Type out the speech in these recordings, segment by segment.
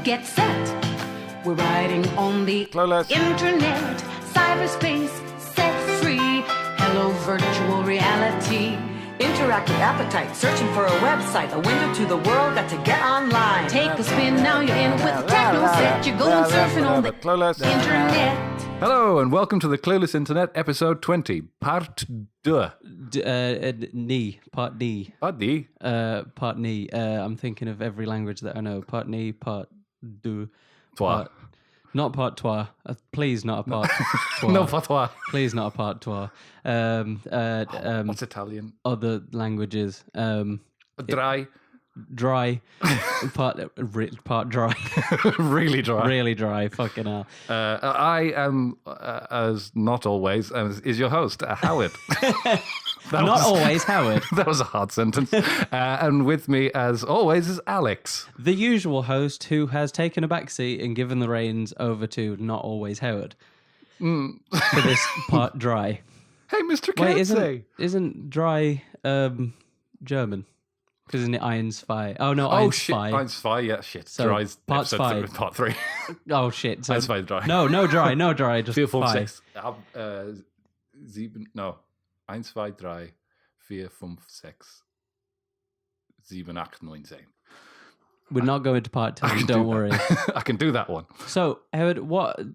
get set. We're riding on the Clueless internet, cyberspace, set free. Hello, virtual reality. Interactive appetite, searching for a website, a window to the world, got to get online. Take a spin, now you're in with the techno set. You're going surfing on the Clueless internet. Hello and welcome to the Clueless Internet, episode 20, part 2. Part D. Part knee. I'm thinking of every language that I know. Part knee, part do. Toi. Not part trois. Please, not a part trois. No patois. Please, not a part trois. What's Italian? Other languages. Dry. Dry. part dry. Really dry. Really dry. Fucking hell. I am, as not always, is your host, Howard. Always Howard. That was a hard sentence. And with me, as always, is Alex. The usual host who has taken a backseat and given the reins over to not always Howard for this part dry. Hey, Mr. Wait, Katze. isn't dry German? Because isn't it Einsfei? Oh no, Oh shit, Einsfei. Einsfei, yeah, shit. So, Dry's part episode five. part 3. Oh shit. So, Einsfei dry. No dry, just 4, 5, five. 6. 7, no. 1, 2, 3, 4, 5, 6, 7, 8, 9, 10. We're not going to part 10, don't worry. I can do that one. So, Howard,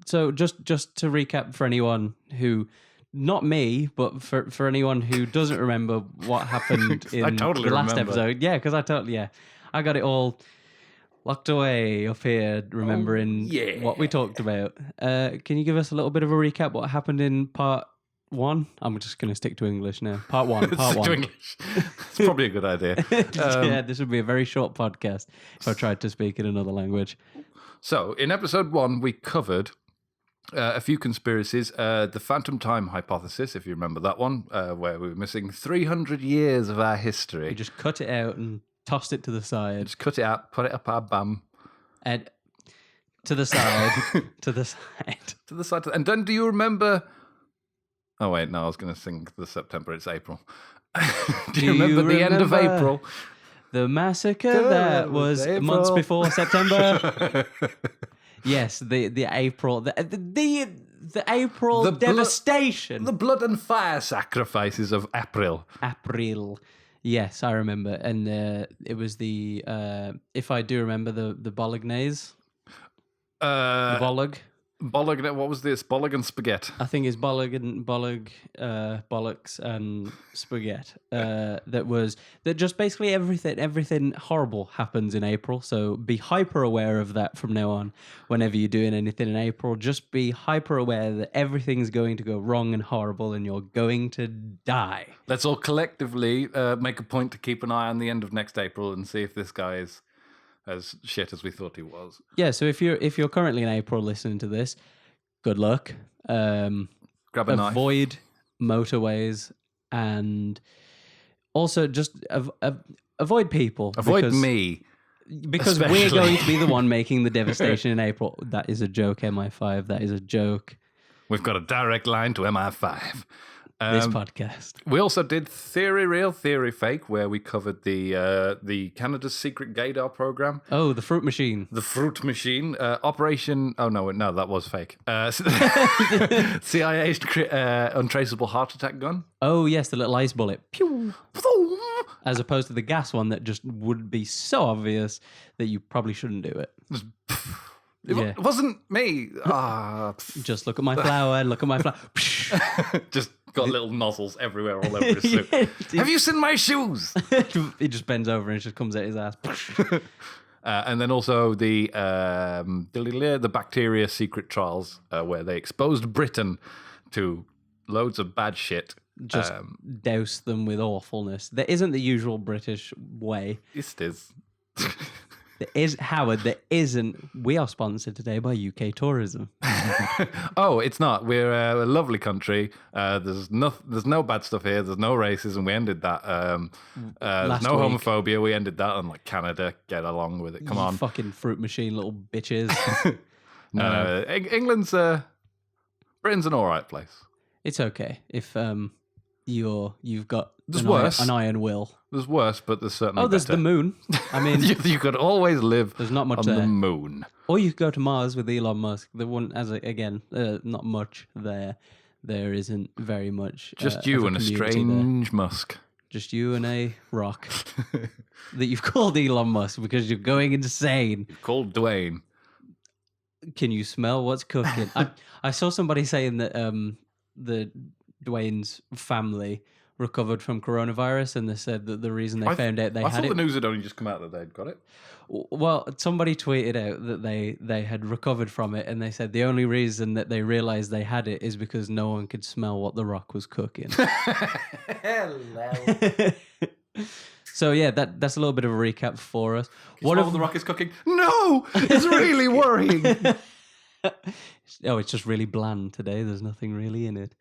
just to recap for anyone who, not me, but for anyone who doesn't remember what happened in I totally the last remember. episode. Yeah, because I got it all locked away up here, remembering what we talked about. Can you give us a little bit of a recap what happened in part 1? I'm just going to stick to English now. Part 1. Part Stick 1. to English. It's probably a good idea. Yeah, this would be a very short podcast if I tried to speak in another language. So, in episode 1, we covered a few conspiracies. The Phantom Time hypothesis, if you remember that one, where we were missing 300 years of our history. We just cut it out and tossed it to the side. Just cut it out, put it up our bum. And to the side. To the side. To the side. And then do you remember... Oh, wait, no, I was going to sing the September. It's April. Do you remember the end of April? The massacre that was April. months before September. Yes, the April, the April The devastation. The blood and fire sacrifices of April. April. Yes, I remember, and it was the if I do remember the bolognese, the bolog. Bolog, what was this? Bolog and spaghetti. I think it's bollocks and spaghetti. That just basically everything horrible happens in April. So be hyper aware of that from now on. Whenever you're doing anything in April, just be hyper aware that everything's going to go wrong and horrible, and you're going to die. Let's all collectively make a point to keep an eye on the end of next April and see if this guy is as shit as we thought he was. Yeah. So if you're currently in April listening to this, good luck. Grab a knife. Avoid motorways, and also just avoid people. Avoid me. Because especially. we're going to be the one making the devastation in April. That is a joke, MI5. That is a joke. We've got a direct line to MI5. This podcast. We also did Theory Real, Theory Fake, where we covered the Canada's secret gaydar program. Oh, the fruit machine. The Fruit Machine, Operation... Oh, no, that was fake. CIA's untraceable heart attack gun. Oh, yes, the little ice bullet. Pew! As opposed to the gas one that just would be so obvious that you probably shouldn't do it. It wasn't me. Just look at my flower, look at my flower. Just got little nozzles everywhere all over his suit. Have you seen my shoes? He just bends over and it just comes out his ass. And then also the bacteria secret trials, where they exposed Britain to loads of bad shit. Just douse them with awfulness. There isn't the usual British way. Yes, it is. There is, Howard, there isn't. We are sponsored today by UK Tourism. Oh, it's not. We're a lovely country. There's no bad stuff here. There's no racism. We ended that. There's no homophobia. We ended that. Unlike Canada, get along with it. Come on. Fucking fruit machine little bitches. No. England's... Britain's an all right place. It's okay if you've got There's worse. An iron will. There's worse, but there's certainly There's better. the moon. I mean, you could always live there's not much on there. the moon. Or you could go to Mars with Elon Musk. There wouldn't, not much there. There isn't very much. Just of you and a community there. strange Musk. Just you and a rock that you've called Elon Musk because you're going insane. Called Dwayne. Can you smell what's cooking? I saw somebody saying that the Dwayne's family recovered from coronavirus, and they said that the reason they found out they I had thought it. the news had only just come out that they'd got it. Well, somebody tweeted out that they had recovered from it, and they said the only reason that they realized they had it is because no one could smell what the Rock was cooking. So yeah, that's a little bit of a recap for us. What if the Rock is cooking? No, it's really worrying. It's just really bland today. There's nothing really in it.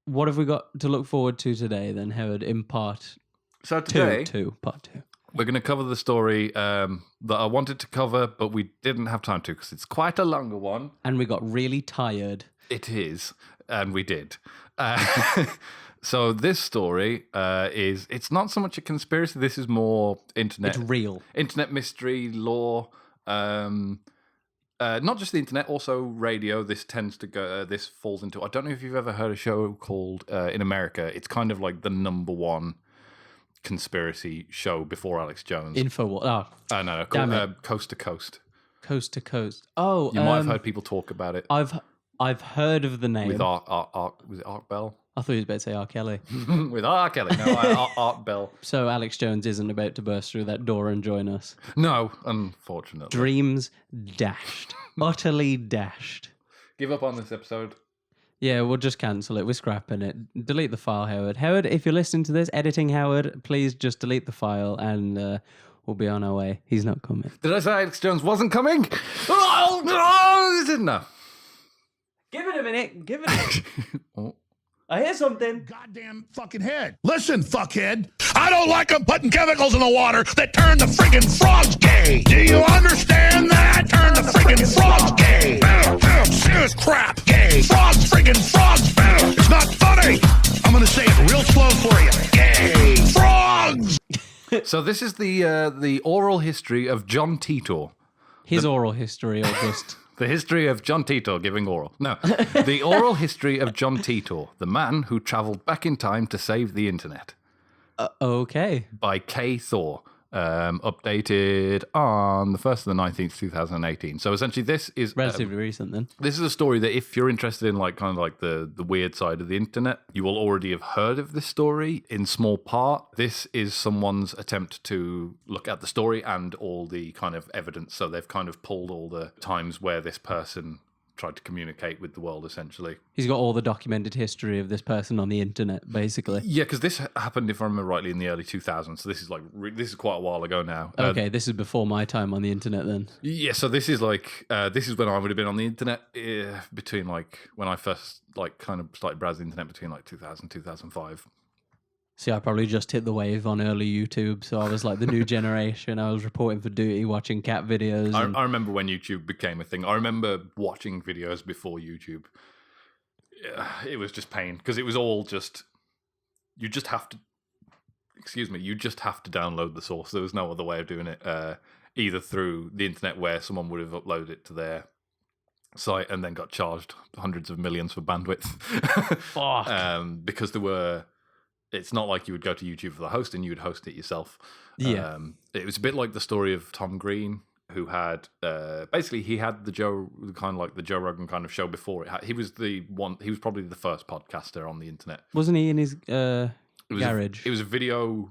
What have we got to look forward to today then, Howard, in part So today, part two? we're going to cover the story that I wanted to cover, but we didn't have time to because it's quite a longer one. And we got really tired. It is, and we did. So this story it's not so much a conspiracy. This is more internet. It's real. Internet mystery, lore. Not just the internet, also radio. This tends to go. This falls into. I don't know if you've ever heard a show called in America. It's kind of like the number one conspiracy show before Alex Jones. No, no, damn called Coast to Coast. Coast to Coast. Oh, You might have heard people talk about it. I've heard of the name. With was it Art Bell? I thought you was about to say R. Kelly. With R. Kelly, no, Art Bell. So Alex Jones isn't about to burst through that door and join us. No, unfortunately. Dreams dashed. Utterly dashed. Give up on this episode. Yeah, we'll just cancel it. We're scrapping it. Delete the file, Howard. Howard, if you're listening to this, editing Howard, please just delete the file and we'll be on our way. He's not coming. Did I say Alex Jones wasn't coming? Oh, this is enough. Give it a minute. Give it a minute. I hear something. Goddamn fucking head. Listen, fuckhead. I don't like them putting chemicals in the water that turn the friggin' frogs gay. Do you understand that? Turn the friggin' frogs gay. Serious crap. Gay. Frogs, friggin' frogs. It's not funny. I'm gonna say it real slow for you. Gay. Frogs. So this is the oral history of John Titor. His oral history, or just... The history of John Titor giving oral. No, the oral history of John Titor, the man who travelled back in time to save the internet. Okay. By K. Thor. Updated on the 1st of the 19th, 2018. So essentially this is... Relatively recent then. This is a story that if you're interested in like kind of like the weird side of the internet, you will already have heard of this story in small part. This is someone's attempt to look at the story and all the kind of evidence. So they've kind of pulled all the times where this person tried to communicate with the world, essentially. He's got all the documented history of this person on the internet, basically. Yeah, because this happened, if I remember rightly, in the early 2000s. So this is like this is quite a while ago now. Okay, this is before my time on the internet then. Yeah, so this is like this is when I would have been on the internet between like when I first like kind of started browsing the internet between like 2000 2005. See, I probably just hit the wave on early YouTube, so I was like the new generation. I was reporting for duty, watching cat videos. I remember when YouTube became a thing. I remember watching videos before YouTube. It was just pain because it was all just you just have to download the source. There was no other way of doing it, either through the internet where someone would have uploaded it to their site and then got charged hundreds of millions for bandwidth. Fuck. Because there were. It's not like you would go to YouTube for the hosting; you would host it yourself. Yeah, it was a bit like the story of Tom Green, who had basically he had the Joe Rogan kind of show before it. He was the one. He was probably the first podcaster on the internet. Wasn't he in his garage? It was a video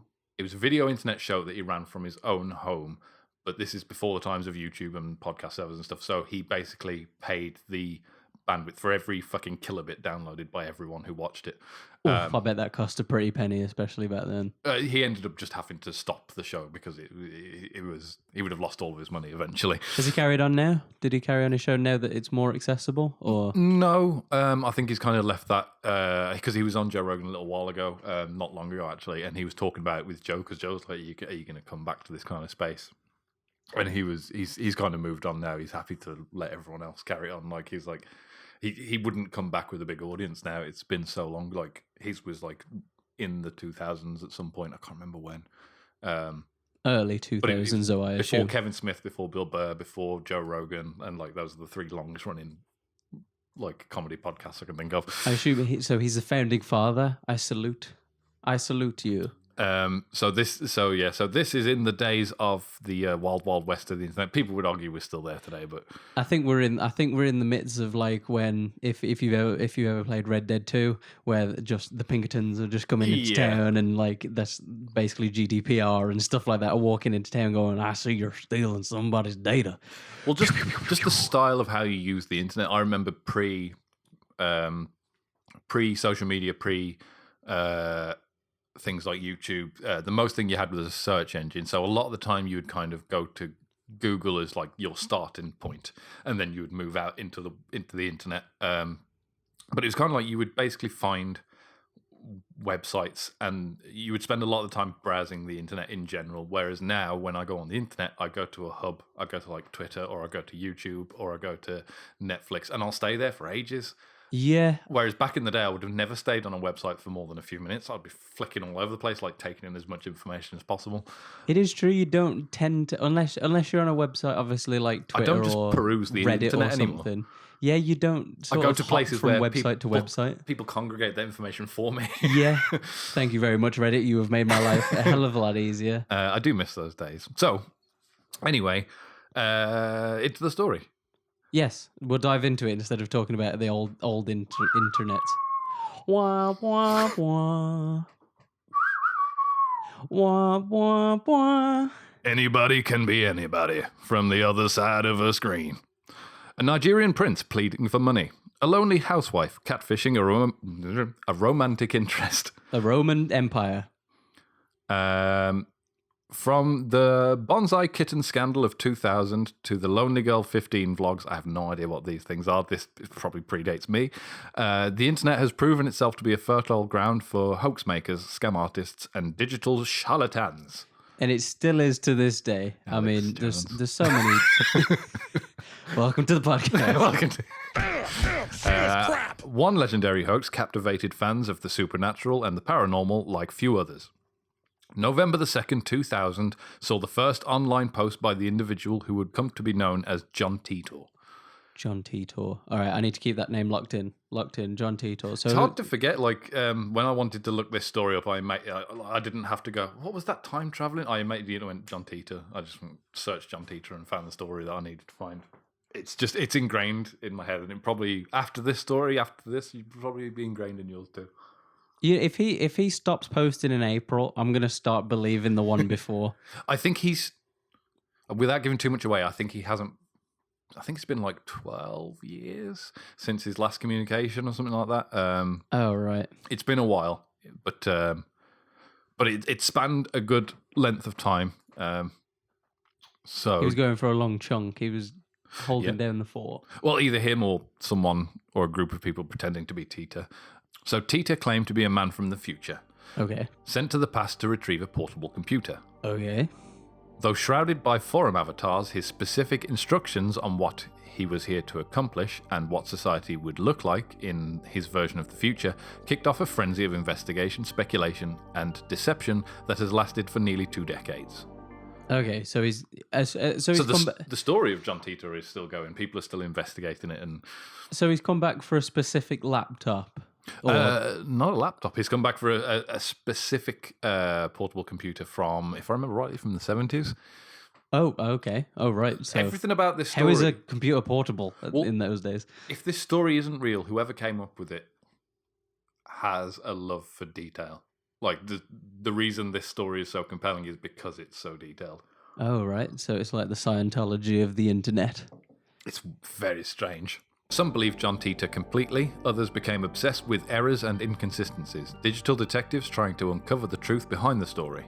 internet show that he ran from his own home. But this is before the times of YouTube and podcast servers and stuff. So he basically paid the bandwidth for every fucking kilobit downloaded by everyone who watched it. I bet that cost a pretty penny, especially back then. He ended up just having to stop the show because he would have lost all of his money eventually. Has he carried on now? Did he carry on his show now that it's more accessible? Or no, I think he's kind of left that because he was on Joe Rogan a little while ago, not long ago actually, and he was talking about it with Joe because Joe was like, "Are you going to come back to this kind of space?" And he's kind of moved on now. He's happy to let everyone else carry on. Like he's like. He wouldn't come back with a big audience now. It's been so long. Like his was like in the 2000s at some point. I can't remember when. Early 2000s, though, I before assume. Kevin Smith, before Bill Burr, before Joe Rogan, and like those are the three longest running like comedy podcasts I can think of. I assume he's the founding father. I salute you. So this is in the days of the wild wild west of the internet. People would argue we're still there today, but I think we're in the midst of like when if you've ever played Red Dead 2, where just the Pinkertons are just coming into town, and like that's basically GDPR and stuff like that, are walking into town going, I see you're stealing somebody's data. well, just the style of how you use the internet. I remember pre social media, things like YouTube, the most thing you had was a search engine. So a lot of the time you would kind of go to Google as like your starting point, and then you would move out into the internet. But it was kind of like you would basically find websites, and you would spend a lot of the time browsing the internet in general. Whereas now, when I go on the internet, I go to a hub. I go to like Twitter, or I go to YouTube, or I go to Netflix, and I'll stay there for ages. Yeah. Whereas back in the day, I would have never stayed on a website for more than a few minutes. I'd be flicking all over the place, like taking in as much information as possible. It is true. You don't tend to, unless you're on a website, obviously like Twitter I don't just or peruse the Reddit internet or anymore. something. Yeah, you don't. I go to hop places from where website to website. people congregate that information for me. Yeah. Thank you very much, Reddit. You have made my life a hell of a lot easier. I do miss those days. So, anyway, into the story. Yes, we'll dive into it instead of talking about the old internet. Wah, wah, wah. Wah, wah, wah. Anybody can be anybody from the other side of a screen. A Nigerian prince pleading for money. A lonely housewife catfishing a romantic interest. The Roman Empire. From the Bonsai Kitten scandal of 2000 to the Lonely Girl 15 vlogs, I have no idea what these things are. This probably predates me. The internet has proven itself to be a fertile ground for hoax makers, scam artists, and digital charlatans. And it still is to this day. I mean, there's so many. Welcome to the podcast. Welcome to... one legendary hoax captivated fans of the supernatural and the paranormal like few others. November the 2nd, 2000, saw the first online post by the individual who would come to be known as John Titor. John Titor. All right, I need to keep that name locked in. John Titor. So it's hard to forget. Like when I wanted to look this story up, I didn't have to go. What was that time traveling? I immediately went John Titor. I just searched John Titor and found the story that I needed to find. It's ingrained in my head, and it probably after this, you'd probably be ingrained in yours too. Yeah, if he stops posting in April, I'm gonna start believing the one before. I think he's, without giving too much away, I think it's been like 12 years since his last communication or something like that. Oh right, it's been a while, but it spanned a good length of time. So he was going for a long chunk. He was holding down the fort. Well, either him or someone or a group of people pretending to be Titor. So Titor claimed to be a man from the future. Okay. Sent to the past to retrieve a portable computer. Okay. Though shrouded by forum avatars, his specific instructions on what he was here to accomplish and what society would look like in his version of the future kicked off a frenzy of investigation, speculation, and deception that has lasted for nearly 2 decades. Okay, so the story of John Titor is still going. People are still investigating it, and so he's come back for a specific laptop. Not a laptop. He's come back for a specific portable computer from, if I remember rightly, from the 70s. Oh, okay. Oh, right. So everything about this story... How is a computer portable in those days? If this story isn't real, whoever came up with it has a love for detail. Like, the reason this story is so compelling is because it's so detailed. Oh, right. So it's like the Scientology of the internet. It's very strange. Some believed John Titor completely, others became obsessed with errors and inconsistencies, digital detectives trying to uncover the truth behind the story.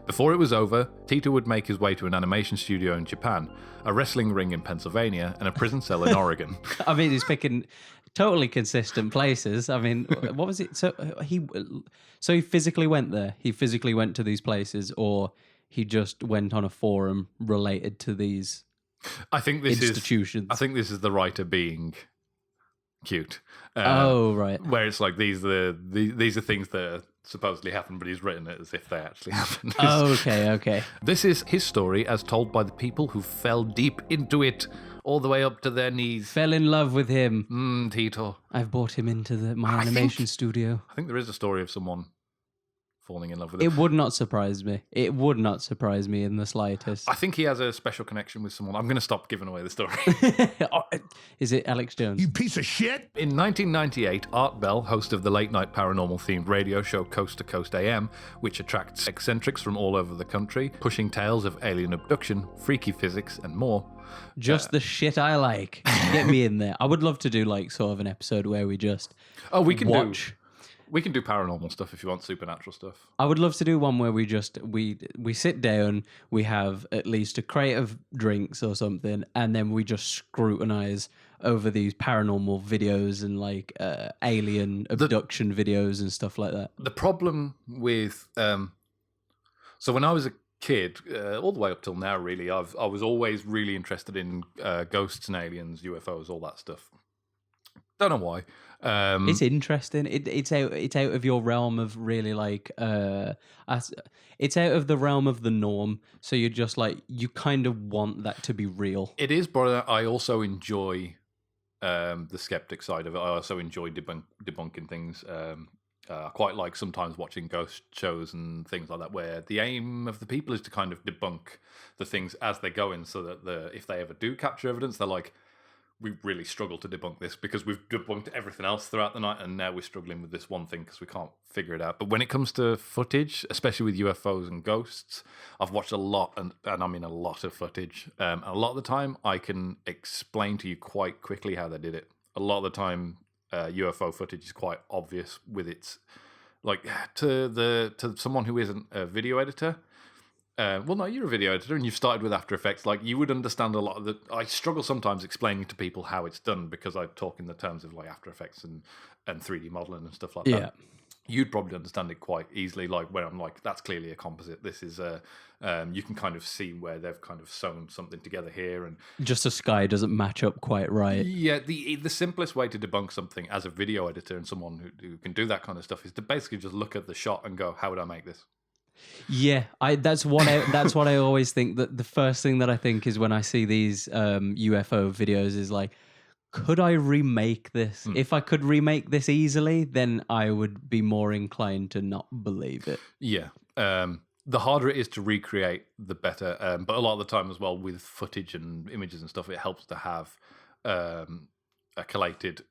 Before it was over, Titor would make his way to an animation studio in Japan, a wrestling ring in Pennsylvania, and a prison cell in Oregon. I mean, he's picking totally consistent places. I mean, what was it? So he physically went there? He physically went to these places, or he just went on a forum related to these... I think this institutions. I think this is the writer being cute. Right. Where it's like these are things that supposedly happened, but he's written it as if they actually happened. Okay. This is his story as told by the people who fell deep into it, all the way up to their knees. Fell in love with him. Titor. I've brought him into my animation studio. I think there is a story of someone falling in love with It him. would not surprise me. It would not surprise me in the slightest. I think he has a special connection with someone. I'm going to stop giving away the story. Is it Alex Jones? You piece of shit. In 1998, Art Bell, host of the late-night paranormal-themed radio show Coast to Coast AM, which attracts eccentrics from all over the country, pushing tales of alien abduction, freaky physics, and more. Just the shit I like. Get me in there. I would love to do like sort of an episode where we just We can do paranormal stuff if you want supernatural stuff. I would love to do one where we sit down, we have at least a crate of drinks or something, and then we just scrutinize over these paranormal videos and like alien abduction videos and stuff like that. The problem with so when I was a kid, all the way up till now, really, I was always really interested in ghosts and aliens, UFOs, all that stuff. Don't know why. It's interesting. It's out of your realm of really like it's out of the realm of the norm. So you're just like you kind of want that to be real. It is, but I also enjoy the skeptic side of it. I also enjoy debunking things. I quite like sometimes watching ghost shows and things like that, where the aim of the people is to kind of debunk the things as they go in, so that if they ever do capture evidence, they're like, we really struggle to debunk this because we've debunked everything else throughout the night, and now we're struggling with this one thing because we can't figure it out. But when it comes to footage, especially with UFOs and ghosts, I've watched a lot, and I mean a lot of footage. And a lot of the time, I can explain to you quite quickly how they did it. A lot of the time, UFO footage is quite obvious with its, like, to someone who isn't a video editor. Well, no, you're a video editor and you've started with After Effects. Like, you would understand a lot of the. I struggle sometimes explaining to people how it's done because I talk in the terms of like After Effects and 3D modeling and stuff like that. You'd probably understand it quite easily. Like when I'm like, that's clearly a composite. This is you can kind of see where they've kind of sewn something together here, and just the sky doesn't match up quite right. Yeah, the simplest way to debunk something as a video editor and someone who can do that kind of stuff is to basically just look at the shot and go, how would I make this? Yeah, that's what I always think. That the first thing that I think is when I see these UFO videos is like, could I remake this? If I could remake this easily, then I would be more inclined to not believe it. Yeah. The harder it is to recreate, the better. But a lot of the time as well, with footage and images and stuff, it helps to have a collated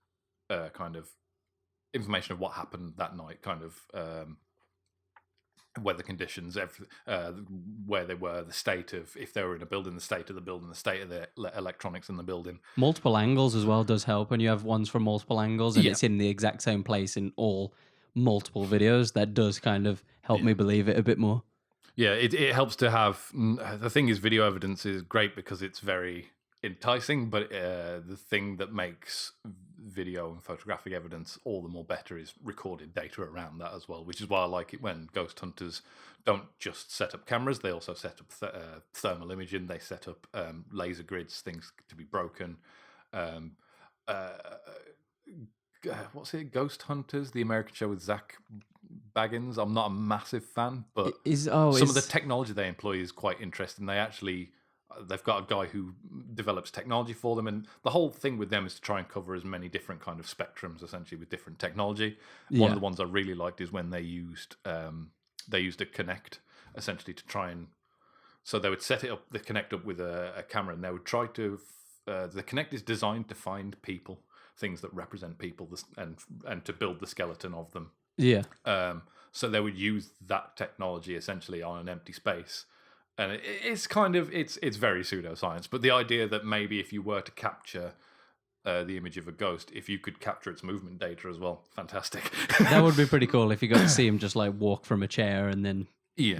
kind of information of what happened that night, kind of weather conditions, where they were, the state of, if they were in a building, the state of the building, the state of the electronics in the building. Multiple angles as well does help when you have ones from multiple angles and it's in the exact same place in all multiple videos. That does kind of help me believe it a bit more. Yeah, it helps to have. The thing is, video evidence is great because it's very enticing, but the thing that makes video and photographic evidence all the more better is recorded data around that as well, which is why I like it when ghost hunters don't just set up cameras, they also set up thermal imaging, they set up laser grids, things to be broken. What's it, Ghost Hunters, the American show with Zach Baggins? I'm not a massive fan, but some of the technology they employ is quite interesting. They've got a guy who develops technology for them, and the whole thing with them is to try and cover as many different kind of spectrums, essentially, with different technology. One of the ones I really liked is when they used a Kinect, essentially, to try and... So they would set it up, the Kinect up with a camera, and they would try to... the Kinect is designed to find people, things that represent people, and to build the skeleton of them. Yeah. So they would use that technology, essentially, on an empty space. And it's kind of, it's very pseudoscience, but the idea that maybe if you were to capture the image of a ghost, if you could capture its movement data as well, fantastic. That would be pretty cool if you got to see him just like walk from a chair and then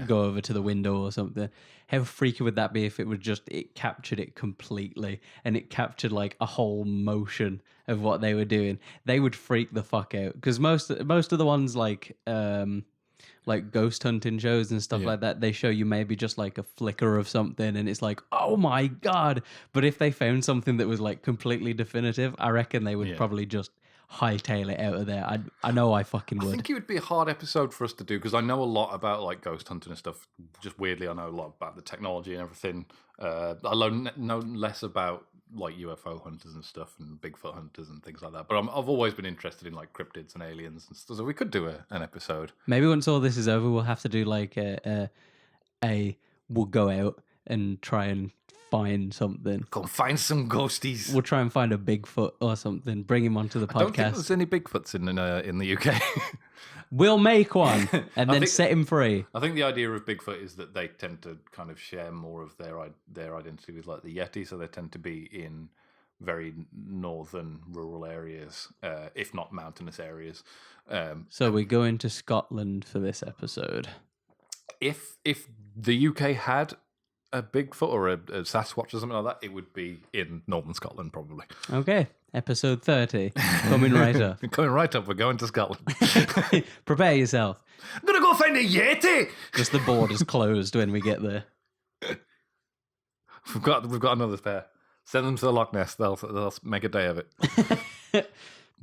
go over to the window or something. How freaky would that be if it was just, it captured it completely and it captured like a whole motion of what they were doing? They would freak the fuck out because most of the ones like... like ghost hunting shows and stuff like that, they show you maybe just like a flicker of something and it's like, oh my God. But if they found something that was like completely definitive, I reckon they would probably just hightail it out of there. I know I fucking would. I think it would be a hard episode for us to do because I know a lot about like ghost hunting and stuff. Just weirdly, I know a lot about the technology and everything. I know less about like UFO hunters and stuff and Bigfoot hunters and things like that. But I've always been interested in like cryptids and aliens and stuff. So we could do an episode. Maybe once all this is over, we'll have to do like we'll go out and try and find something. Go find some ghosties. We'll try and find a Bigfoot or something. Bring him onto the podcast. I don't think there's any Bigfoots in the UK. We'll make one and then set him free. I think the idea of Bigfoot is that they tend to kind of share more of their identity with like the Yeti, so they tend to be in very northern rural areas, if not mountainous areas. So we're going to Scotland for this episode. If the UK had a Bigfoot or a Sasquatch or something like that, it would be in northern Scotland probably. Okay, episode 30 coming right up. Coming right up. We're going to Scotland. Prepare yourself. I'm gonna go find a Yeti. Just the borders closed when we get there. We've got another pair. Send them to the Loch Ness. They'll make a day of it.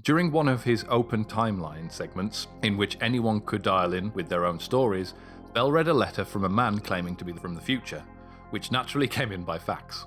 During one of his open timeline segments, in which anyone could dial in with their own stories, Bell read a letter from a man claiming to be from the future, which naturally came in by fax.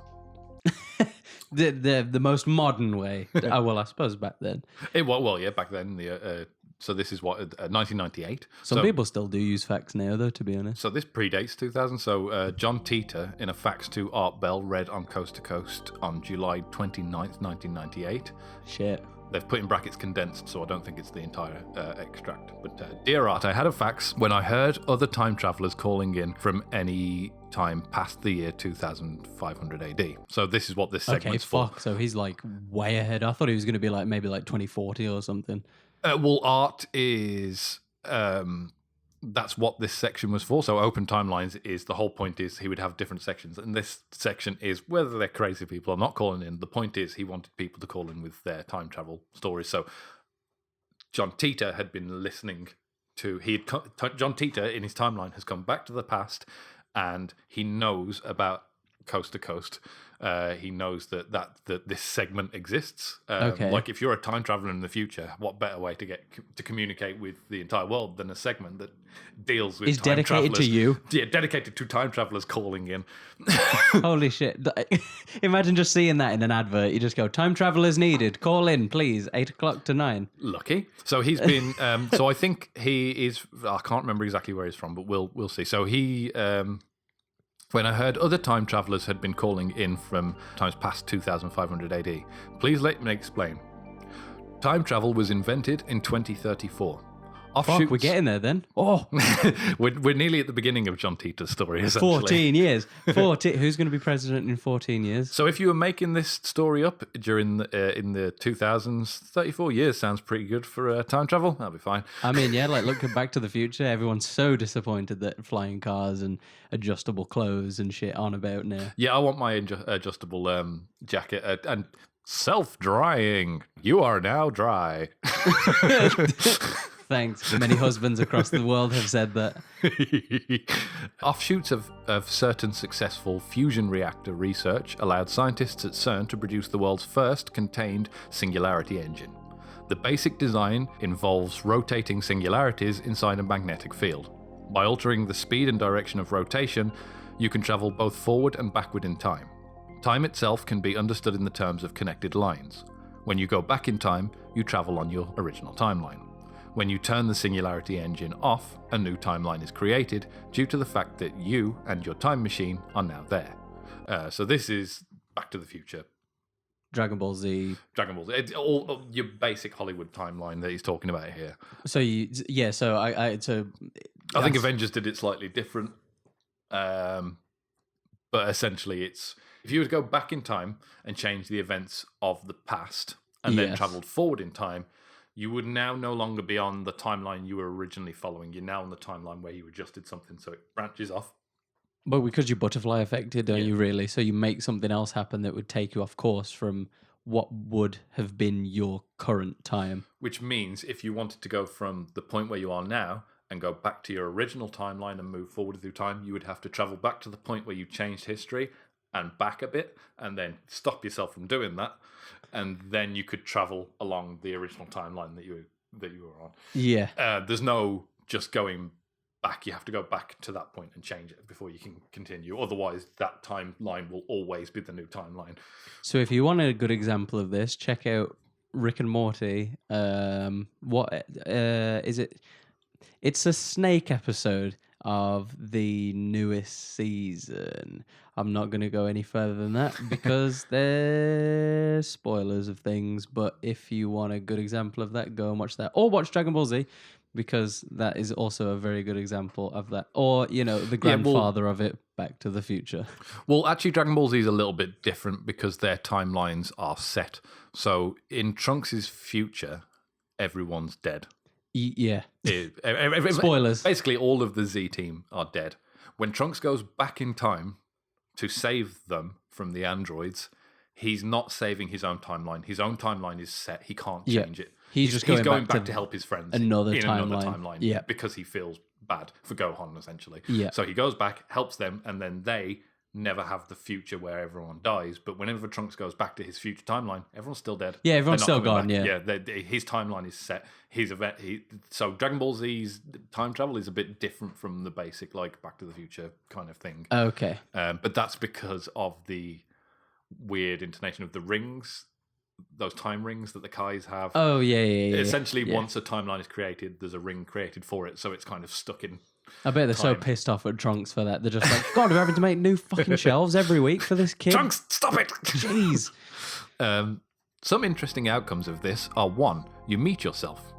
The most modern way. Well, I suppose back then. Back then. So this is 1998. Some people still do use fax now, though, to be honest. So this predates 2000. So John Titor, in a fax to Art Bell, read on Coast to Coast on July 29th, 1998. Shit. They've put in brackets condensed, so I don't think it's the entire extract. But Dear Art, I had a fax when I heard other time travelers calling in from any time past the year 2500 AD. So this is what this segment's for. So he's like way ahead. I thought he was going to be like maybe like 2040 or something. Art is... that's what this section was for. So open timelines is the whole point is he would have different sections. And this section is whether they're crazy people or not calling in. The point is he wanted people to call in with their time travel stories. So John Titor had been listening to... John Titor in his timeline has come back to the past and he knows about Coast to Coast. He knows that this segment exists. Like if you're a time traveler in the future, what better way to communicate with the entire world than a segment that deals with time dedicated travelers. to you. Yeah, dedicated to time travelers calling in. Holy shit. Imagine just seeing that in an advert. You just go, time travelers needed. Call in, please. 8 o'clock to 9. Lucky. So he's been... so I think he is... I can't remember exactly where he's from, but we'll see. So he... when I heard other time travelers had been calling in from times past 2500 AD, please let me explain. Time travel was invented in 2034. Fuck, we're getting there then. Oh, we're nearly at the beginning of John Titor's story, essentially. 14 years. 14. Who's going to be president in 14 years? So if you were making this story up during in the 2000s, 34 years sounds pretty good for time travel. That'll be fine. I mean, yeah, like looking back to the future, everyone's so disappointed that flying cars and adjustable clothes and shit on about now. Yeah, I want my adjustable jacket and self-drying. You are now dry. Thanks. Many husbands across the world have said that. Offshoots of certain successful fusion reactor research allowed scientists at CERN to produce the world's first contained singularity engine. The basic design involves rotating singularities inside a magnetic field. By altering the speed and direction of rotation, you can travel both forward and backward in time. Time itself can be understood in the terms of connected lines. When you go back in time, you travel on your original timeline. When you turn the singularity engine off, a new timeline is created due to the fact that you and your time machine are now there. So this is Back to the Future. Dragon Ball Z. It's all your basic Hollywood timeline that he's talking about here. So I think Avengers did it slightly different. But essentially it's, if you were to go back in time and change the events of the past and then traveled forward in time, you would now no longer be on the timeline you were originally following. You're now on the timeline where you adjusted something so it branches off. But because you're butterfly affected, don't you really? So you make something else happen that would take you off course from what would have been your current time. Which means if you wanted to go from the point where you are now and go back to your original timeline and move forward through time, you would have to travel back to the point where you changed history and back a bit, and then stop yourself from doing that, and then you could travel along the original timeline that you were on. Yeah. There's no just going back. You have to go back to that point and change it before you can continue. Otherwise, that timeline will always be the new timeline. So if you want a good example of this, check out Rick and Morty. What is it? It's a snake episode of the newest season. I'm not going to go any further than that because they're spoilers of things. But if you want a good example of that, go and watch that. Or watch Dragon Ball Z, because that is also a very good example of that. Or, the grandfather of it, Back to the Future. Well, actually, Dragon Ball Z is a little bit different because their timelines are set. So in Trunks' future, everyone's dead. Yeah. Spoilers. Basically, all of the Z team are dead. When Trunks goes back in time to save them from the androids, he's not saving his own timeline. His own timeline is set. He can't change it. He's going back to help his friends another in timeline. another timeline. Yeah. Because he feels bad for Gohan, essentially. Yeah. So he goes back, helps them, and then they never have the future where everyone dies. But whenever Trunks goes back to his future timeline, everyone's still dead. Yeah, everyone's They're not still coming gone, back. Yeah, his timeline is set. His event. So Dragon Ball Z's time travel is a bit different from the basic Back to the Future kind of thing. Okay. But that's because of the weird intonation of the rings, those time rings that the Kais have. Oh, yeah. Essentially, once a timeline is created, there's a ring created for it, so it's kind of stuck in. I bet they're so time. pissed off at Trunks for that. They're just like, God, we're having to make new fucking shelves every week for this kid. Trunks, stop it! Jeez. Some interesting outcomes of this are: 1, you meet yourself.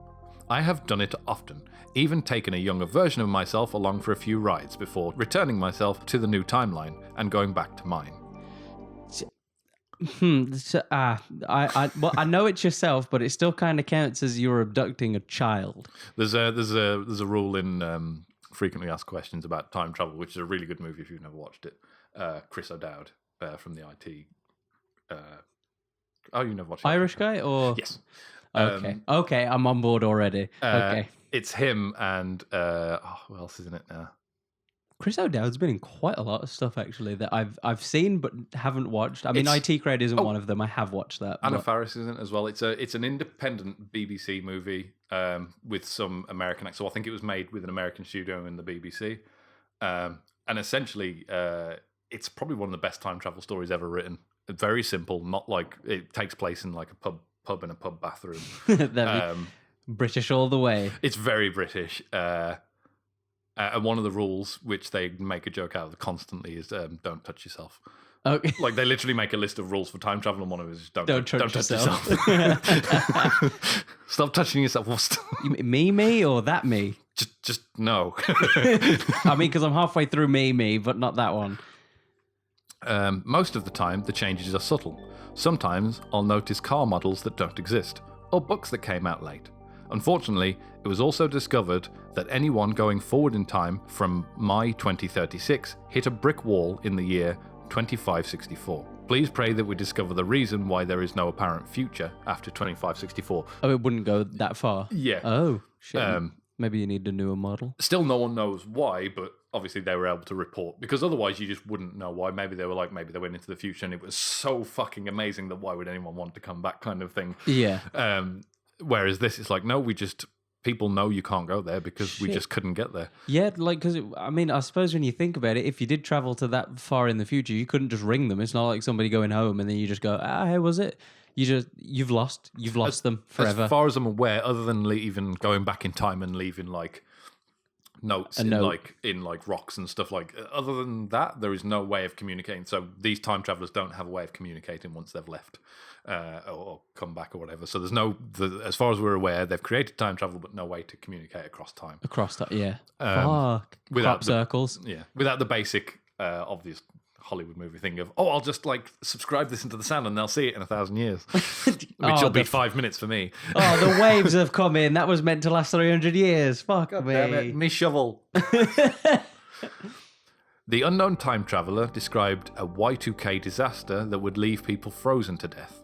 I have done it often, even taken a younger version of myself along for a few rides before returning myself to the new timeline and going back to mine. I know it's yourself, but it still kind of counts as you're abducting a child. There's a rule in Frequently Asked Questions about time travel, which is a really good movie if you've never watched it. Chris O'Dowd from the IT. You never watched it? Irish guy or Yes. Okay, I'm on board already. Okay, it's him and who else is in it now? Chris O'Dowd's been in quite a lot of stuff actually that I've seen but haven't watched. I mean, IT Crowd isn't one of them. I have watched that. Anna Faris is in it as well. It's an independent BBC movie with some American actors. So I think it was made with an American studio in the BBC, and essentially it's probably one of the best time travel stories ever written. Very simple, not like it takes place in like a pub in a pub bathroom. British all the way. It's very British. And one of the rules, which they make a joke out of constantly, is don't touch yourself. Okay. Like they literally make a list of rules for time travel, and one of it is don't touch yourself. Stop touching yourself. Me, or that me? Just no. I mean, because I'm halfway through me, but not that one. Most of the time, the changes are subtle. Sometimes I'll notice car models that don't exist, or books that came out late. Unfortunately, it was also discovered that anyone going forward in time from my 2036 hit a brick wall in the year 2564. Please pray that we discover the reason why there is no apparent future after 2564. Oh, it wouldn't go that far? Yeah. Oh, shit. Maybe you need a newer model. Still no one knows why, but obviously they were able to report, because otherwise you just wouldn't know why. Maybe they went into the future and it was so fucking amazing that why would anyone want to come back kind of thing. Yeah. Whereas this is like, no, people know you can't go there because we just couldn't get there. Yeah, like, because, I suppose when you think about it, if you did travel to that far in the future, you couldn't just ring them. It's not like somebody going home and then you just go, how was it? You've lost them forever. As far as I'm aware, other than even going back in time and leaving like notes in rocks and stuff, like other than that, there is no way of communicating. So these time travelers don't have a way of communicating once they've left or come back or whatever. So there's as far as we're aware, they've created time travel, but no way to communicate across time. Yeah. Fuck. Without circles. Yeah. Without the basic obvious Hollywood movie thing of, I'll just like subscribe this into the sand and they'll see it in 1,000 years, which will be 5 minutes for me. Oh, the waves have come in. That was meant to last 300 years. Fuck me. Damn it, me shovel. The unknown time traveler described a Y2K disaster that would leave people frozen to death.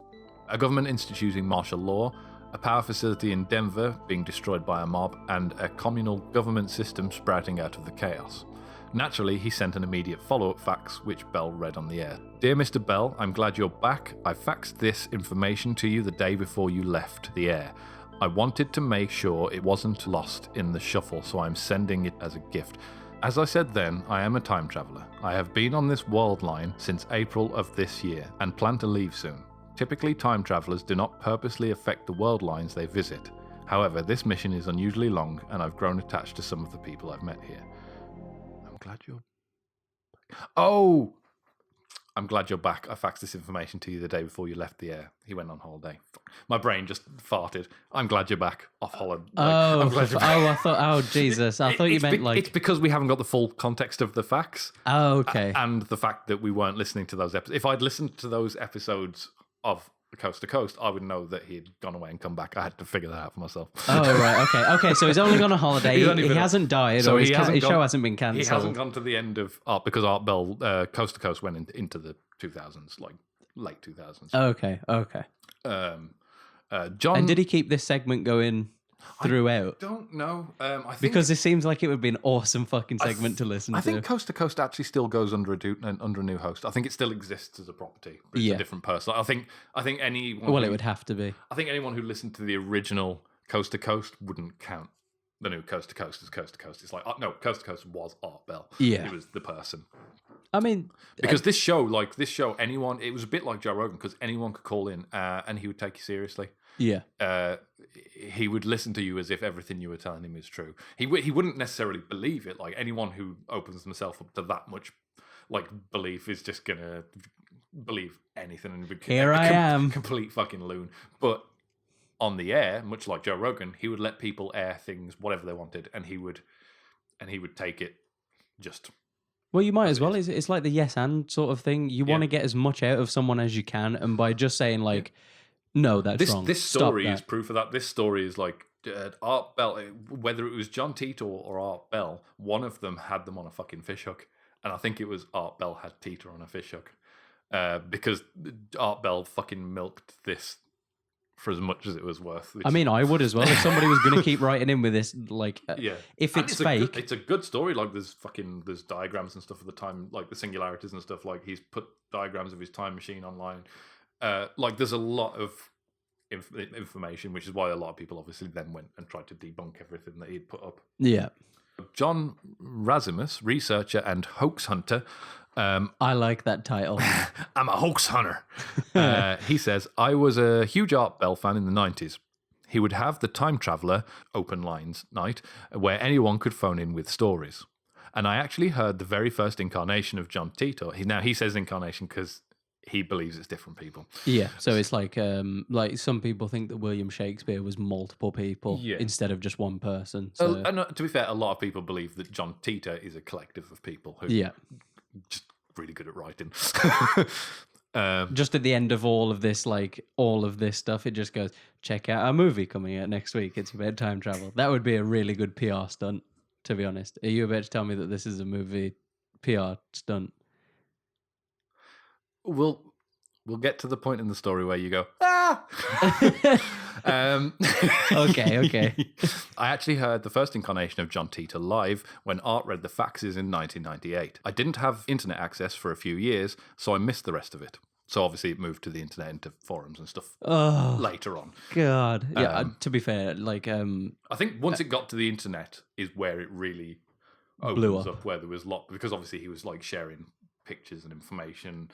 A government instituting martial law a power facility in Denver being destroyed by a mob, and a communal government system sprouting out of the chaos. Naturally, he sent an immediate follow-up fax, which Bell read on the air. Dear Mr. Bell, I'm glad you're back. I faxed this information to you the day before you left the air. I wanted to make sure it wasn't lost in the shuffle, so I'm sending it as a gift. As I said then, I am a time traveller. I have been on this world line since April of this year, and plan to leave soon. Typically, time travellers do not purposely affect the world lines they visit. However, this mission is unusually long, and I've grown attached to some of the people I've met here. I'm glad you're back. Oh! I'm glad you're back. I faxed this information to you the day before you left the air. He went on holiday. My brain just farted. I'm glad you're back. Off holiday. I'm glad you're back. I thought, oh, Jesus. I thought you meant like... It's because we haven't got the full context of the fax. Oh, okay. And the fact that we weren't listening to those episodes. If I'd listened to those episodes of Coast to Coast, I would know that he'd gone away and come back. I had to figure that out for myself. Oh, right. Okay. So he's only gone on holiday. He hasn't died, so or his show hasn't been cancelled. He hasn't gone to the end of Art, because Art Bell, Coast to Coast went into the 2000s, like late 2000s. Okay. John... And did he keep this segment going throughout? I don't know. I think because it seems like it would be an awesome fucking segment to listen to. I think Coast to Coast actually still goes under a new host. I think it still exists as a property, but it's a different person. I think anyone... Well, it would have to be. I think anyone who listened to the original Coast to Coast wouldn't count the new Coast to Coast as Coast to Coast. It's like, no, Coast to Coast was Art Bell. Yeah. He was the person. I mean... Because this show, anyone... It was a bit like Joe Rogan, because anyone could call in and he would take you seriously. Yeah. He would listen to you as if everything you were telling him is true. He wouldn't necessarily believe it. Like, anyone who opens themselves up to that much like belief is just gonna believe anything and be Here I am. Complete fucking loon. But on the air, much like Joe Rogan, he would let people air things whatever they wanted, and he would take it just... Well, you might as well. It's like the yes and sort of thing. You want to get as much out of someone as you can, and by just saying like, no, that's wrong. This story is proof of that. This story is like Art Bell, whether it was John Titor or Art Bell, one of them had them on a fucking fishhook, and I think it was Art Bell had Titor on a fishhook because Art Bell fucking milked this for as much as it was worth. I mean, I would as well if somebody was going to keep writing in with this. Like, if it's fake, it's a good story. Like, there's diagrams and stuff of the time, like the singularities and stuff. Like, he's put diagrams of his time machine online. Like, there's a lot of information, which is why a lot of people obviously then went and tried to debunk everything that he'd put up. Yeah. John Razimus, researcher and hoax hunter. I like that title. I'm a hoax hunter. He says, I was a huge Art Bell fan in the 90s. He would have the Time Traveller open lines night where anyone could phone in with stories. And I actually heard the very first incarnation of John Titor. Now, he says incarnation because he believes it's different people. Yeah, so it's like some people think that William Shakespeare was multiple people instead of just one person. So. And to be fair, a lot of people believe that John Titor is a collective of people who just really good at writing. Just at the end of all of this stuff, it just goes, check out our movie coming out next week. It's about time travel. That would be a really good PR stunt, to be honest. Are you about to tell me that this is a movie PR stunt? We'll get to the point in the story where you go, Okay. I actually heard the first incarnation of John Titor live when Art read the faxes in 1998. I didn't have internet access for a few years, so I missed the rest of it. So obviously it moved to the internet, into forums and stuff later on. God. Yeah, to be fair, like... I think once it got to the internet is where it really opens up, where there was because obviously he was like sharing pictures and information,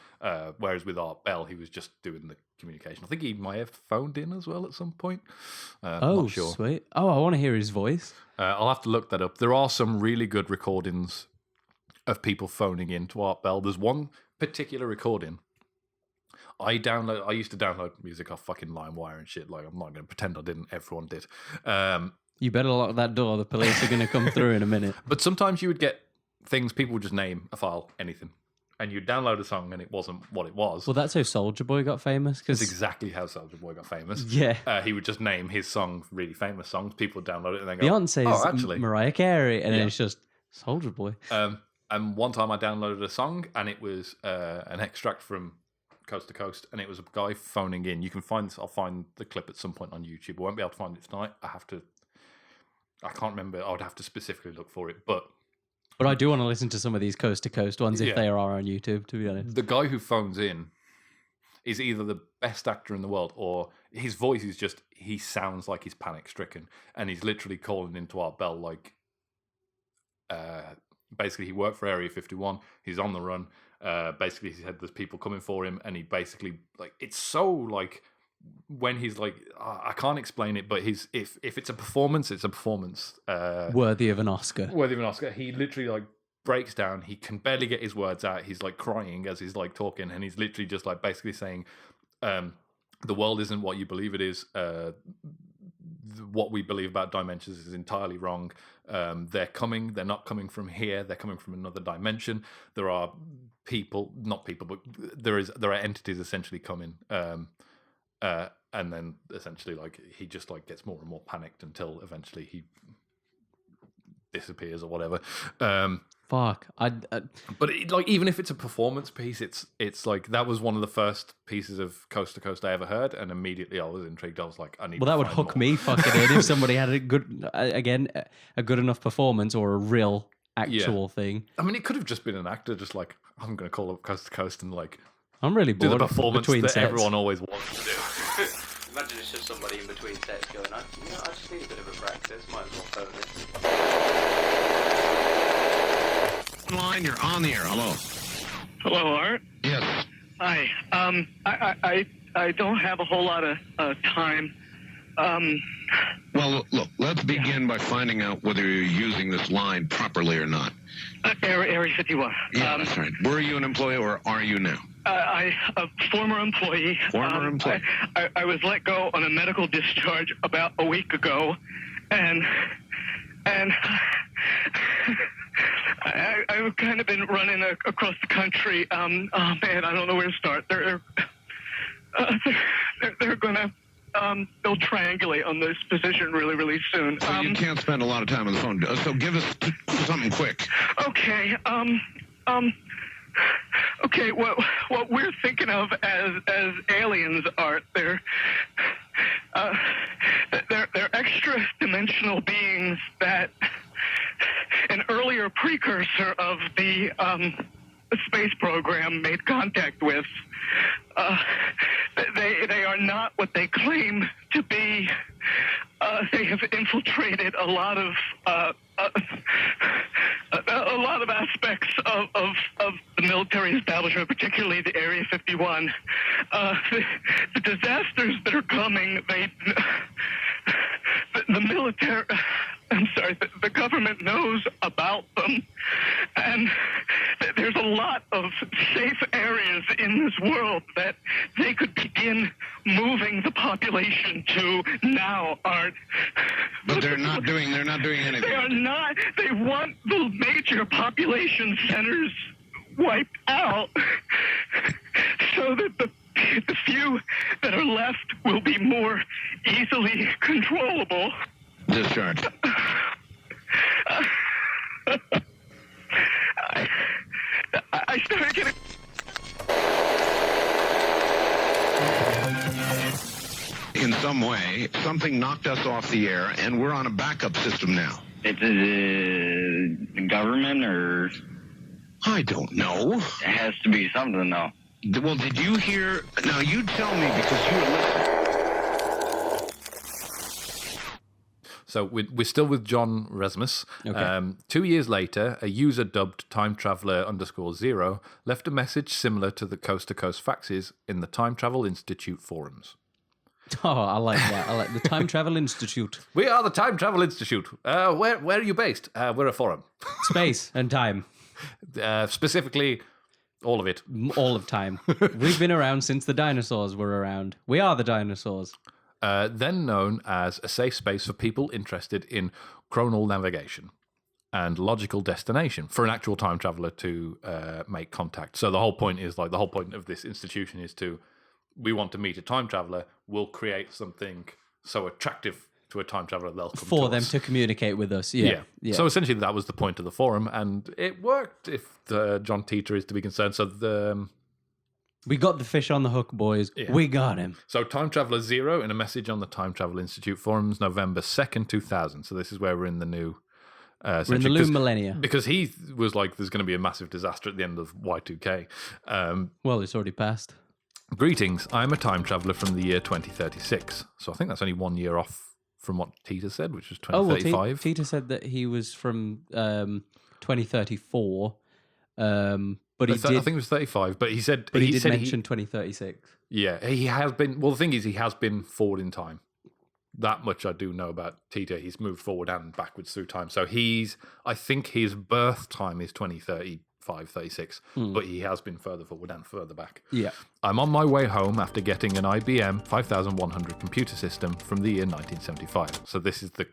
whereas with Art Bell he was just doing the communication. I think he might have phoned in as well at some point. Not sure. Sweet. I want to hear his voice. I'll have to look that up. There are some really good recordings of people phoning in to Art Bell. There's one particular recording I used to download music off fucking LimeWire and shit. Like, I'm not going to pretend I didn't. Everyone did. You better lock that door. The police are going to come through in a minute. But sometimes you would get things, people would just name a file, anything. And you'd download a song and it wasn't what it was. Well, that's how Soulja Boy got famous. That's exactly how Soulja Boy got famous. Yeah. He would just name his song, really famous songs. People would download it and then go, Beyonce's actually. Mariah Carey. And then it's just Soulja Boy. And one time I downloaded a song and it was an extract from Coast to Coast, and it was a guy phoning in. You can find this. I'll find the clip at some point on YouTube. I won't be able to find it tonight. I can't remember. I would have to specifically look for it, but I do want to listen to some of these Coast to Coast ones if they are on YouTube, to be honest. the guy who phones in is either the best actor in the world, or his voice is just, he sounds like he's panic stricken, and he's literally calling into our bell like, basically he worked for Area 51, he's on the run, basically he said there's people coming for him, and he basically, like, it's so, like, when he's like, I can't explain it, but if it's a performance, it's a performance. Worthy of an Oscar. Worthy of an Oscar. He literally, like, breaks down, he can barely get his words out, he's, like, crying as he's, like, talking, and he's literally just, like, basically saying, the world isn't what you believe it is, what we believe about dimensions is entirely wrong. They're not coming from here, they're coming from another dimension. There are not people, but there are entities essentially coming. And then essentially, like, he just, like, gets more and more panicked until eventually he disappears or whatever. Fuck. But like, even if it's a performance piece, it's like, that was one of the first pieces of Coast to Coast I ever heard, and immediately I was intrigued. I was like, I need. Well, that would hook me fucking in if somebody had a good enough performance or a real actual thing. I mean, it could have just been an actor, just like, I'm going to call up Coast to Coast and, like, I'm really do bored the performance between that sets. everyone always wants to do. Imagine it's just somebody in between sets going, I just need a bit of a practice, might as well phone it. Line, you're on the air. Hello. Hello, Art. Yes. Hi. I don't have a whole lot of time. Well, look, let's begin by finding out whether you're using this line properly or not. Area 51. Yeah, that's right. Were you an employee or are you now? A former employee. Former employee. I was let go on a medical discharge about a week ago, and I've kind of been running across the country. Oh man, I don't know where to start. They're gonna they'll triangulate on this position really, really soon. So you can't spend a lot of time on the phone. So give us something quick. Okay. Okay. What we're thinking of as aliens, Art, they're extra dimensional beings that an earlier precursor of the space program made contact with. They are not what they claim to be. They have infiltrated a lot of aspects of the military establishment, particularly the Area 51. The disasters that are coming, the military. I'm sorry, the government knows about them, and there's a lot of safe areas in this world that they could begin moving the population to now, Art. But they're not doing anything. They are not. They want the major population centers wiped out so that the few that are left will be more easily controllable. Discharge. I started getting... In some way, something knocked us off the air, and we're on a backup system now. It's the government, or I don't know. it has to be something, though. Well, did you hear? Now, you tell me because you were listening. So we're still with John Rasmus. Okay. 2 years later, a user dubbed Time Traveler _0 left a message similar to the Coast to Coast faxes in the Time Travel Institute forums. Oh, I like that. I like the Time Travel Institute. We are the Time Travel Institute. Where are you based? We're a forum. Space and time. Specifically, all of it. All of time. We've been around since the dinosaurs were around. We are the dinosaurs. Then known as a safe space for people interested in chronal navigation and logical destination for an actual time traveler to make contact. So the whole point is, like, the whole point of this institution is we want to meet a time traveler, we'll create something so attractive to a time traveler they'll come For to them us. to communicate with us. Yeah. So essentially that was the point of the forum, and it worked if John Titor is to be concerned. So We got the fish on the hook, boys. Yeah. We got him. So Time Traveler Zero in a message on the Time Travel Institute forums, November 2nd, 2000. So this is where we're in the new We're in the century, Loom Millennia. because he was like, there's going to be a massive disaster at the end of Y2K. Well, it's already passed. Greetings, I'm a time traveler from the year 2036. So I think that's only 1 year off from what Titor said, which was Oh, well, 2035. Tita said that he was from 2034, but he I did. think it was 35, but he said But he did said mention 2036. yeah, he has been. Well, the thing is, he has been forward in time. That much I do know about Tito. He's moved forward and backwards through time. So I think his birth time is 2035, 36, but he has been further forward and further back. Yeah. I'm on my way home after getting an IBM 5100 computer system from the year 1975. So this is the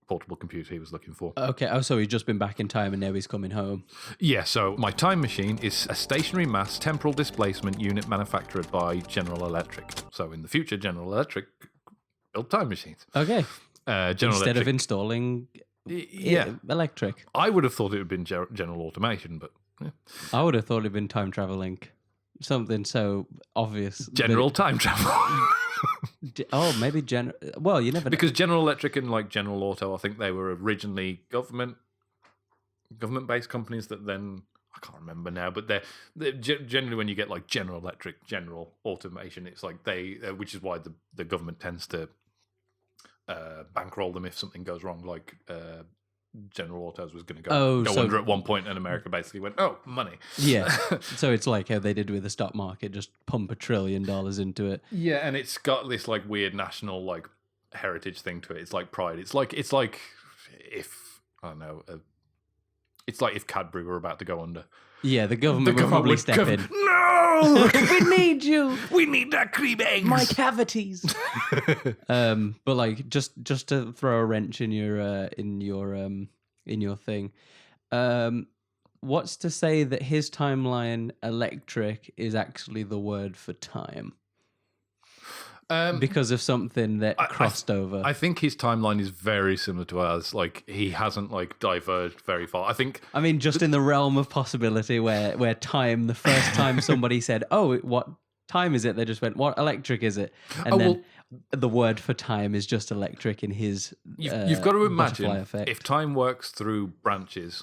portable computer he was looking for. Okay. Oh, so he's just been back in time and now he's coming home. Yeah, so my time machine is a stationary mass temporal displacement unit manufactured by General Electric. So in the future, General Electric built time machines. Okay. General Instead Electric, of installing yeah, electric. I would have thought it would have been General Automation, but yeah. I would have thought it'd been time traveling. Something so obvious. General Time Travel. Oh, maybe Well, you never know. Because General Electric and like General Auto, I think they were originally government-based companies that then, I can't remember now, but they're generally when you get like General Electric, General Automation, it's like which is why the government tends to bankroll them if something goes wrong, like General Autos was going to go under at one point, and America basically went, oh, money. Yeah. So it's like how they did with the stock market, just pump $1 trillion into it. Yeah, and it's got this like weird national like heritage thing to it. It's like pride. It's like if I don't know. It's like if Cadbury were about to go under. Yeah, the government would probably step in. No, We need you. we need that cream eggs. My cavities. But like just to throw a wrench in your thing. What's to say that his timeline electric is actually the word for time? Because of something that crossed over. I think his timeline is very similar to ours. Like he hasn't like diverged very far. I mean, just in the realm of possibility where time, the first time somebody said, oh, what time is it? They just went, what electric is it? And then the word for time is just electric in his you've got to imagine effect. if time works through branches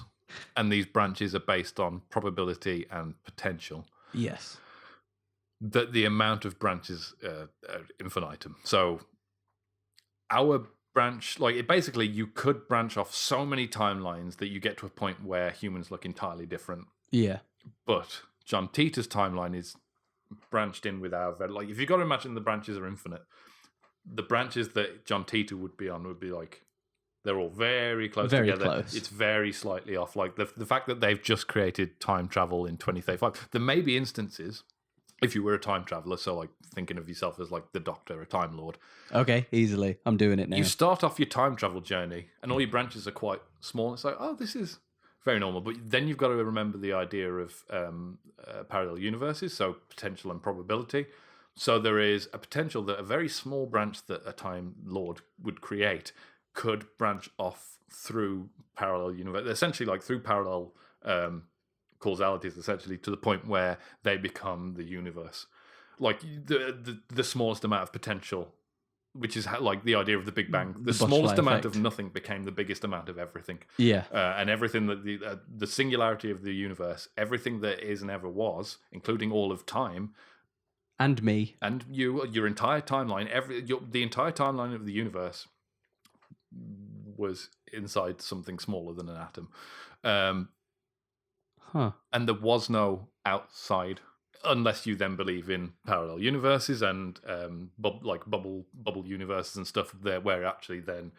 and these branches are based on probability and potential. Yes. That the amount of branches are infinitum. So our branch, like it basically, you could branch off so many timelines that you get to a point where humans look entirely different. Yeah. But John Titor's timeline is branched in with our, like if you've got to imagine the branches are infinite, the branches that John Titor would be on would be like, they're all very close together. Close. It's very slightly off. Like the fact that they've just created time travel in 2035, there may be instances if you were a time traveler, so like thinking of yourself as like the Doctor, a Time Lord. Okay, easily. I'm doing it now. You start off your time travel journey and all your branches are quite small. It's like, oh, this is very normal. But then you've got to remember the idea of parallel universes, so potential and probability. So there is a potential that a very small branch that a Time Lord would create could branch off through parallel universe, essentially like through parallel causalities, essentially to the point where they become the universe, like the smallest amount of potential, which is like the idea of the Big Bang. The smallest amount of nothing became the biggest amount of everything. Yeah, and everything that the singularity of the universe, everything that is and ever was, including all of time, and me, and your entire timeline, the entire timeline of the universe was inside something smaller than an atom. And there was no outside, unless you then believe in parallel universes and bubble universes and stuff there, where actually then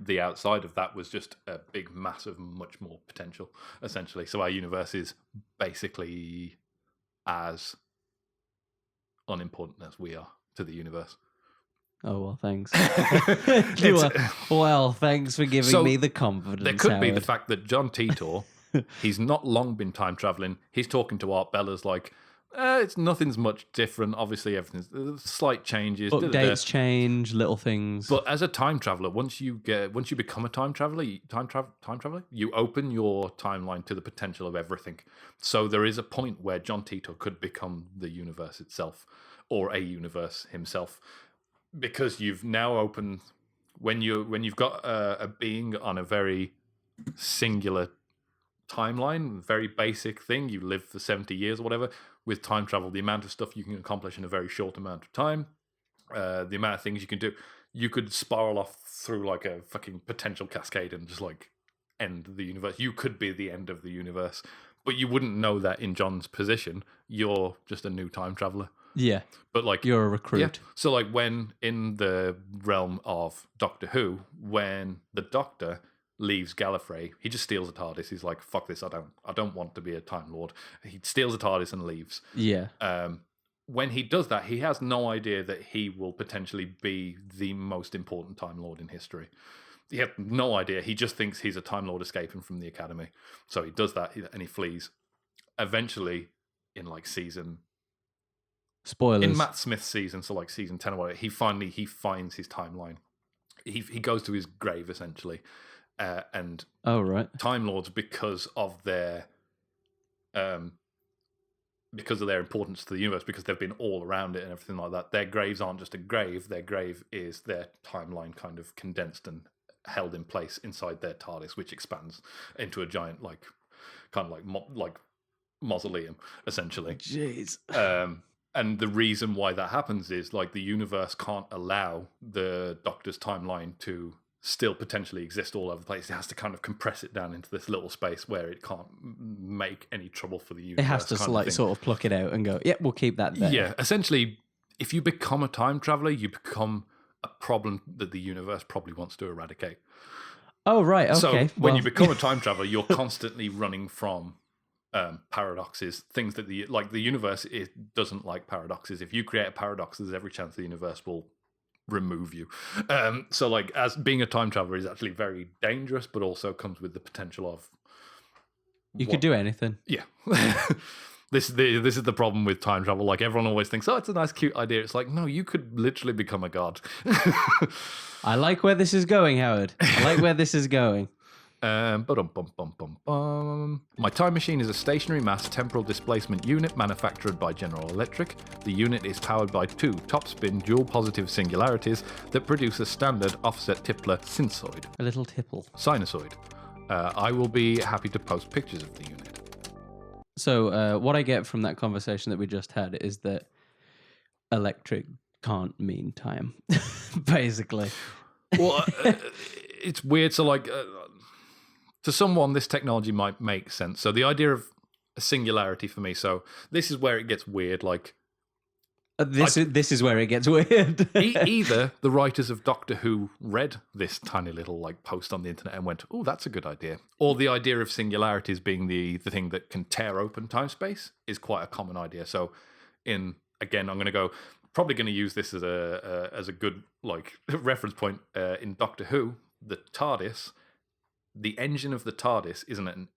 the outside of that was just a big mass of much more potential, essentially. So our universe is basically as unimportant as we are to the universe. Oh, well, thanks. Well, thanks for giving me the confidence. There could be Howard. the fact that John Titor, he's not long been time traveling. He's talking to Art Beller's like, It's nothing's much different. Obviously, everything's slight changes. Book dates change, little things. But as a time traveler, once you become a time traveler, you open your timeline to the potential of everything. So there is a point where John Titor could become the universe itself, or a universe himself, because you've now opened when you've got a being on a very singular timeline, very basic thing. You live for 70 years or whatever. With time travel, the amount of stuff you can accomplish in a very short amount of time, the amount of things you can do, you could spiral off through like a fucking potential cascade and just like end the universe. You could be the end of the universe, but you wouldn't know that in John's position. You're just a new time traveler. Yeah. But like you're a recruit. Yeah. So like when in the realm of Doctor Who, when the Doctor leaves Gallifrey, he just steals a TARDIS. He's like, fuck this, I don't want to be a Time Lord. He steals a TARDIS and leaves. Yeah. When he does that, he has no idea that he will potentially be the most important Time Lord in history. He had no idea. He just thinks he's a Time Lord escaping from the Academy. So he does that and he flees. Eventually, in like season... Spoilers. In Matt Smith's season, so like season 10 or whatever, he finds his timeline. He goes to his grave, essentially. And Time Lords, because of their importance to the universe, because they've been all around it and everything like that, their graves aren't just a grave. Their grave is their timeline kind of condensed and held in place inside their TARDIS, which expands into a giant like mausoleum, essentially. Jeez. And the reason why that happens is like the universe can't allow the Doctor's timeline to still potentially exist all over the place. It has to kind of compress it down into this little space where it can't make any trouble for the universe. It has to sort of pluck it out and go, yeah, we'll keep that there. Yeah, essentially, if you become a time traveler, you become a problem that the universe probably wants to eradicate. Oh, right, okay. So when you become a time traveler, you're constantly running from paradoxes, things that the universe doesn't like paradoxes. If you create a paradox, there's every chance the universe will remove you. So like as being a time traveler is actually very dangerous, but also comes with the potential of you could do anything. Yeah. This is the problem with time travel. Like everyone always thinks, oh, it's a nice cute idea. It's like, no, you could literally become a god. I like where this is going, Howard. I like where this is going. My time machine is a stationary mass temporal displacement unit manufactured by General Electric. The unit is powered by 2 top-spin dual-positive singularities that produce a standard offset Tipler sinusoid. A little tipple. Sinusoid. I will be happy to post pictures of the unit. So what I get from that conversation that we just had is that electric can't mean time, basically. Well, it's weird. So like... to someone, this technology might make sense. So the idea of a singularity for me. So this is where it gets weird. Like this is where it gets weird. Either the writers of Doctor Who read this tiny little like post on the internet and went, "Oh, that's a good idea," or the idea of singularities being the thing that can tear open time space is quite a common idea. So I'm probably going to use this as a good like reference point in Doctor Who. The TARDIS. The engine of the TARDIS isn't an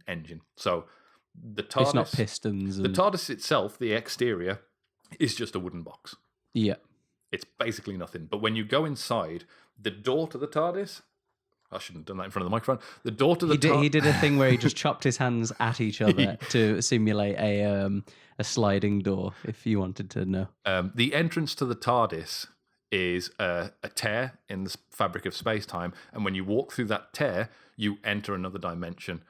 engine. So the TARDIS... It's not pistons. The TARDIS itself, the exterior, is just a wooden box. Yeah. It's basically nothing. But when you go inside, the door to the TARDIS... I shouldn't have done that in front of the microphone. The door to the TARDIS... He did a thing where he just chopped his hands at each other to simulate a sliding door, if you wanted to know. The entrance to the TARDIS... is a tear in the fabric of space-time, and when you walk through that tear, you enter another dimension,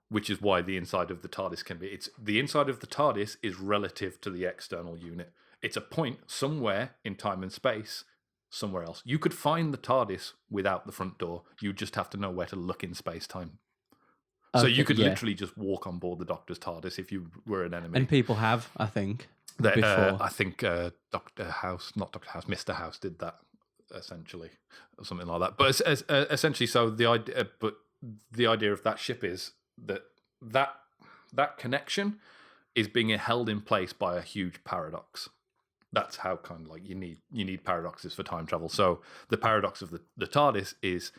which is why the inside of the TARDIS can be... the inside of the TARDIS is relative to the external unit. It's a point somewhere in time and space, somewhere else. You could find the TARDIS without the front door. You just have to know where to look in space-time. So you could literally just walk on board the Doctor's TARDIS if you were an enemy. And people have, I think... I think Dr. House, not Dr. House, Mr. House did that essentially, or something like that. But essentially, so the idea of that ship is that connection is being held in place by a huge paradox. That's how kind of like you need paradoxes for time travel. So the paradox of the TARDIS is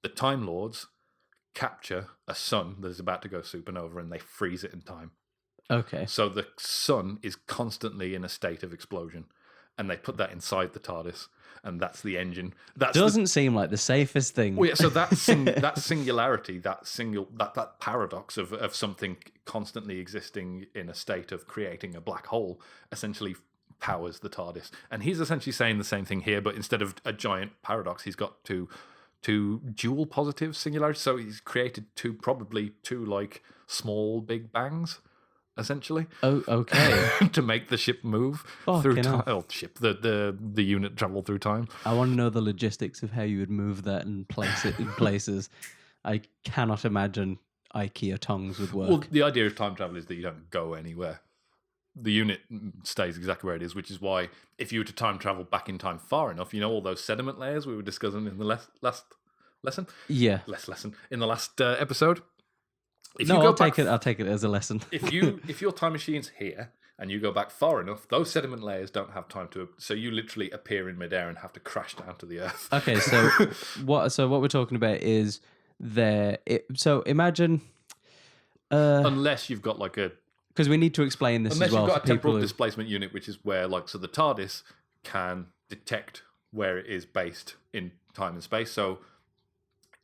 the Time Lords capture a sun that is about to go supernova and they freeze it in time. Okay. So the sun is constantly in a state of explosion, and they put that inside the TARDIS, and that's the engine. That Doesn't seem like the safest thing. Well, yeah, so that singularity, that paradox of something constantly existing in a state of creating a black hole, essentially powers the TARDIS. And he's essentially saying the same thing here, but instead of a giant paradox, he's got two dual positive singularities. So he's created probably two like small big bangs, essentially. Oh, okay. To make the ship move through time. Oh, the unit travel through time. I want to know the logistics of how you would move that and place it in places. I cannot imagine IKEA tongs would work. Well, the idea of time travel is that you don't go anywhere. The unit stays exactly where it is, which is why if you were to time travel back in time far enough, you know all those sediment layers we were discussing in the last lesson? Yeah. In the last episode? I'll take it as a lesson. if your time machine's here and you go back far enough, those sediment layers don't have time to. So you literally appear in midair and have to crash down to the earth. Okay, so what we're talking about is so imagine, unless you've got like a. Because we need to explain this unless as well. You've got a temporal who... displacement unit, which is where so the TARDIS can detect where it is based in time and space. So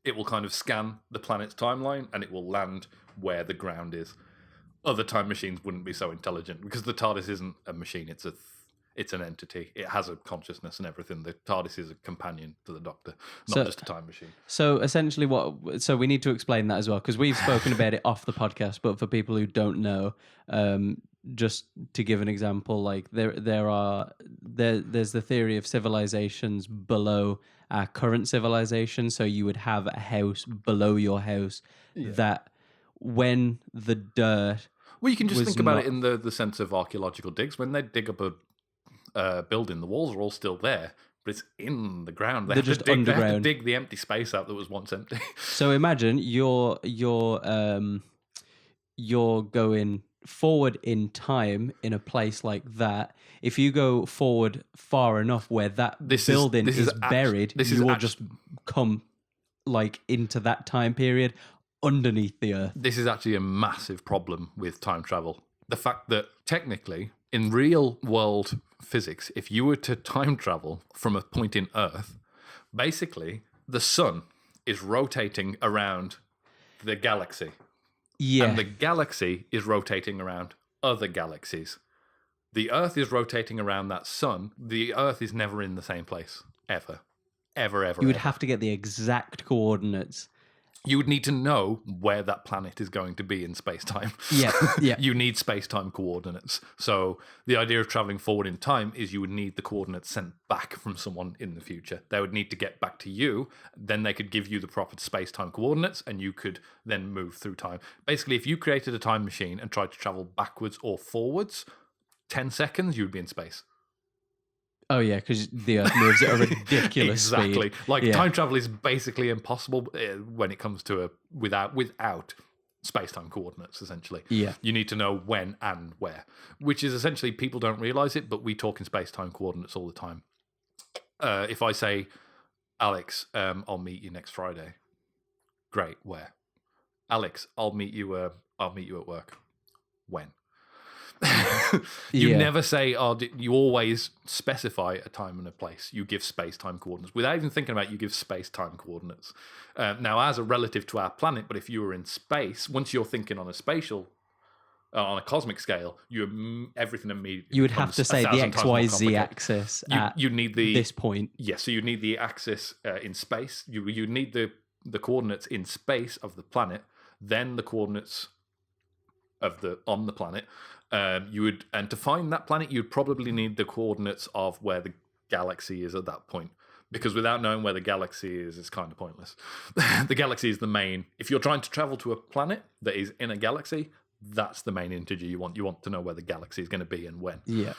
it will kind of scan the planet's timeline and it will land where the ground is. Other time machines wouldn't be so intelligent because the TARDIS isn't a machine, it's an entity. It has a consciousness and everything. The TARDIS is a companion to the Doctor, not just a time machine. So essentially so we need to explain that as well, because we've spoken about it off the podcast, but for people who don't know, just to give an example, like there's the theory of civilizations below our current civilization. So you would have a house below your house that when the dirt. Well, you can just think about it in the sense of archaeological digs. When they dig up a building, the walls are all still there, but it's in the ground. They're just underground. They have to dig the empty space out that was once empty. So imagine you're going forward in time in a place like that. If you go forward far enough where that building is buried, you will just come like into that time period underneath the earth. This is actually a massive problem with time travel. The fact that technically, in real world physics, if you were to time travel from a point in Earth, basically the sun is rotating around the galaxy. Yeah. And the galaxy is rotating around other galaxies. The Earth is rotating around that sun. The Earth is never in the same place. Ever. You would have to get the exact coordinates. You would need to know where that planet is going to be in space-time. Yeah. You need space-time coordinates. So the idea of traveling forward in time is you would need the coordinates sent back from someone in the future. They would need to get back to you. Then they could give you the proper space-time coordinates, and you could then move through time. Basically, if you created a time machine and tried to travel backwards or forwards, 10 seconds, you would be in space. Oh, yeah, because the Earth moves at a ridiculous exactly. speed. Time travel is basically impossible when it comes to without space-time coordinates, essentially. Yeah. You need to know when and where, which is essentially, people don't realize it, but we talk in space-time coordinates all the time. If I say, Alex, I'll meet you next Friday. Great, where? Alex, I'll meet you at work. When? You never say, you always specify a time and a place. You give space-time coordinates. Without even thinking about it, you give space-time coordinates. Now, ours are relative to our planet, but if you were in space, once you're thinking on a cosmic scale, everything immediately. You would have to say the XYZ axis you need this point. Yes, so you need the axis in space. You need the coordinates in space of the planet, then the coordinates on the planet. And to find that planet, you'd probably need the coordinates of where the galaxy is at that point. Because without knowing where the galaxy is, it's kind of pointless. The galaxy is the main. If you're trying to travel to a planet that is in a galaxy, that's the main integer you want. You want to know where the galaxy is going to be and when. Yeah.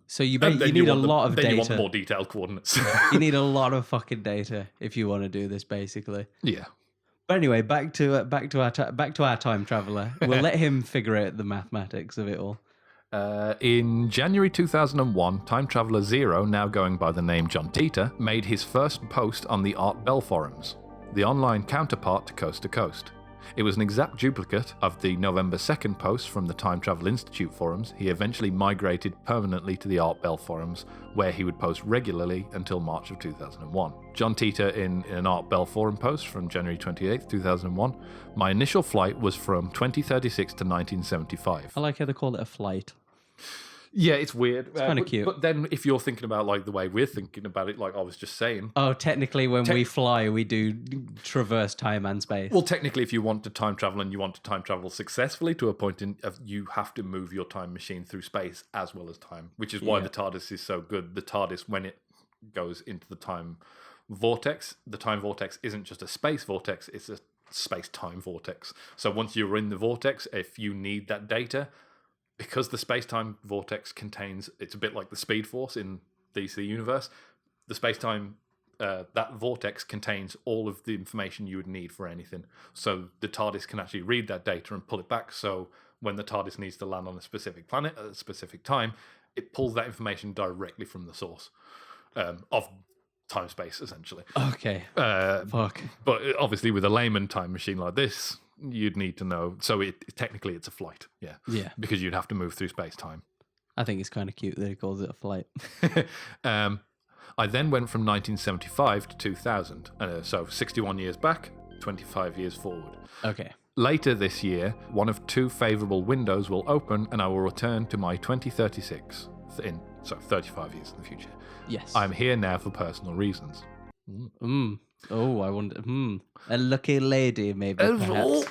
So you need a lot of data. Then you want more detailed coordinates. You need a lot of fucking data if you want to do this, basically. Yeah. But anyway, back to our time traveler. We'll let him figure out the mathematics of it all. In January 2001, Time Traveller Zero, now going by the name John Titor, made his first post on the Art Bell forums, the online counterpart to Coast to Coast. It was an exact duplicate of the November 2nd post from the Time Travel Institute forums. He eventually migrated permanently to the Art Bell forums, where he would post regularly until March of 2001. John Titor in an Art Bell forum post from January 28th, 2001. My initial flight was from 2036 to 1975. I like how they call it a flight. Yeah, it's weird. It's kind of cute. But then if you're thinking about like the way we're thinking about it, like I was just saying. Oh, technically when we fly, we do traverse time and space. Well, technically if you want to time travel and you want to time travel successfully to a point you have to move your time machine through space as well as time, which is why the Tardis is so good. The Tardis, when it goes into the time vortex isn't just a space vortex, it's a space-time vortex. So once you're in the vortex, if you need that data, because the space-time vortex contains, it's a bit like the Speed Force in DC Universe, the space-time, that vortex contains all of the information you would need for anything. So the TARDIS can actually read that data and pull it back, so when the TARDIS needs to land on a specific planet at a specific time, it pulls that information directly from the source of time-space, essentially. Okay. Fuck. But obviously with a layman time machine like this, you'd need to know. So technically it's a flight, yeah. Because you'd have to move through space-time. I think it's kind of cute that he calls it a flight. I then went from 1975 to 2000. So 61 years back, 25 years forward. Okay. Later this year, one of two favourable windows will open and I will return to my 2036, 35 years in the future. Yes. I'm here now for personal reasons. Oh, I wonder. A lucky lady, maybe, perhaps.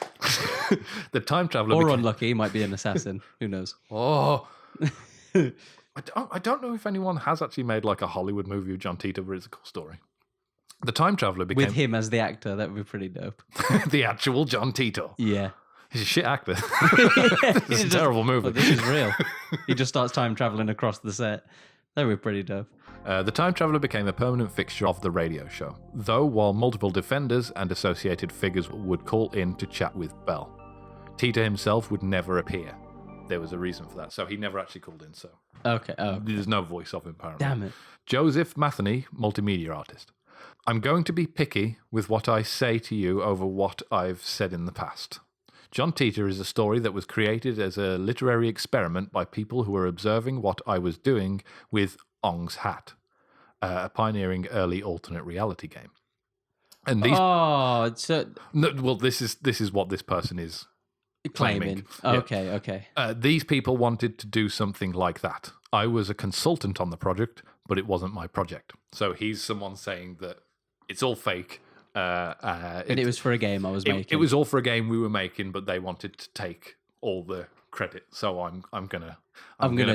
The time traveler. Or unlucky, might be an assassin. Who knows? Oh. I don't know if anyone has actually made like a Hollywood movie of John Titor, but it's a cool story. The time traveler became... With him as the actor, that would be pretty dope. The actual John Titor. Yeah. He's a shit actor. It's a terrible movie. Oh, this is real. He just starts time traveling across the set. That would be pretty dope. The time traveler became a permanent fixture of the radio show, though while multiple defenders and associated figures would call in to chat with Bell, Titor himself would never appear. There was a reason for that, so he never actually called in. So okay, there's no voice of him apparently. Damn it. Joseph Matheny, multimedia artist. I'm going to be picky with what I say to you over what I've said in the past. John Titor is a story that was created as a literary experiment by people who were observing what I was doing with Ong's Hat, a pioneering early alternate reality game. And these this is what this person is claiming. Okay. These people wanted to do something like that. I was a consultant on the project, but it wasn't my project. So he's someone saying that it's all fake. And it was for a game I was making. It was all for a game we were making, but they wanted to take all the credit. So I'm gonna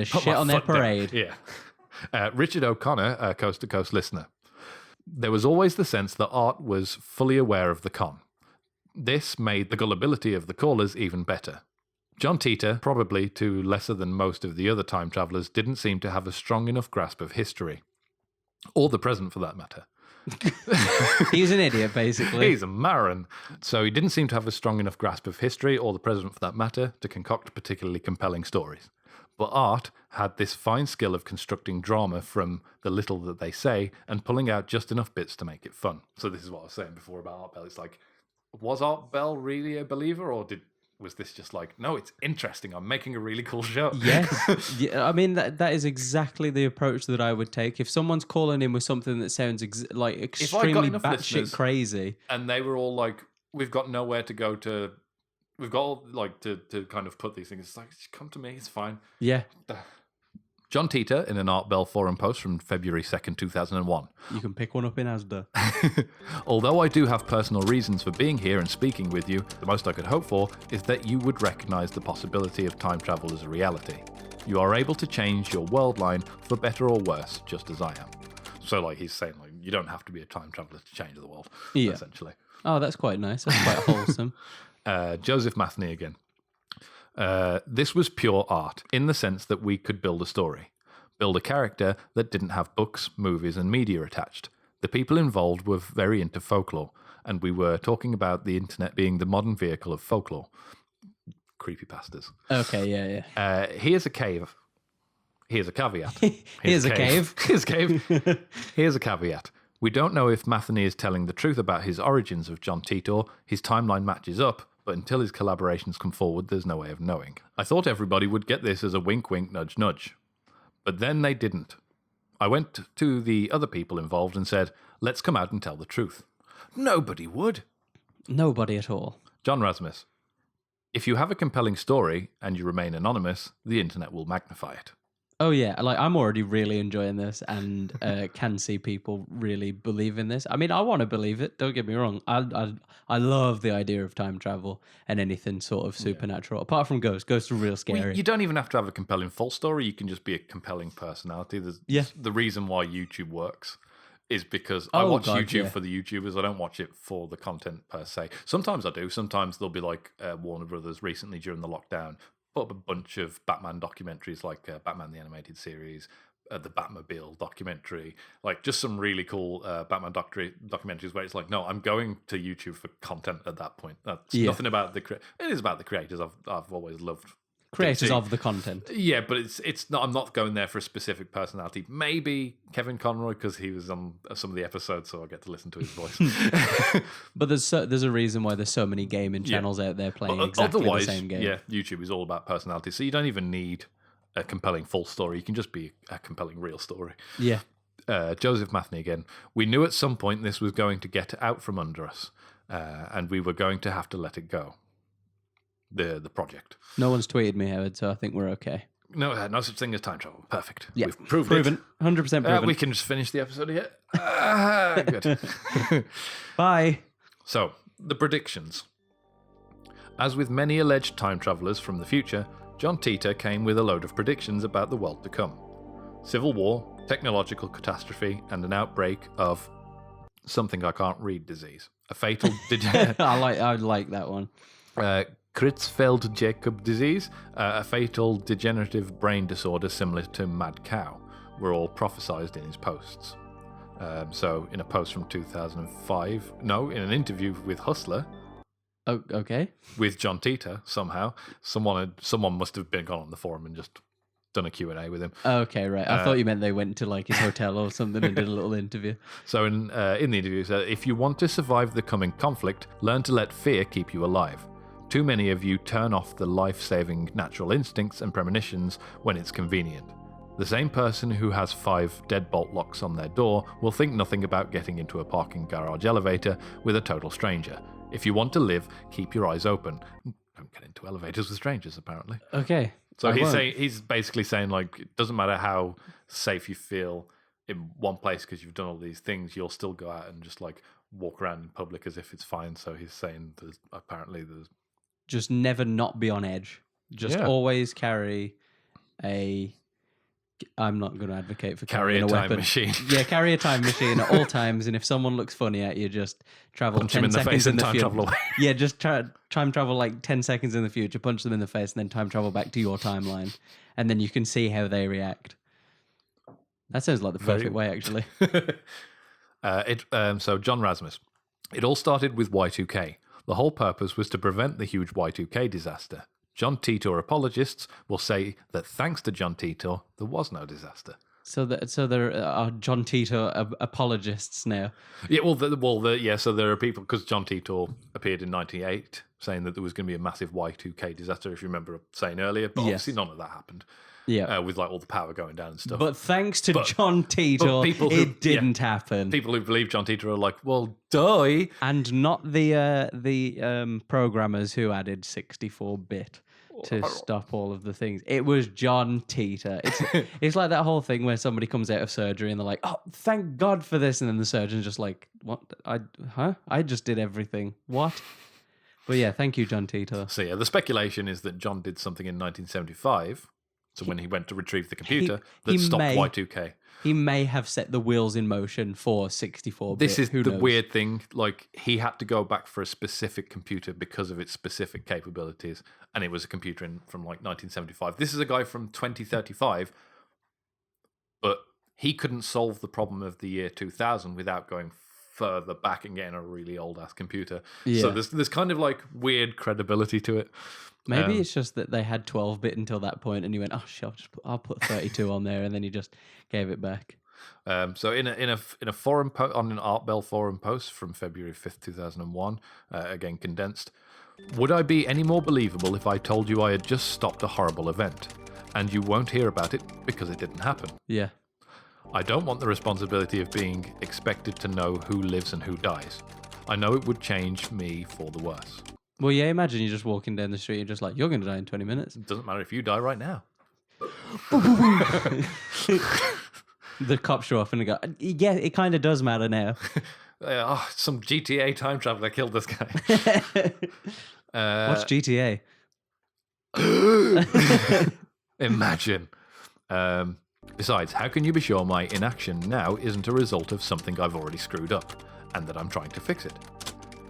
shit on their parade. Down. Yeah. Richard O'Connor, Coast to Coast listener. There was always the sense that Art was fully aware of the con. This made the gullibility of the callers even better. John Titor, probably to lesser than most of the other time travellers, didn't seem to have a strong enough grasp of history. Or the present, for that matter. He's an idiot, basically. He's a marron. So he didn't seem to have a strong enough grasp of history, or the present for that matter, to concoct particularly compelling stories. But Art had this fine skill of constructing drama from the little that they say and pulling out just enough bits to make it fun. So this is what I was saying before about Art Bell. It's like, was Art Bell really a believer, or was this just like, no, it's interesting, I'm making a really cool show? Yes. Yeah, I mean, that is exactly the approach that I would take. If someone's calling in with something that sounds like extremely batshit crazy. And they were all like, we've got nowhere to go to, we've got like to kind of put these things, it's like, come to me, it's fine. Yeah. John Titor in an Art Bell forum post from February 2nd, 2001. You can pick one up in Asda. Although I do have personal reasons for being here and speaking with you, the most I could hope for is that you would recognise the possibility of time travel as a reality. You are able to change your world line for better or worse, just as I am. So like he's saying, like, you don't have to be a time traveller to change the world, essentially. Oh, that's quite nice. That's quite wholesome. Joseph Matheny again. This was pure art, in the sense that we could build a story, build a character that didn't have books, movies, and media attached. The people involved were very into folklore, and we were talking about the internet being the modern vehicle of folklore. Creepypastas. Okay, yeah. Here's a cave. Here's a caveat. Here's a cave. Here's a cave. Here's a caveat. We don't know if Matheny is telling the truth about his origins of John Titor. His timeline matches up, but until his collaborations come forward, there's no way of knowing. I thought everybody would get this as a wink wink nudge nudge, but then they didn't. I went to the other people involved and said, let's come out and tell the truth. Nobody would. Nobody at all. John Rasmus, if you have a compelling story and you remain anonymous, the internet will magnify it. Oh yeah, like I'm already really enjoying this and can see people really believe in this. I mean, I want to believe it. Don't get me wrong. I love the idea of time travel and anything sort of supernatural. Apart from ghosts. Ghosts are real scary. Well, you don't even have to have a compelling full story. You can just be a compelling personality. The reason why YouTube works is because I watch YouTube for the YouTubers. I don't watch it for the content per se. Sometimes I do. Sometimes there'll be like Warner Brothers recently during the lockdown put up a bunch of Batman documentaries like Batman the Animated Series, the Batmobile documentary, like just some really cool Batman documentaries where it's like, no, I'm going to YouTube for content at that point. That's nothing about it is about the creators. I've always loved creators of the content. Yeah, but it's not. I'm not going there for a specific personality. Maybe Kevin Conroy because he was on some of the episodes, so I get to listen to his voice. But there's a reason why there's so many gaming channels out there playing exactly the same game. Yeah, YouTube is all about personality, so you don't even need a compelling full story. You can just be a compelling real story. Yeah. Joseph Mathney again. We knew at some point this was going to get out from under us, and we were going to have to let it go. The project. No one's tweeted me, Howard, so I think we're okay. No such thing as time travel. Perfect. Yeah. We've proved proven. it. 100% proven. We can just finish the episode here. Good. Bye. So, the predictions. As with many alleged time travelers from the future, John Titor came with a load of predictions about the world to come. Civil war, technological catastrophe, and an outbreak of something I can't read disease. A fatal... I like that one. Creutzfeldt-Jakob disease, a fatal degenerative brain disorder similar to mad cow, were all prophesized in his posts. So, in a post from 2005, in an interview with Hustler, oh, okay, with John Titor, somehow someone must have been gone on the forum and just done a Q&A with him. Okay, right. I thought you meant they went to like his hotel or something and did a little interview. So, in the interview, he said, "If you want to survive the coming conflict, learn to let fear keep you alive. Too many of you turn off the life-saving natural instincts and premonitions when it's convenient. The same person who has 5 deadbolt locks on their door will think nothing about getting into a parking garage elevator with a total stranger. If you want to live, keep your eyes open." Don't get into elevators with strangers, apparently. Okay. So he's basically saying, like, it doesn't matter how safe you feel in one place because you've done all these things, you'll still go out and just, like, walk around in public as if it's fine. So he's saying there's just never not be on edge. Just always carry a... I'm not going to advocate for carrying a time weapon. Machine. Yeah, carry a time machine at all times, and if someone looks funny at you, just travel punch 10 them in the seconds face in and the time future. travel away. Yeah, just time travel like 10 seconds in the future, punch them in the face, and then time travel back to your timeline, and then you can see how they react. That sounds like the perfect way, actually. So John Rasmus. It all started with Y2K. The whole purpose was to prevent the huge Y2K disaster. John Titor apologists will say that thanks to John Titor, there was no disaster. So there are John Titor apologists now. Yeah, so there are people, because John Titor appeared in 1998 saying that there was going to be a massive Y2K disaster, if you remember saying earlier, but obviously none of that happened. Yeah, with like all the power going down and stuff. But thanks to John Titor, it didn't happen. People who believe John Titor are like, well, duh. And not the programmers who added 64-bit to stop all of the things. It was John Titor. It's like that whole thing where somebody comes out of surgery and they're like, "Oh, thank God for this," and then the surgeon's just like, "What? I just did everything. What?" But yeah, thank you, John Titor. So yeah, the speculation is that John did something in 1975. So when he went to retrieve the computer, that stopped Y2K. He may have set the wheels in motion for 64-bit. This is the weird thing. Like, he had to go back for a specific computer because of its specific capabilities. And it was a computer from like 1975. This is a guy from 2035. But he couldn't solve the problem of the year 2000 without going further back and getting a really old-ass computer. Yeah. So there's kind of like weird credibility to it. Maybe it's just that they had 12-bit until that point, and he went, "Oh shit, I'll put 32 on there," and then he just gave it back. So in a forum on an Art Bell forum post from February 5th, 2001, again condensed, Would I be any more believable if I told you I had just stopped a horrible event, and you won't hear about it because it didn't happen? Yeah. I don't want the responsibility of being expected to know who lives and who dies. I know it would change me for the worse. Well, yeah, imagine you're just walking down the street and just like, you're going to die in 20 minutes. It doesn't matter if you die right now. The cops show up and they go, yeah, it kind of does matter now. Some GTA time traveler killed this guy. What's GTA? Imagine. Besides, how can you be sure my inaction now isn't a result of something I've already screwed up, and that I'm trying to fix it?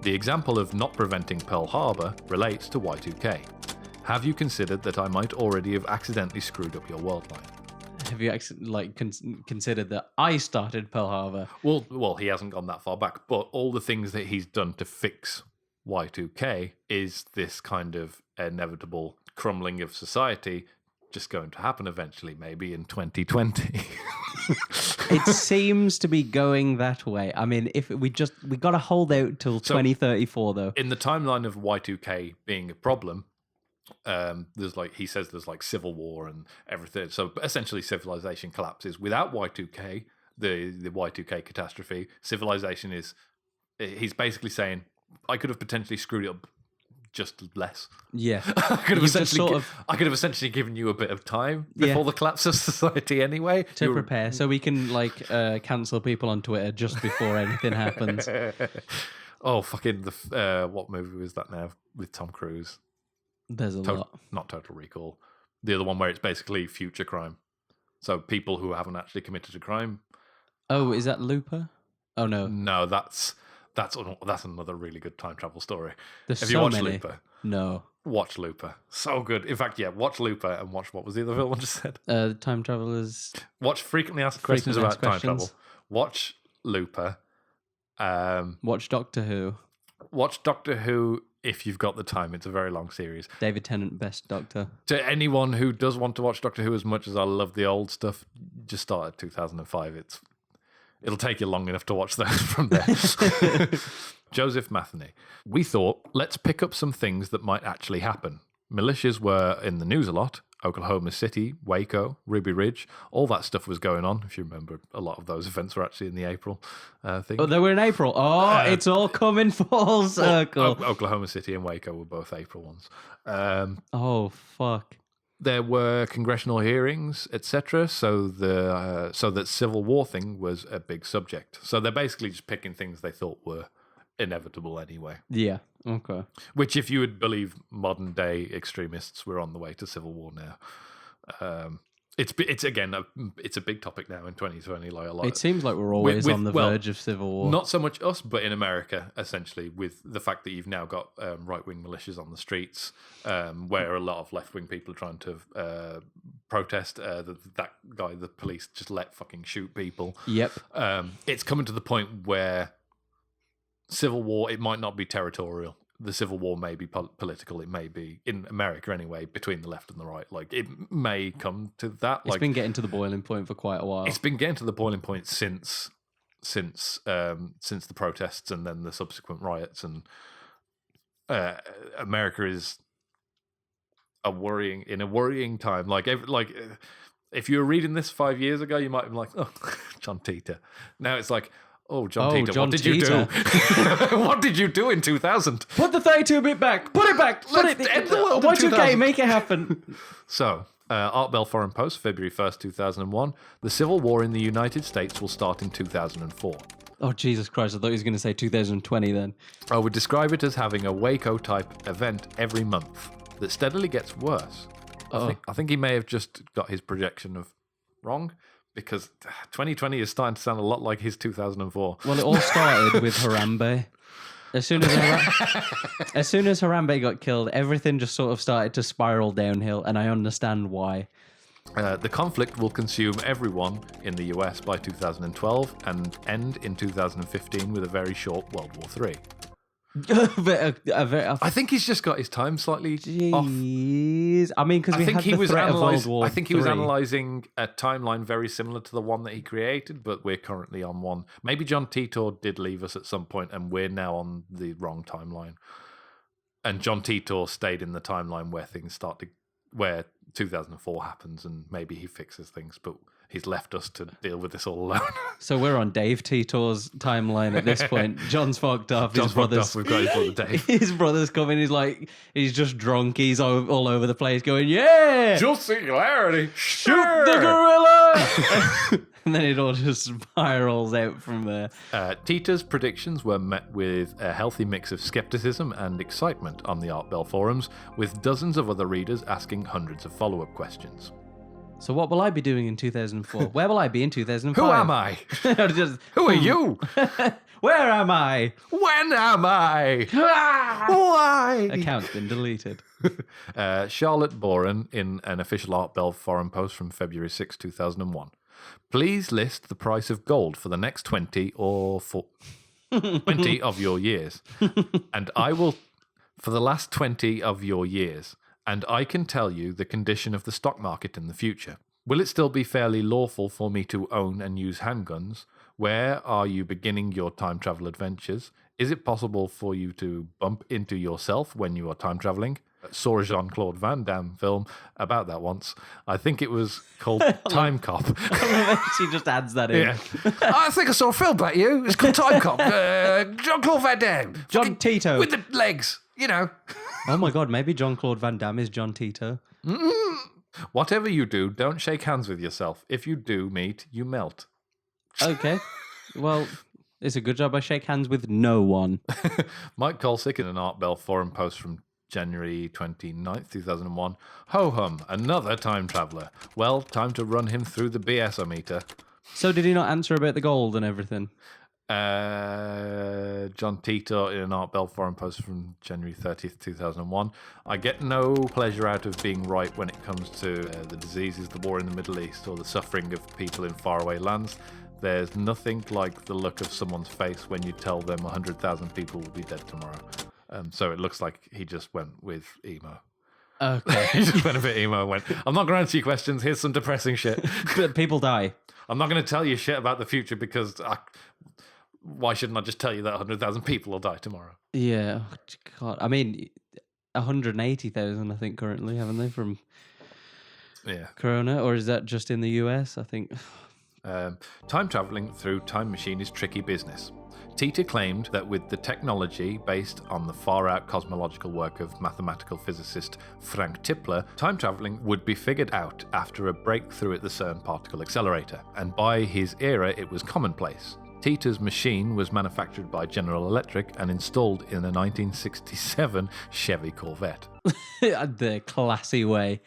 The example of not preventing Pearl Harbor relates to Y2K. Have you considered that I might already have accidentally screwed up your world line? Have you considered that I started Pearl Harbor? Well, he hasn't gone that far back, but all the things that he's done to fix Y2K is this kind of inevitable crumbling of society just going to happen eventually, maybe in 2020. It seems to be going that way. I mean, if we got to hold out till 2034, though. In the timeline of Y2K being a problem, there's there's civil war and everything. So essentially, civilization collapses. Without Y2K, the Y2K catastrophe, civilization is. He's basically saying, I could have potentially screwed it up just less. Yeah, I could have essentially given you a bit of time before the collapse of society anyway. To prepare, so we can cancel people on Twitter just before anything happens. Oh, fucking what movie was that now with Tom Cruise? There's a lot. Not Total Recall. The other one where it's basically future crime. So people who haven't actually committed a crime. Oh, is that Looper? Oh no. No, that's another really good time travel story. Have you watched Looper? No. Watch Looper. So good. In fact, yeah, watch Looper and watch what was the other film I just said? Time Travelers. Watch Frequently Asked Questions about Time Travel. Watch Looper. Watch Doctor Who. Watch Doctor Who if you've got the time. It's a very long series. David Tennant, best Doctor. To anyone who does want to watch Doctor Who as much as I love the old stuff, just start at 2005. It'll take you long enough to watch those from there. Joseph Matheny. We thought, let's pick up some things that might actually happen. Militias were in the news a lot. Oklahoma City, Waco, Ruby Ridge, all that stuff was going on. If you remember, a lot of those events were actually in the April thing. Oh, they were in April. Oh, it's all coming full circle. Oklahoma City and Waco were both April ones. Oh, fuck. There were congressional hearings, etc. So that Civil War thing was a big subject. So they're basically just picking things they thought were inevitable anyway. Yeah. Okay. Which, if you would believe modern day extremists, we're on the way to civil war now. It's again it's a big topic now in 2020. Like a lot. It seems like we're always on the verge of civil war. Not so much us, but in America, essentially, with the fact that you've now got right wing militias on the streets, where a lot of left wing people are trying to protest. That guy, the police, just let fucking shoot people. Yep. It's coming to the point where civil war, it might not be territorial. The civil war may be political. It may be, in America anyway, between the left and the right. Like, it may come to that. It's been getting to the boiling point for quite a while. It's been getting to the boiling point since the protests and then the subsequent riots. And America is in a worrying time. If you were reading this 5 years ago, you might have been like, oh, John Titor. Now it's like, oh, John Titor, what did you do? What did you do in 2000? Put the 32-bit back. Put it back. Let's end the world in 2000. Y2K, make it happen. So, Art Bell Foreign Post, February 1st, 2001. The Civil War in the United States will start in 2004. Oh, Jesus Christ. I thought he was going to say 2020 then. I would describe it as having a Waco-type event every month that steadily gets worse. I think he may have just got his projection of wrong, because 2020 is starting to sound a lot like his 2004. Well, it all started with Harambe. As soon as Harambe got killed, everything just sort of started to spiral downhill, and I understand why. The conflict will consume everyone in the US by 2012 and end in 2015 with a very short World War III. I think he's just got his time slightly off. I mean, because I think he was analysing a timeline very similar to the one that he created, but we're currently on one. Maybe John Titor did leave us at some point, and we're now on the wrong timeline. And John Titor stayed in the timeline where things start to, where 2004 happens, and maybe he fixes things, but he's left us to deal with this all alone. So we're on Dave Titor's timeline at this point. John's fucked up. John's fucked up. We've got his brother Dave. His brother's coming. He's just drunk. He's all over the place going, yeah! Just singularity. Shoot the gorilla! And then it all just spirals out from there. Titor's predictions were met with a healthy mix of skepticism and excitement on the Art Bell forums, with dozens of other readers asking hundreds of follow-up questions. So what will I be doing in 2004? Where will I be in 2005? Who am I? Who are you? Where am I? When am I? Why? Account's been deleted. Charlotte Boren in an official Art Bell forum post from February 6, 2001. Please list the price of gold for the next 20 of your years. And I will, for the last 20 of your years, and I can tell you the condition of the stock market in the future. Will it still be fairly lawful for me to own and use handguns? Where are you beginning your time travel adventures? Is it possible for you to bump into yourself when you are time traveling? Saw a Jean-Claude Van Damme film about that once. I think it was called Time Cop. She just adds that in. Yeah. I think I saw a film about you. It's called Time Cop. Jean-Claude Van Damme. John Titor. With the legs, you know. Oh my God, maybe Jean-Claude Van Damme is John Titor. Whatever you do, don't shake hands with yourself. If you do meet, you melt. Okay. Well, it's a good job I shake hands with no one. Mike Kolsick in an Art Bell forum post from January 29th, 2001. Ho-hum, another time traveller. Well, time to run him through the BS-o-meter. So did he not answer about the gold and everything? John Titor in an Art Bell forum post from January 30th, 2001. I get no pleasure out of being right when it comes to the diseases, the war in the Middle East, or the suffering of people in faraway lands. There's nothing like the look of someone's face when you tell them 100,000 people will be dead tomorrow. So it looks like he just went with emo. Okay. He just went a bit emo and went, I'm not going to answer your questions. Here's some depressing shit. But people die. I'm not going to tell you shit about the future because why shouldn't I just tell you that 100,000 people will die tomorrow? Yeah. Oh, God. I mean, 180,000, I think, currently, haven't they, from Corona? Or is that just in the US? I think. Time traveling through time machine is tricky business. Titor claimed that with the technology based on the far-out cosmological work of mathematical physicist Frank Tipler, time traveling would be figured out after a breakthrough at the CERN particle accelerator, and by his era it was commonplace. Titor's machine was manufactured by General Electric and installed in a 1967 Chevy Corvette. The classy way.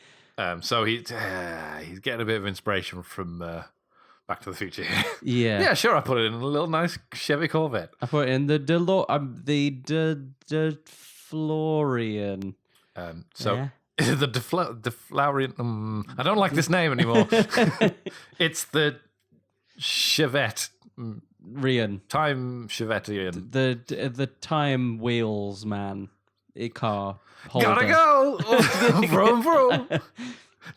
So he's getting a bit of inspiration from Back to the Future. Yeah. Yeah, sure. I put it in a little nice Chevy Corvette. I put it in the DeFlorian. The DeFlorian. I don't like this name anymore. It's the Chevette. Rian. Time Chevettian. The time wheels man. A car holder. Gotta go. Vroom, vroom.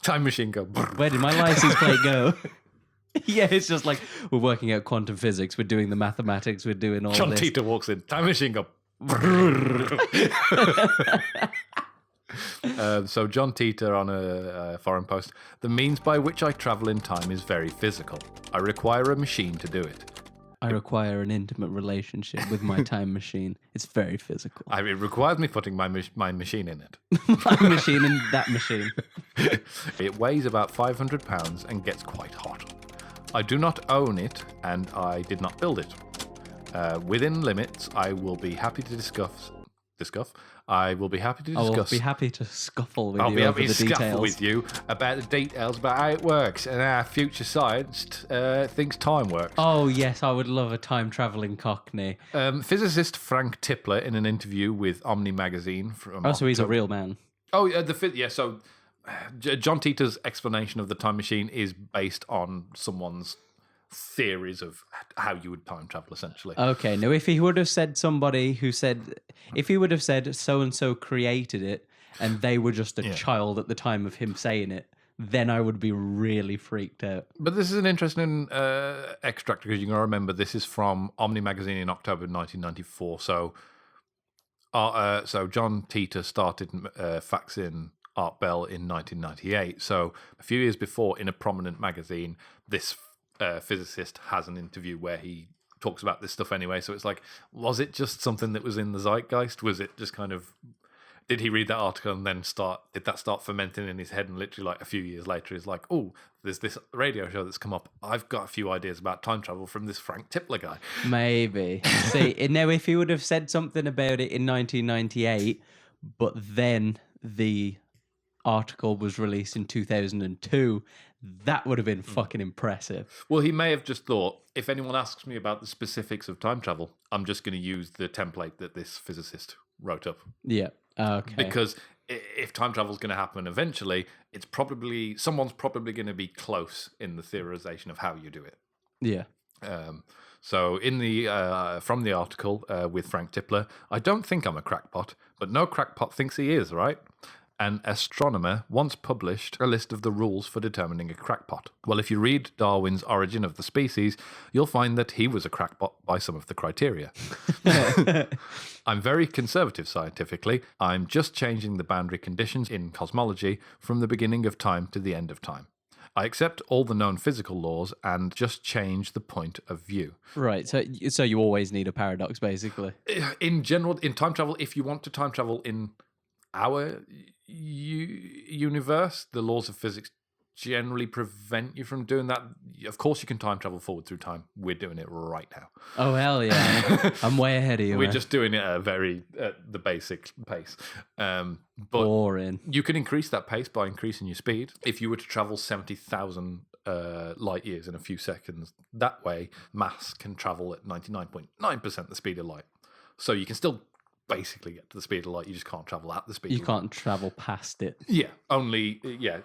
Time machine go. Where did my license plate go? Yeah, it's just like we're working out quantum physics. We're doing the mathematics. We're doing all John this. Titor walks in. Time machine go. So John Titor on a forum post. The means by which I travel in time is very physical. I require a machine to do it. I require an intimate relationship with my time machine. It's very physical. It requires me putting my machine in it. My machine in that machine. It weighs about 500 pounds and gets quite hot. I do not own it, and I did not build it. Within limits, I will be happy to discuss. I will be happy to discuss. I will be happy to scuffle with I'll you be over happy the to scuffle details. with you about the details about how it works and how future science thinks time works. Oh yes, I would love a time traveling Cockney. Physicist Frank Tipler in an interview with Omni magazine from. Oh, so he's a real man. Oh, yeah. So John Titor's explanation of the time machine is based on someone's theories of how you would time travel, essentially. Okay, now if he would have said if he would have said so and so created it, and they were just a child at the time of him saying it, then I would be really freaked out. But this is an interesting extract because you got to remember this is from Omni magazine in October 1994. So So John Titor started faxing Art Bell in 1998. So a few years before, in a prominent magazine, this physicist has an interview where he talks about this stuff anyway. So it's like, was it just something that was in the zeitgeist? Was it just kind of... Did he read that article and then did that start fermenting in his head? And literally, like a few years later, he's like, "Oh, there's this radio show that's come up. I've got a few ideas about time travel from this Frank Tipler guy." Maybe. See, now if he would have said something about it in 1998, but then the article was released in 2002, that would have been fucking impressive. Well, he may have just thought, if anyone asks me about the specifics of time travel, I'm just going to use the template that this physicist wrote up. Yeah. Okay. Because if time travel is going to happen eventually, someone's probably going to be close in the theorization of how you do it. Yeah. So in the from the article with Frank Tipler, I don't think I'm a crackpot, but no crackpot thinks he is, right? An astronomer once published a list of the rules for determining a crackpot. Well, if you read Darwin's Origin of the Species, you'll find that he was a crackpot by some of the criteria. I'm very conservative scientifically. I'm just changing the boundary conditions in cosmology from the beginning of time to the end of time. I accept all the known physical laws and just change the point of view. Right. So you always need a paradox, basically. In general, in time travel, if you want to time travel in our universe, the laws of physics generally prevent you from doing that. Of course, you can time travel forward through time. We're doing it right now. Oh, hell yeah. I'm way ahead of you. We're man. just doing it at the basic pace. But Boring. you can increase that pace by increasing your speed. If you were to travel 70,000 light years in a few seconds, that way, mass can travel at 99.9% the speed of light. So you can still basically get to the speed of light. You just can't travel at the speed of light. You can't travel past it. Yeah,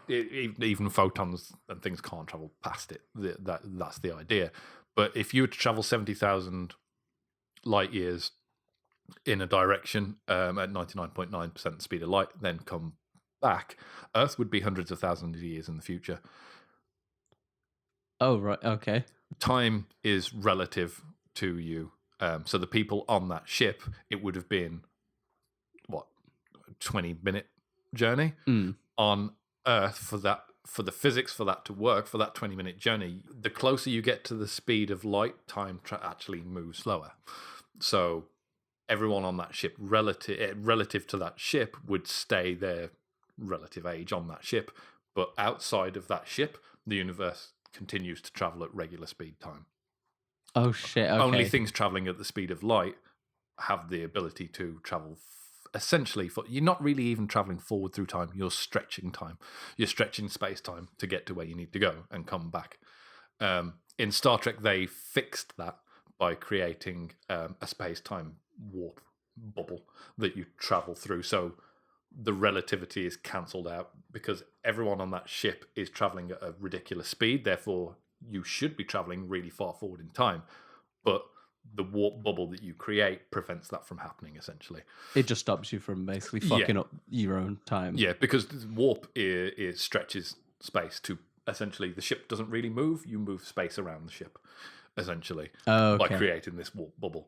even photons and things can't travel past it. That's the idea. But if you were to travel 70,000 light years in a direction at 99.9% the speed of light, then come back, Earth would be hundreds of thousands of years in the future. Oh, right. Okay. Time is relative to you. So the people on that ship, it would have been, 20-minute journey on Earth for the physics for that to work, for that 20-minute journey. The closer you get to the speed of light, time actually moves slower. So everyone on that ship, relative to that ship, would stay their relative age on that ship. But outside of that ship, the universe continues to travel at regular speed time. Oh, shit. Okay. Only things traveling at the speed of light have the ability to travel essentially. You're not really even traveling forward through time. You're stretching time. You're stretching space-time to get to where you need to go and come back. In Star Trek, they fixed that by creating a space-time warp bubble that you travel through. So the relativity is cancelled out because everyone on that ship is traveling at a ridiculous speed. Therefore, you should be traveling really far forward in time, but the warp bubble that you create prevents that from happening, essentially. It just stops you from basically fucking up your own time. Yeah, because warp stretches space to essentially the ship doesn't really move. You move space around the ship, essentially, by creating this warp bubble.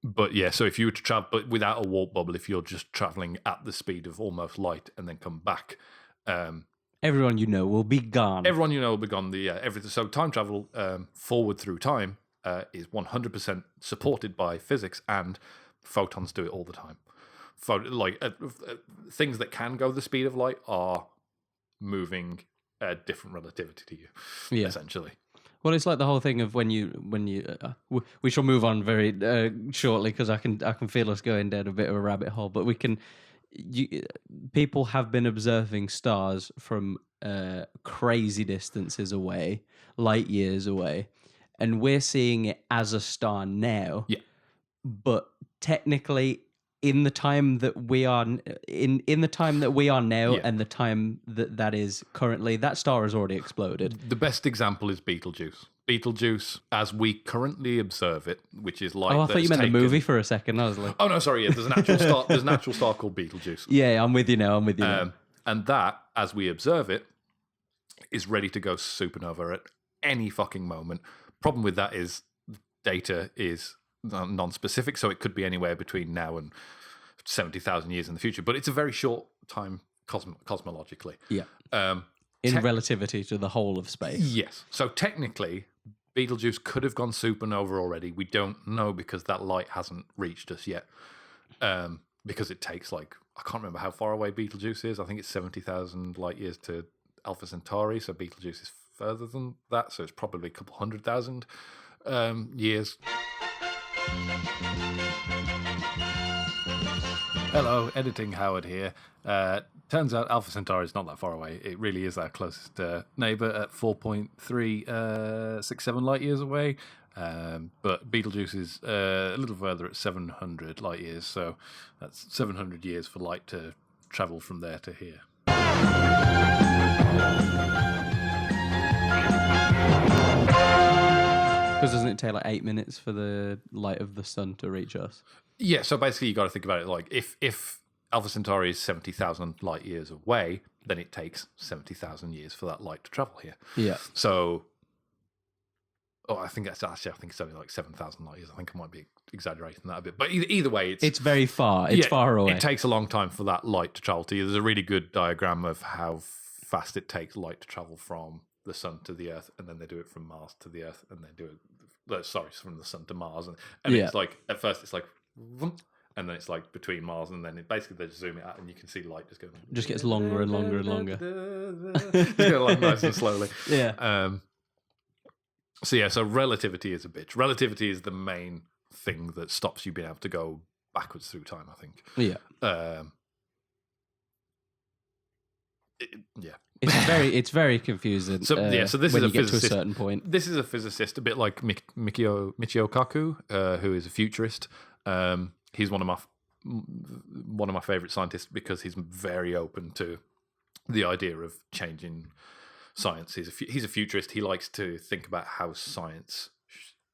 But yeah, so if you were to travel, but without a warp bubble, if you're just traveling at the speed of almost light and then come back, everyone you know will be gone. Everyone you know will be gone. Everything. So time travel forward through time is 100% supported by physics, and photons do it all the time. Things that can go the speed of light are moving at different relativity to you, essentially. Well, it's like the whole thing of when you we shall move on very shortly because I can feel us going down a bit of a rabbit hole, but we can. People have been observing stars from crazy distances away, light years away, and we're seeing it as a star now. Yeah. But technically, in the time that we are in the time that we are now, and the time that is currently, that star has already exploded. The best example is Betelgeuse. Betelgeuse, as we currently observe it, which is like... Oh, I thought you meant the movie for a second. I was like... Oh, no, sorry. Yeah, there's an actual star. There's an actual star called Betelgeuse. Yeah, I'm with you now. Now. And that, as we observe it, is ready to go supernova at any fucking moment. Problem with that is data is non-specific, so it could be anywhere between now and 70,000 years in the future. But it's a very short time cosmologically. Yeah. Um, In relativity to the whole of space. Yes. So technically, Betelgeuse could have gone supernova already. We don't know because that light hasn't reached us yet. Because it takes I can't remember how far away Betelgeuse is. I think it's 70,000 light years to Alpha Centauri. So Betelgeuse is further than that. So it's probably a couple 100,000 years. Hello, Editing Howard here. Turns out Alpha Centauri is not that far away. It really is our closest neighbour at 4.367 light years away. But Betelgeuse is a little further at 700 light years. So that's 700 years for light to travel from there to here. Because doesn't it take 8 minutes for the light of the sun to reach us? Yeah, so basically you got to think about it if Alpha Centauri is 70,000 light years away, then it takes 70,000 years for that light to travel here. Yeah. So, I think it's only 7,000 light years. I think I might be exaggerating that a bit. But either way, it's very far. It's far away. It takes a long time for that light to travel to you. There's a really good diagram of how fast it takes light to travel from the sun to the Earth, and then they do it from Mars to the Earth, and they do it. From the sun to Mars, and it's at first it's and then it's between Mars, and then basically they just zoom it out, and you can see light just going. Just gets longer and longer and longer. Just go along nice and slowly. Yeah. So relativity is a bitch. Relativity is the main thing that stops you being able to go backwards through time, I think. Yeah. Yeah. It's very confusing. So this when is you a get physicist. to a certain point. This is a physicist, a bit like Michio Kaku, who is a futurist. He's one of my favorite scientists because he's very open to the idea of changing science. He's a futurist. He likes to think about how science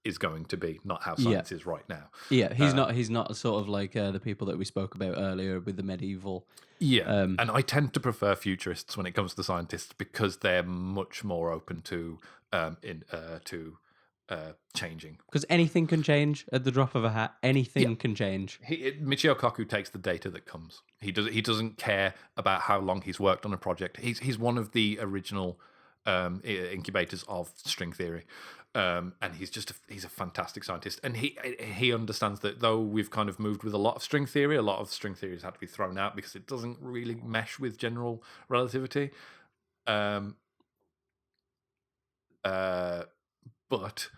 is going to be, not how science is right now. Yeah, he's not sort of like the people that we spoke about earlier with the medieval. Yeah, and I tend to prefer futurists when it comes to scientists because they're much more open to changing. Because anything can change at the drop of a hat. Anything can change. Michio Kaku takes the data that comes. He doesn't care about how long he's worked on a project. He's one of the original incubators of string theory. And he's a fantastic scientist, and he understands that though we've kind of moved with a lot of string theory has had to be thrown out because it doesn't really mesh with general relativity. But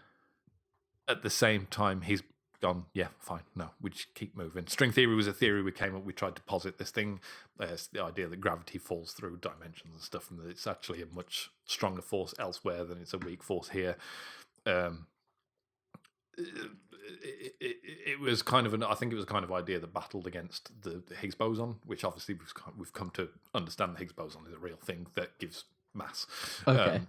at the same time, he's gone, yeah, fine, no, we just keep moving. String theory was a theory we tried to posit this thing, the idea that gravity falls through dimensions and stuff, and that it's actually a much stronger force elsewhere than it's a weak force here. It was kind of I think it was a kind of idea that battled against the Higgs boson, which obviously we've come to understand the Higgs boson is a real thing that gives mass. Okay.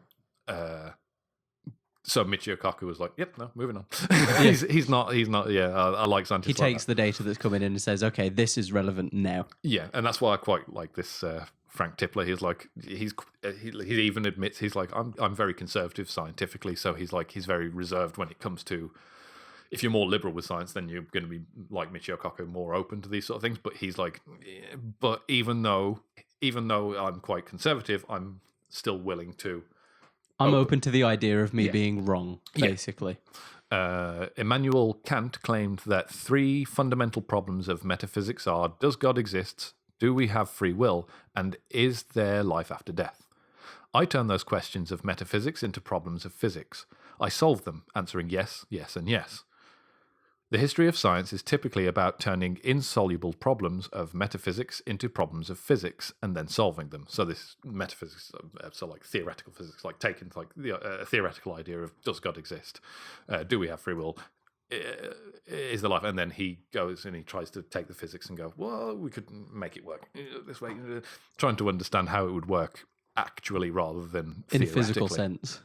So Michio Kaku was like, "Yep, no, moving on." he's not. Yeah, I like scientists. He takes the data that's coming in and says, "Okay, this is relevant now." Yeah, and that's why I quite like this Frank Tipler. He's like, he even admits he's like, I'm very conservative scientifically, so he's very reserved when it comes to. If you're more liberal with science, then you're going to be like Michio Kaku, more open to these sort of things. But he's like, but even though I'm quite conservative, I'm still willing to. I'm open to the idea of me being wrong, basically. Immanuel Kant claimed that 3 fundamental problems of metaphysics are: does God exist? Do we have free will? And is there life after death? I turn those questions of metaphysics into problems of physics. I solve them, answering yes, yes, and yes. The history of science is typically about turning insoluble problems of metaphysics into problems of physics and then solving them. So this metaphysics, so like theoretical physics, like taking like the theoretical idea of does God exist? Do we have free will? Is the life? And then he goes and he tries to take the physics and go, well, we could make it work this way, trying to understand how it would work actually rather than in a theoretically. physical sense.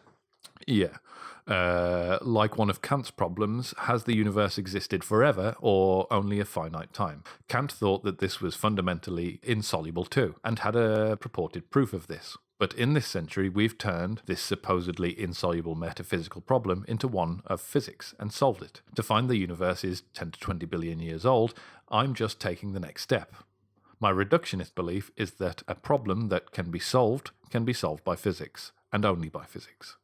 Yeah. Like one of Kant's problems, has the universe existed forever or only a finite time? Kant thought that this was fundamentally insoluble too, and had a purported proof of this. But in this century, we've turned this supposedly insoluble metaphysical problem into one of physics and solved it. To find the universe is 10 to 20 billion years old, I'm just taking the next step. My reductionist belief is that a problem that can be solved by physics, and only by physics.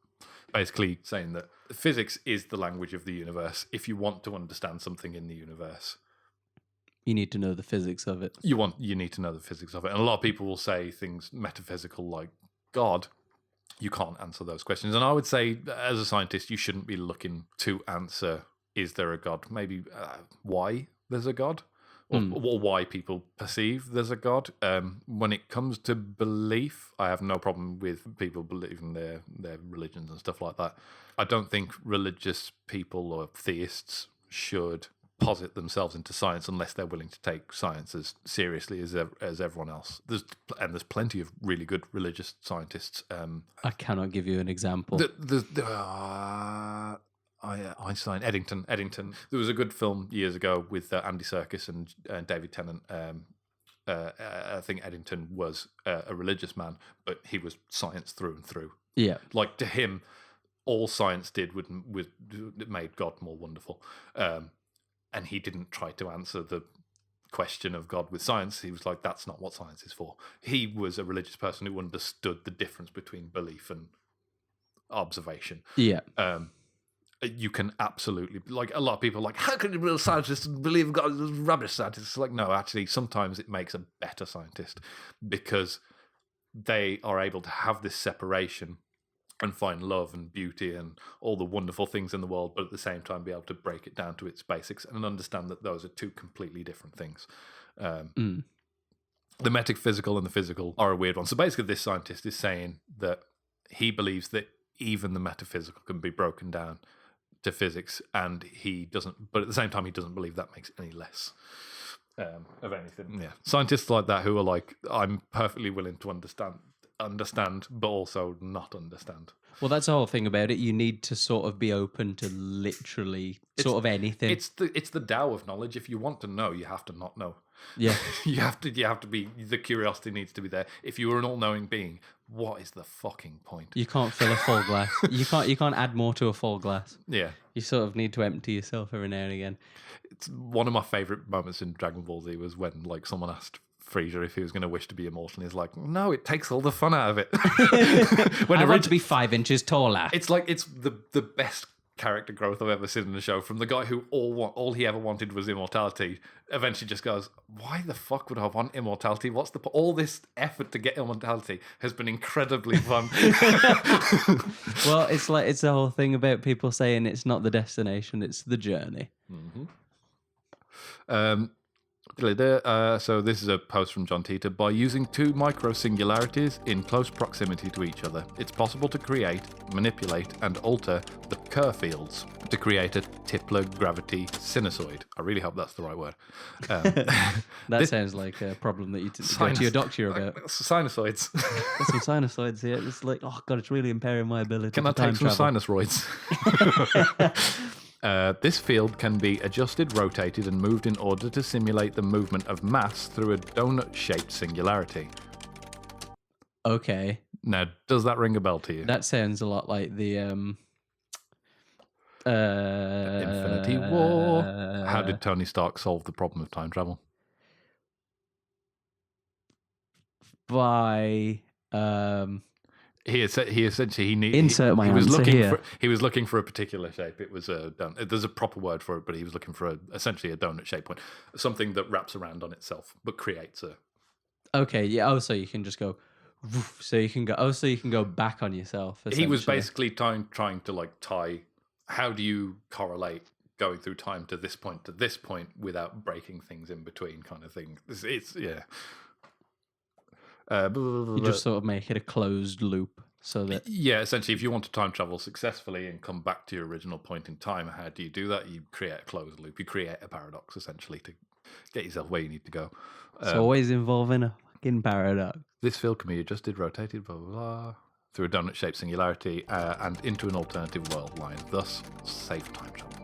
Basically saying that physics is the language of the universe. If you want to understand something in the universe, You need to know the physics of it. you need to know the physics of it. And a lot of people will say things metaphysical like God. You can't answer those questions. And I would say, as a scientist, you shouldn't be looking to answer, is there a God? Maybe why there's a God? Or why people perceive there's a God. When it comes to belief, I have no problem with people believing their religions and stuff like that. I don't think religious people or theists should posit themselves into science unless they're willing to take science as seriously as everyone else. There's plenty of really good religious scientists. I cannot give you an example. Einstein, Eddington. There was a good film years ago with Andy Serkis and David Tennant. I think Eddington was a religious man, but he was science through and through. Yeah. Like, to him, all science did was made God more wonderful. And he didn't try to answer the question of God with science. He was like, that's not what science is for. He was a religious person who understood the difference between belief and observation. Yeah. You can absolutely, like, a lot of people are like, how can a real scientist believe in God? Rubbish scientists. Like, no, actually, sometimes it makes a better scientist because they are able to have this separation and find love and beauty and all the wonderful things in the world, but at the same time be able to break it down to its basics and understand that those are two completely different things. The metaphysical and the physical are a weird one. So basically, this scientist is saying that he believes that even the metaphysical can be broken down to physics, and he doesn't, but at the same time, he doesn't believe that makes any less of anything. Yeah, scientists like that who are like, I'm perfectly willing to understand, but also not understand. Well, that's the whole thing about it. You need to sort of be open to literally sort of anything. It's the Tao of knowledge. If you want to know, you have to not know. Yeah. you have to be, the curiosity needs to be there. If you were an all-knowing being, what is the fucking point? You can't fill a full glass. You can't add more to a full glass. Yeah. You sort of need to empty yourself every now and again. It's one of my favorite moments in Dragon Ball Z was when, like, someone asked Frieza if he was going to wish to be immortal, and he's like, no, it takes all the fun out of it. I want to be 5 inches taller. It's like, it's the best character growth I've ever seen in the show, from the guy who all he ever wanted was immortality, eventually just goes, why the fuck would I want immortality? What's all this effort to get immortality has been incredibly fun. Well, it's the whole thing about people saying it's not the destination, it's the journey. So this is a post from John Titor. By using two micro-singularities in close proximity to each other, it's possible to create, manipulate, and alter the Kerr fields to create a Tipler gravity sinusoid. I really hope that's the right word. That sounds like a problem that you go to your doctor about. Sinusoids. There's some sinusoids here. It's like, oh God, it's really impairing my ability Can to I time take some travel. sinusroids? This field can be adjusted, rotated, and moved in order to simulate the movement of mass through a donut-shaped singularity. Okay. Now, does that ring a bell to you? That sounds a lot like the Infinity War. How did Tony Stark solve the problem of time travel? By He essentially Insert my answer here. He was looking for a particular shape. It was there's a proper word for it, but he was looking for essentially a donut shape point, something that wraps around on itself but creates a. Okay, yeah. Oh, so you can just go. So you can go. Oh, so you can go back on yourself. He was basically trying to like tie. How do you correlate going through time to this point without breaking things in between, kind of thing? It's yeah. You just sort of make it a closed loop, so that essentially, if you want to time travel successfully and come back to your original point in time, how do you do that? You create a closed loop. You create a paradox essentially to get yourself where you need to go. it's always involving a fucking paradox. This field can be adjusted, rotated, blah blah blah, through a donut-shaped singularity and into an alternative world line, thus safe time travel.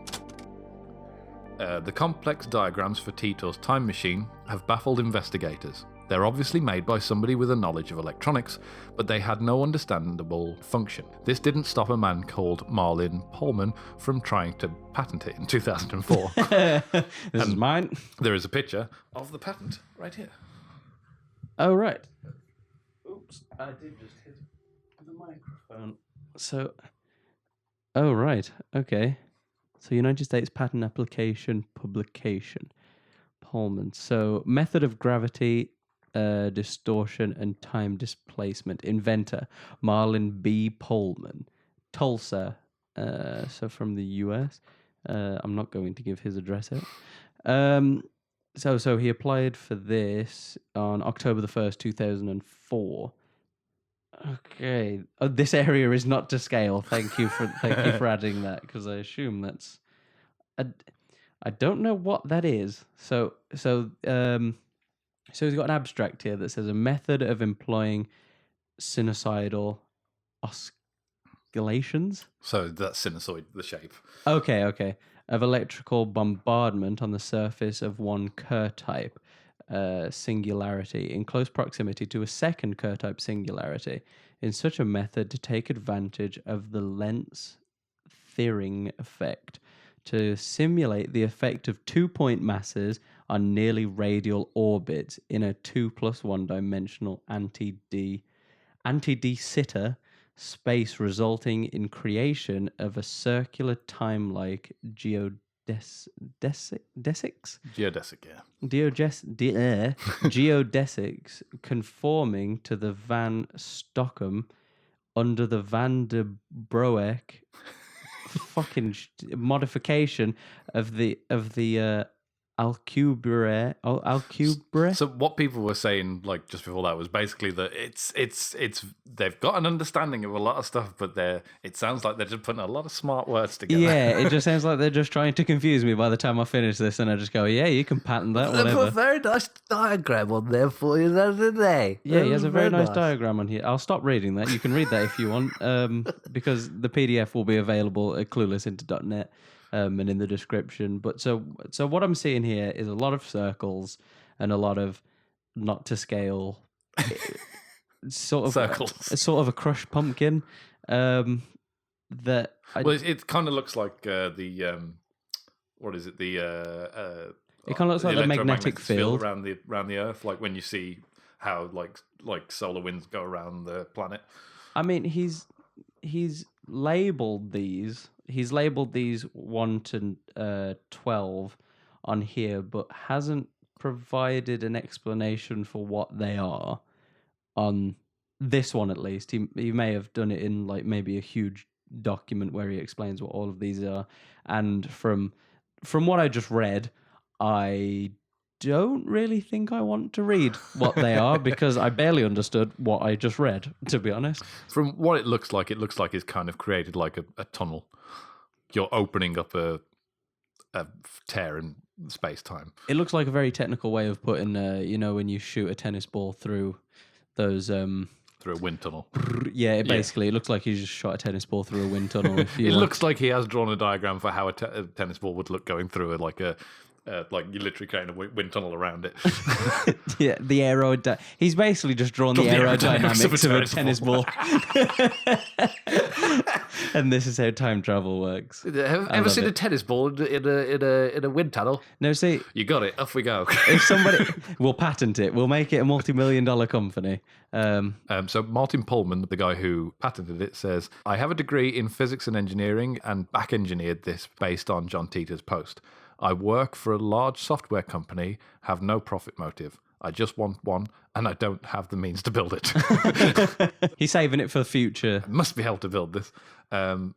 The complex diagrams for Titor's time machine have baffled investigators. They're obviously made by somebody with a knowledge of electronics, but they had no understandable function. This didn't stop a man called Marlin Polman from trying to patent it in 2004. This is mine. There is a picture of the patent right here. Oh, right. Oops, I did just hit the microphone. So, oh, right. Okay. So, United States Patent Application Publication. Polman. So, method of gravity, distortion, and time displacement. Inventor, Marlin B. Polman. Tulsa. So, from the US. I'm not going to give his address out. So he applied for this on October the 1st, 2004. Okay. Oh, this area is not to scale. Thank you for adding that, because I assume that's I don't know what that is. So he's got an abstract here that says a method of employing sinusoidal oscillations. So that's sinusoid, the shape. Okay. Of electrical bombardment on the surface of one Kerr-type singularity in close proximity to a second Kerr-type singularity in such a method to take advantage of the Lentz-Thirring effect to simulate the effect of 2-point masses on nearly radial orbits in a 2+1 dimensional anti-de Sitter space, resulting in creation of a circular time-like geodesics? Geodesic, yeah. Geodesics conforming to the Van Stockham under the Van der Broek modification of the Alcubierre. So what people were saying, like just before that, was basically that it's they've got an understanding of a lot of stuff, but it sounds like they're just putting a lot of smart words together. Yeah, it just sounds like they're just trying to confuse me by the time I finish this, and I just go, yeah, you can patent that, They put a whatever. very nice diagram on there for you, don't they? Yeah, he has a very nice diagram on here. I'll stop reading that. You can read that if you want, because the PDF will be available at cluelessinter.net. And in the description. But so what I'm seeing here is a lot of circles and a lot of not to scale sort of Circles. Sort of a crushed pumpkin. It kind of looks like the what is it? The it kind of looks like the magnetic field around the Earth, like when you see how like solar winds go around the planet. I mean, he's labeled these. He's labeled these 1 to 12 on here, but hasn't provided an explanation for what they are on this one, at least. He may have done it in like maybe a huge document where he explains what all of these are. And from what I just read, I don't really think I want to read what they are, because I barely understood what I just read, to be honest. From what it looks like it's kind of created like a tunnel. You're opening up a tear in space-time. It looks like a very technical way of putting, when you shoot a tennis ball through those... through a wind tunnel. Yeah, it looks like he just shot a tennis ball through a wind tunnel. It looks like he has drawn a diagram for how a tennis ball would look going through like you literally create a wind tunnel around it. Yeah, the he's basically just drawn the aerodynamics of a tennis ball. And this is how time travel works. Have ever seen a tennis ball in a wind tunnel? No, see, you got it. Off we go. If somebody, we'll patent it. We'll make it a multi-million-dollar company. So Martin Polman, the guy who patented it, says, "I have a degree in physics and engineering and back engineered this based on John Titor's post. I work for a large software company, have no profit motive. I just want one, and I don't have the means to build it." He's saving it for the future. I must be able to build this. Did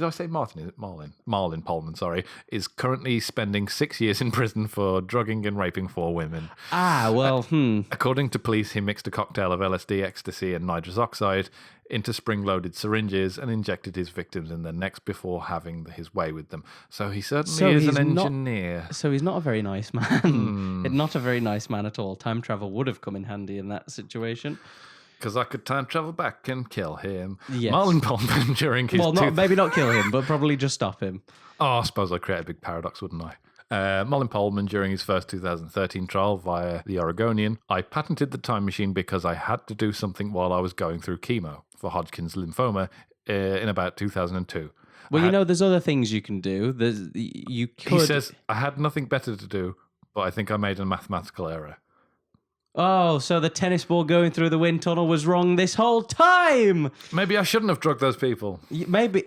I say Martin? Is it Marlin? Marlin Polman, sorry, is currently spending 6 years in prison for drugging and raping 4 women. According to police, he mixed a cocktail of LSD, ecstasy, and nitrous oxide into spring-loaded syringes and injected his victims in their necks before having his way with them. So he certainly is an engineer. So he's not a very nice man. Not a very nice man at all. Time travel would have come in handy in that situation. Because I could time travel back and kill him. Yes. Marlin Polman during his... Well, maybe not kill him, but probably just stop him. Oh, I suppose I'd create a big paradox, wouldn't I? Mullen Poleman, during his first 2013 trial via the Oregonian, I patented the time machine because I had to do something while I was going through chemo for Hodgkin's lymphoma in about 2002. Well, there's other things you can do. You could... He says, I had nothing better to do, but I think I made a mathematical error. Oh, so the tennis ball going through the wind tunnel was wrong this whole time. Maybe I shouldn't have drugged those people. Maybe,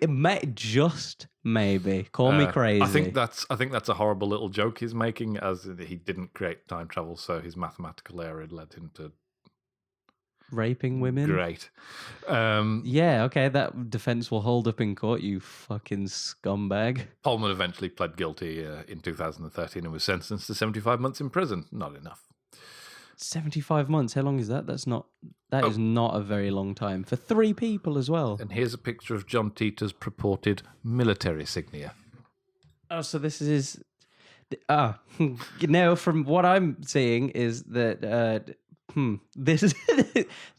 just maybe. Call me crazy. I think that's a horrible little joke he's making, as he didn't create time travel, so his mathematical error led him to raping women. Great. Yeah, okay, that defense will hold up in court, you fucking scumbag. Pullman eventually pled guilty in 2013 and was sentenced to 75 months in prison. Not enough. 75 months. How long is that? That is not a very long time for 3 people as well. And here's a picture of John Titor's purported military insignia. Oh, so this is now from what I'm seeing is that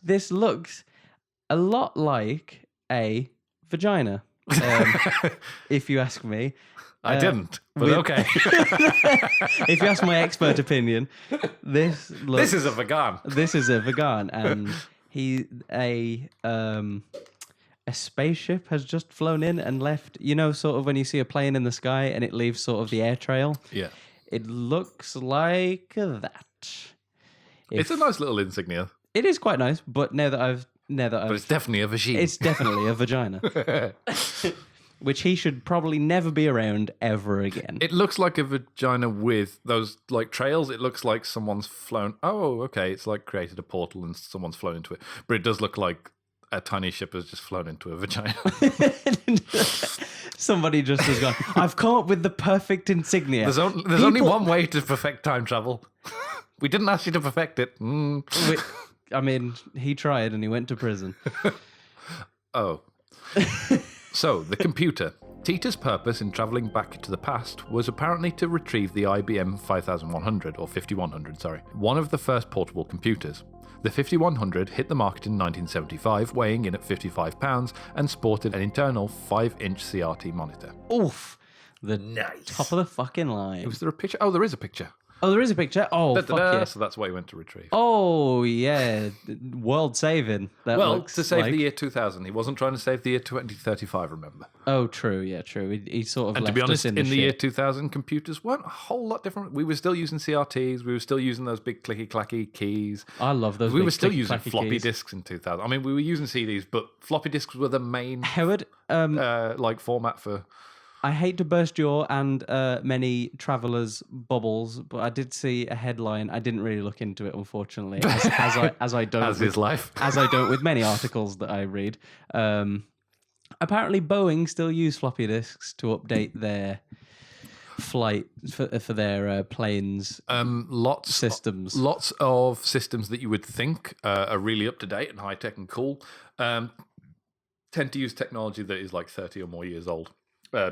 this looks a lot like a vagina. If you ask me. I didn't, but okay. If you ask my expert opinion, this is a vegan. This is a vegan, and a spaceship has just flown in and left. Sort of when you see a plane in the sky and it leaves sort of the air trail. Yeah, it looks like that. It's a nice little insignia. It is quite nice, but but it's definitely a vagina. It's definitely a vagina. Which he should probably never be around ever again. It looks like a vagina with those like trails. It looks like someone's flown. Oh, okay. It's like created a portal and someone's flown into it. But it does look like a tiny ship has just flown into a vagina. Somebody just has gone, I've come up with the perfect insignia. There's only one way to perfect time travel. We didn't ask you to perfect it. I mean, he tried and he went to prison. Oh. So, the computer. Titor's purpose in travelling back to the past was apparently to retrieve the IBM 5100, or 5100, sorry, one of the first portable computers. The 5100 hit the market in 1975, weighing in at 55 pounds, and sported an internal 5-inch CRT monitor. Oof. The top of the fucking line. Was there a picture? Oh, there is a picture. Oh, there is a picture? Oh, fuck yeah. So that's what he went to retrieve. Oh, yeah. World saving. To save the year 2000. He wasn't trying to save the year 2035, remember? Oh, true. Yeah, true. He sort of and left to be honest, us in the shit. year 2000, computers weren't a whole lot different. We were still using CRTs. We were still using those big clicky-clacky keys. I love those. We were still using floppy floppy disks in 2000. I mean, we were using CDs, but floppy disks were the main Howard, format for... I hate to burst your and many travellers' bubbles, but I did see a headline. I didn't really look into it, unfortunately, as I don't. As his life. As I don't with many articles that I read. Apparently, Boeing still use floppy disks to update their flight for their planes. Systems. Lots of systems that you would think are really up to date and high tech and cool tend to use technology that is like 30 or more years old.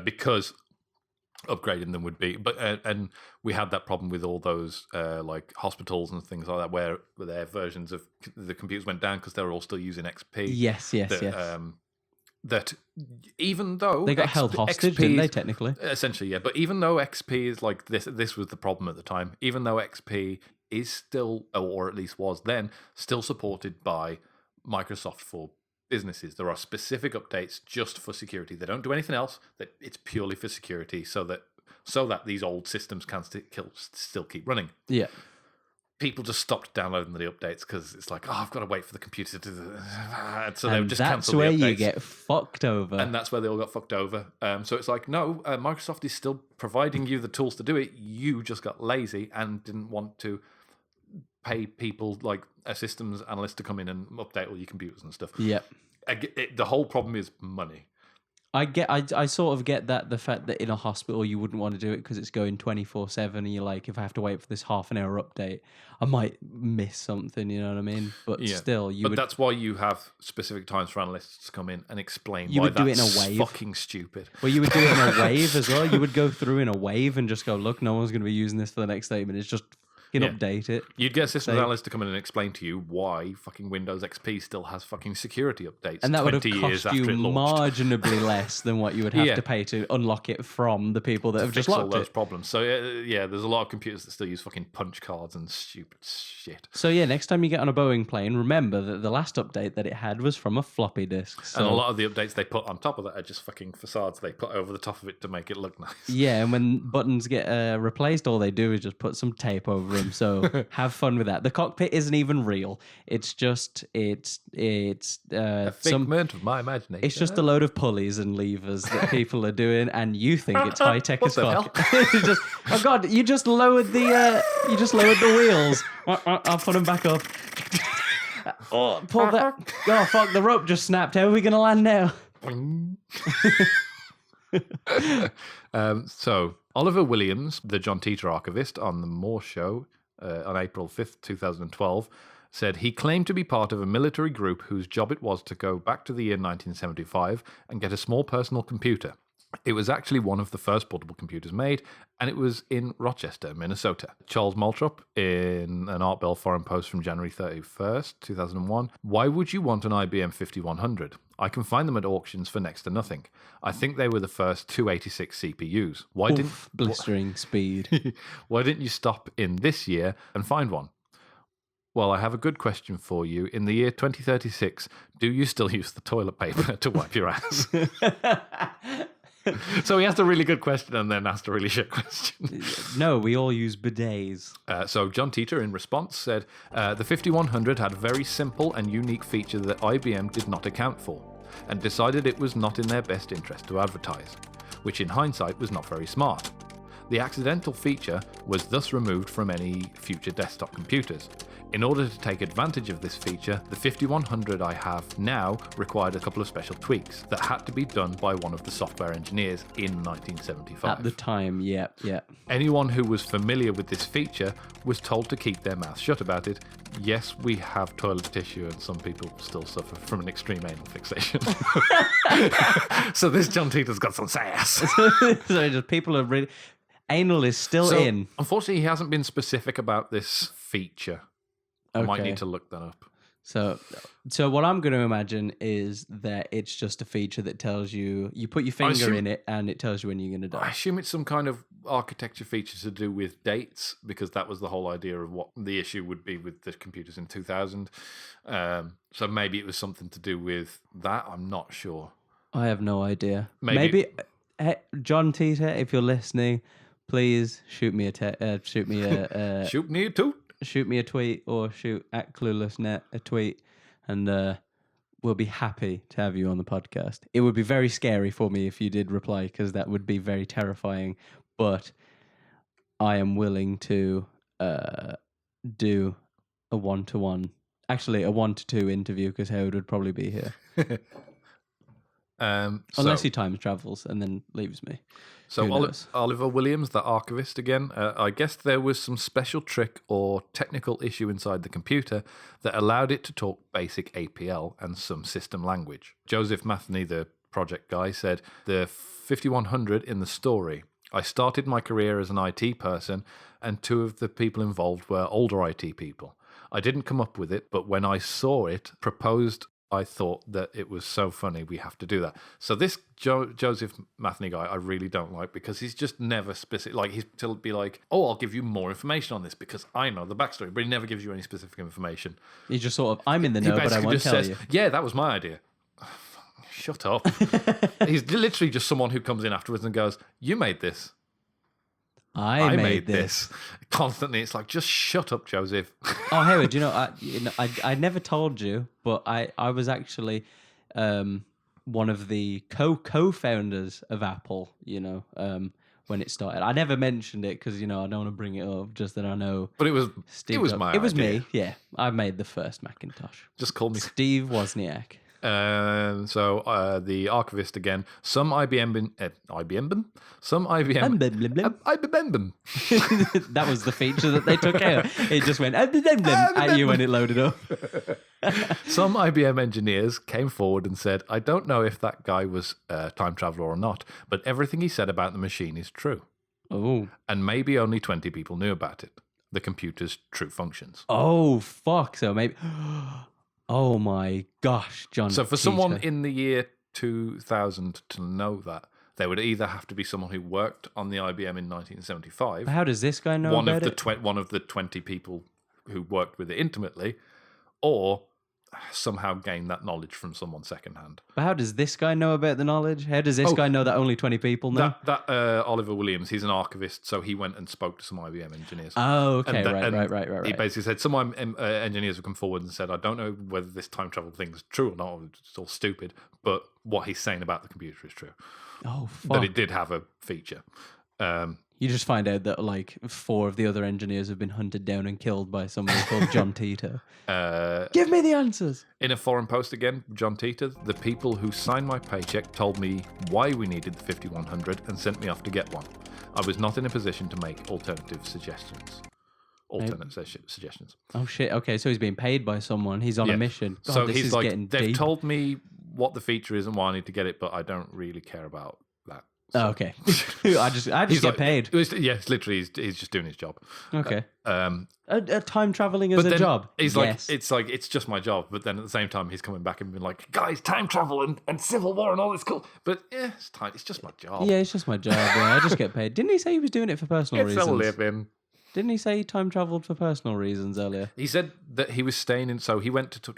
Because upgrading them would be, and we had that problem with all those like hospitals and things like that, where their versions of the computers went down because they were all still using XP. Yes. That even though they got held hostage, didn't they? Technically, essentially, yeah. But even though XP is like this was the problem at the time. Even though XP is still, or at least was then, still supported by Microsoft for businesses. There are specific updates just for security. They don't do anything else. That it's purely for security, so that these old systems can still keep running. Yeah. People just stopped downloading the updates because it's like, I've got to wait for the computer to do so they would just cancel the updates. That's where you get fucked over. And that's where they all got fucked over. So it's like, no, Microsoft is still providing you the tools to do it. You just got lazy and didn't want to pay people like a systems analyst to come in and update all your computers and stuff. Yeah. The whole problem is money. I sort of get that, the fact that in a hospital you wouldn't want to do it because it's going 24/7 and you're like, if I have to wait for this half an hour update, I might miss something, you know what I mean? But still, that's why you have specific times for analysts to come in and explain you why would do that's it in a wave. Fucking stupid. Well, you would do it in a wave as well. You would go through in a wave and just go, look, no one's going to be using this for the next statement. It's just You can Yeah. update it. You'd get systems Say- analysts to come in and explain to you why fucking Windows XP still has fucking security updates And that would have 20 years cost you after it launched. marginally less than what you would have Yeah. to pay to unlock it from the people that have Fix just all locked those it. problems. So yeah, there's a lot of computers that still use fucking punch cards and stupid shit. So yeah, next time you get on a Boeing plane, remember that the last update that it had was from a floppy disk. So, And a lot of the updates they put on top of that are just fucking facades they put over the top of it to make it look nice. yeah, and when buttons get replaced, all they do is just put some tape over them. So have fun with that. The cockpit isn't even real. It's just A figment of my imagination. It's just a load of pulleys and levers that people are doing, and you think it's high tech What as the fuck. It's just, oh god, you just lowered the wheels. I'll put them back up. Oh, pull that. Oh fuck, the rope just snapped. How are we gonna land now? So Oliver Williams, the John Titor archivist on the Moore Show on April 5th, 2012, said he claimed to be part of a military group whose job it was to go back to the year 1975 and get a small personal computer. It was actually one of the first portable computers made, and it was in Rochester, Minnesota. Charles Maltrop, in an Art Bell Foreign Post from January 31st, 2001, why would you want an IBM 5100? I can find them at auctions for next to nothing. I think they were the first 286 CPUs. Blistering speed. Why didn't you stop in this year and find one? Well, I have a good question for you. In the year 2036, do you still use the toilet paper to wipe your ass? So he asked a really good question and then asked a really shit question. No, we all use bidets. So John Titor, in response, said, the 5100 had a very simple and unique feature that IBM did not account for, and decided it was not in their best interest to advertise, which in hindsight was not very smart. The accidental feature was thus removed from any future desktop computers. In order to take advantage of this feature, the 5100 I have now required a couple of special tweaks that had to be done by one of the software engineers in 1975. At the time, yeah. Anyone who was familiar with this feature was told to keep their mouth shut about it. Yes, we have toilet tissue and some people still suffer from an extreme anal fixation. So this John Titor's got some sass. So just people are really... Anal is still in. Unfortunately, he hasn't been specific about this feature. I might Okay. need to look that up. So what I'm going to imagine is that it's just a feature that tells you put your finger assume- in it and it tells you when you're going to I die. assume it's some kind of architecture feature to do with dates, because that was the whole idea of what the issue would be with the computers in 2000. So maybe it was something to do with that. I'm not sure. I have no idea. Maybe- Hey, John Titor, if you're listening, please shoot me a Shoot me a toot. shoot me a tweet or shoot at Cluelessnet a tweet, and we'll be happy to have you on the podcast. It would be very scary for me if you did reply, because that would be very terrifying. But I am willing to do a 1-to-1, actually a 1-to-2 interview, because Howard would probably be here. Unless he time travels and then leaves me. So Who knows? Oliver Williams, the archivist again, I guess there was some special trick or technical issue inside the computer that allowed it to talk basic APL and some system language. Joseph Matheny, the project guy, said, the 5100 in the story. I started my career as an IT person, and two of the people involved were older IT people. I didn't come up with it, but when I saw it proposed, I thought that it was so funny, we have to do that. So this Joseph Matheny guy, I really don't like, because he's just never specific. Like, he'll be like, oh, I'll give you more information on this because I know the backstory, but he never gives you any specific information. He just sort of, I'm in the He know, but I basically won't just tell says, you. yeah, that was my idea. Shut up. He's literally just someone who comes in afterwards and goes, you made this. I made this. Constantly, it's like, just shut up, Joseph. Oh, Howard, I never told you, but I was actually one of the co-founders of Apple, when it started. I never mentioned it because, I don't want to bring it up, just that I know. But it was Steve my It was idea. me, yeah. I made the first Macintosh. Just call me. Steve Wozniak. So the archivist again. Some IBM, That was the feature that they took out. It just went at you when it loaded up. Some IBM engineers came forward and said, I don't know if that guy was a time traveler or not, but everything he said about the machine is true. Oh, And maybe only 20 people knew about it. the computer's true functions. Oh, fuck. So maybe... Oh, my gosh, John So for someone Titor. in the year 2000 to know that, they would either have to be someone who worked on the IBM in 1975, How does this guy know one about of the it? one of the 20 people who worked with it intimately, or somehow gain that knowledge from someone secondhand. But how does this guy know about the knowledge? How does this guy know that only 20 people know? That Oliver Williams, he's an archivist, so he went and spoke to some IBM engineers. Oh, okay, And right. He basically said some engineers have come forward and said, I don't know whether this time travel thing is true or not, it's all stupid, but what he's saying about the computer is true. Oh, fuck. That it did have a feature. You just find out that like 4 of the other engineers have been hunted down and killed by somebody called John Titor. Give me the answers. In a foreign post again, John Titor, the people who signed my paycheck told me why we needed the 5100 and sent me off to get one. I was not in a position to make alternative suggestions. Suggestions. Oh shit. Okay, so he's being paid by someone. He's on a mission. God, so this he's is like, getting they've deep. told me what the feature is and why I need to get it, but I don't really care about that. Oh, okay. I just He's get like, paid. Yes, literally, he's just doing his job. Okay. Time traveling as But a then job. He's Yes. it's just my job. But then at the same time, he's coming back and being like, guys, time travel and civil war and all this cool. But yeah, it's just my job. Yeah, it's just my job. Yeah, I just get paid. Didn't he say he was doing it for personal It's a reasons? living. Didn't he say he time traveled for personal reasons earlier? He said that he was staying in. So he went to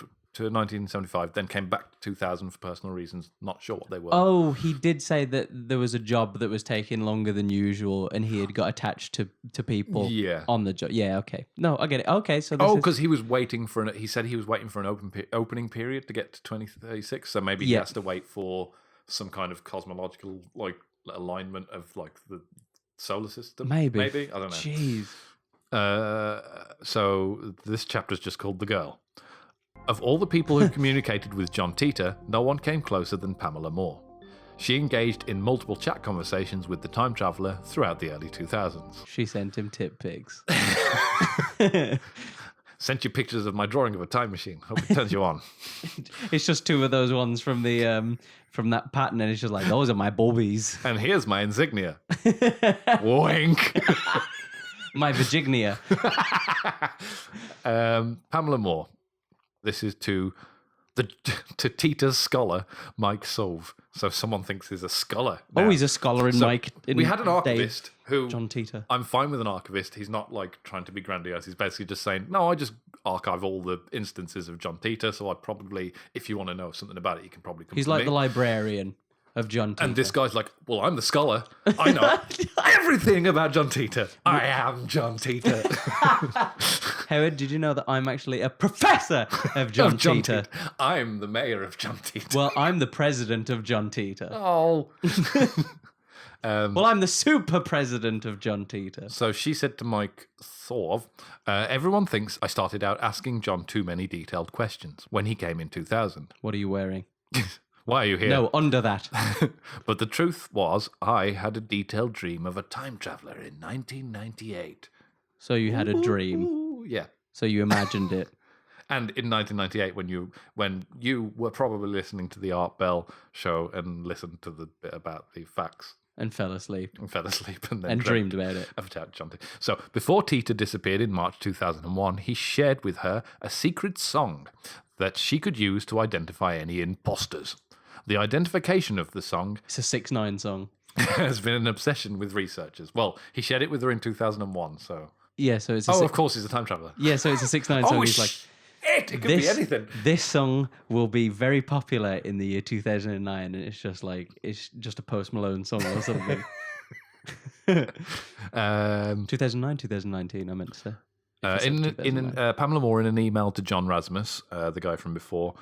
1975, then came back to 2000 for personal reasons. Not sure what they were. Oh, he did say that there was a job that was taking longer than usual, and he had got attached to people Yeah. on the job. Yeah, okay. No, I get it. Okay, so this is... Because he was waiting for he said he was waiting for an opening period to get to 2036. So maybe he Yeah. has to wait for some kind of cosmological like alignment of like the solar system. Maybe. I don't know. Jeez. So this chapter is just called The Girl. Of all the people who communicated with John Titor, no one came closer than Pamela Moore. She engaged in multiple chat conversations with the time traveller throughout the early 2000s. She sent him tit pics. Sent you pictures of my drawing of a time machine. Hope it turns you on. It's just 2 of those ones from the from that pattern, and it's just like, those are my bobbies. And here's my insignia. Wink. My Virginia. Pamela Moore. This is to Titor's scholar, Mike Sove. So someone thinks he's a scholar. Oh, now. he's a scholar in So Mike. we had an archivist who... John Titor. I'm fine with an archivist. He's not like trying to be grandiose. He's basically just saying, no, I just archive all the instances of John Titor. So I probably, if you want to know something about it, you can probably come He's to like me. the librarian of John Titor. And this guy's like, well, I'm the scholar. I know everything about John Titor. I am John Titor. Howard, did you know that I'm actually a professor of John Titor? I'm the mayor of John Titor. Well, I'm the president of John Titor. Oh. Well, I'm the super president of John Titor. So she said to Mike Thor, everyone thinks I started out asking John too many detailed questions when he came in 2000. What are you wearing? Why are you here? No, under that. But the truth was, I had a detailed dream of a time traveler in 1998. So you had a dream. Ooh, yeah. So you imagined it. And in 1998, when you were probably listening to the Art Bell show and listened to the bit about the facts And fell asleep. and fell asleep and then And dreamed about it. John Titor. So before Titor disappeared in March 2001, he shared with her a secret song that she could use to identify any imposters. The identification of the song It's a 6ix9ine song. has been an obsession with researchers. Well, he shared it with her in 2001, so... Yeah, so it's a of course he's a time traveler. Yeah, so it's a 6ix9ine song. Oh, He's like, it could be anything. This song will be very popular in the year 2009, and it's just a Post Malone song or something. 2009, 2019, I meant to say. Pamela Moore in an email to John Rasmus, the guy from before,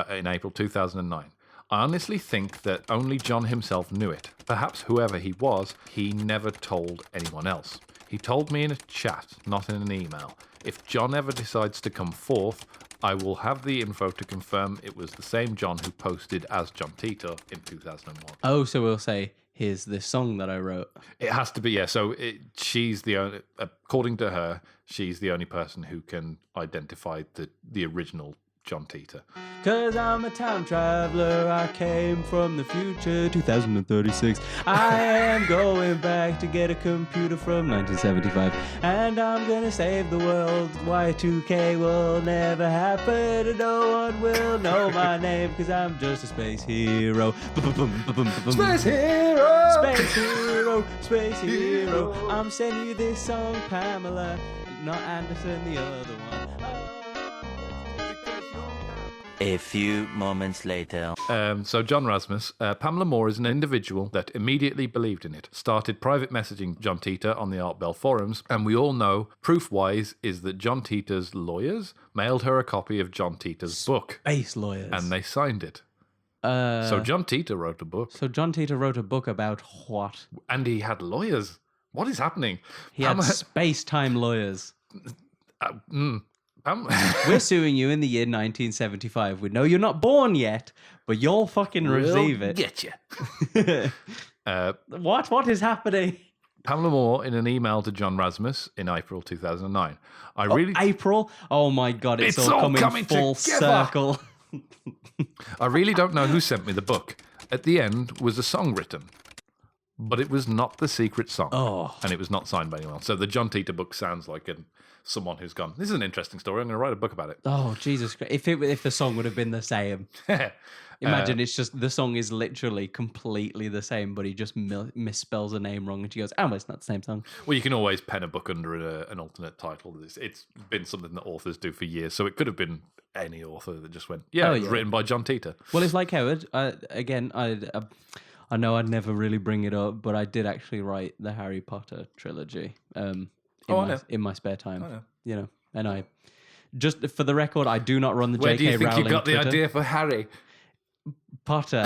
in April 2009. I honestly think that only John himself knew it. Perhaps whoever he was, he never told anyone else. He told me in a chat, not in an email. If John ever decides to come forth, I will have the info to confirm it was the same John who posted as John Titor in 2001. Oh, so we'll say, here's this song that I wrote. It has to be, yeah. So she's the only, according to her, she's the only person who can identify the original John Titor. Cause I'm a time traveler, I came from the future, 2036. I am going back to get a computer from 1975. And I'm gonna save the world. Y2K will never happen, and no one will know my name, cause I'm just a space hero. Space hero! Space hero! Space hero! I'm sending you this song, Pamela, not Anderson, the other one. A few moments later. So John Rasmus, Pamela Moore is an individual that immediately believed in it, started private messaging John Titor on the Art Bell forums, and we all know, proof-wise, is that John Titor's lawyers mailed her a copy of John Titor's book. Space lawyers. And they signed it. So John Titor wrote a book. So John Titor wrote a book about what? And he had lawyers. What is happening? He had space-time lawyers. We're We're suing you in the year 1975. We know you're not born yet, but you'll fucking receive it. Get you. What is happening? Pamela Moore in an email to John Rasmus in April 2009. April? Oh my God, it's all coming full together. circle. I really don't know who sent me the book. At the end was a song written, but it was not the secret song. Oh. And it was not signed by anyone. So the John Titor book sounds like someone who's gone, this is an interesting story, I'm going to write a book about it. Oh, Jesus Christ. If the song would have been the same. Imagine it's just, the song is literally completely the same, but he just misspells a name wrong and she goes, oh, it's not the same song. Well, you can always pen a book under an alternate title. It's been something that authors do for years, so it could have been any author that just went, it was written by John Titor. Well, it's like Howard. I know I'd never really bring it up, but I did actually write the Harry Potter trilogy in my spare time. You know, and I just for the record, I do not run the Where J.K. do you think Rowling you got Twitter. the idea for Harry? Potter?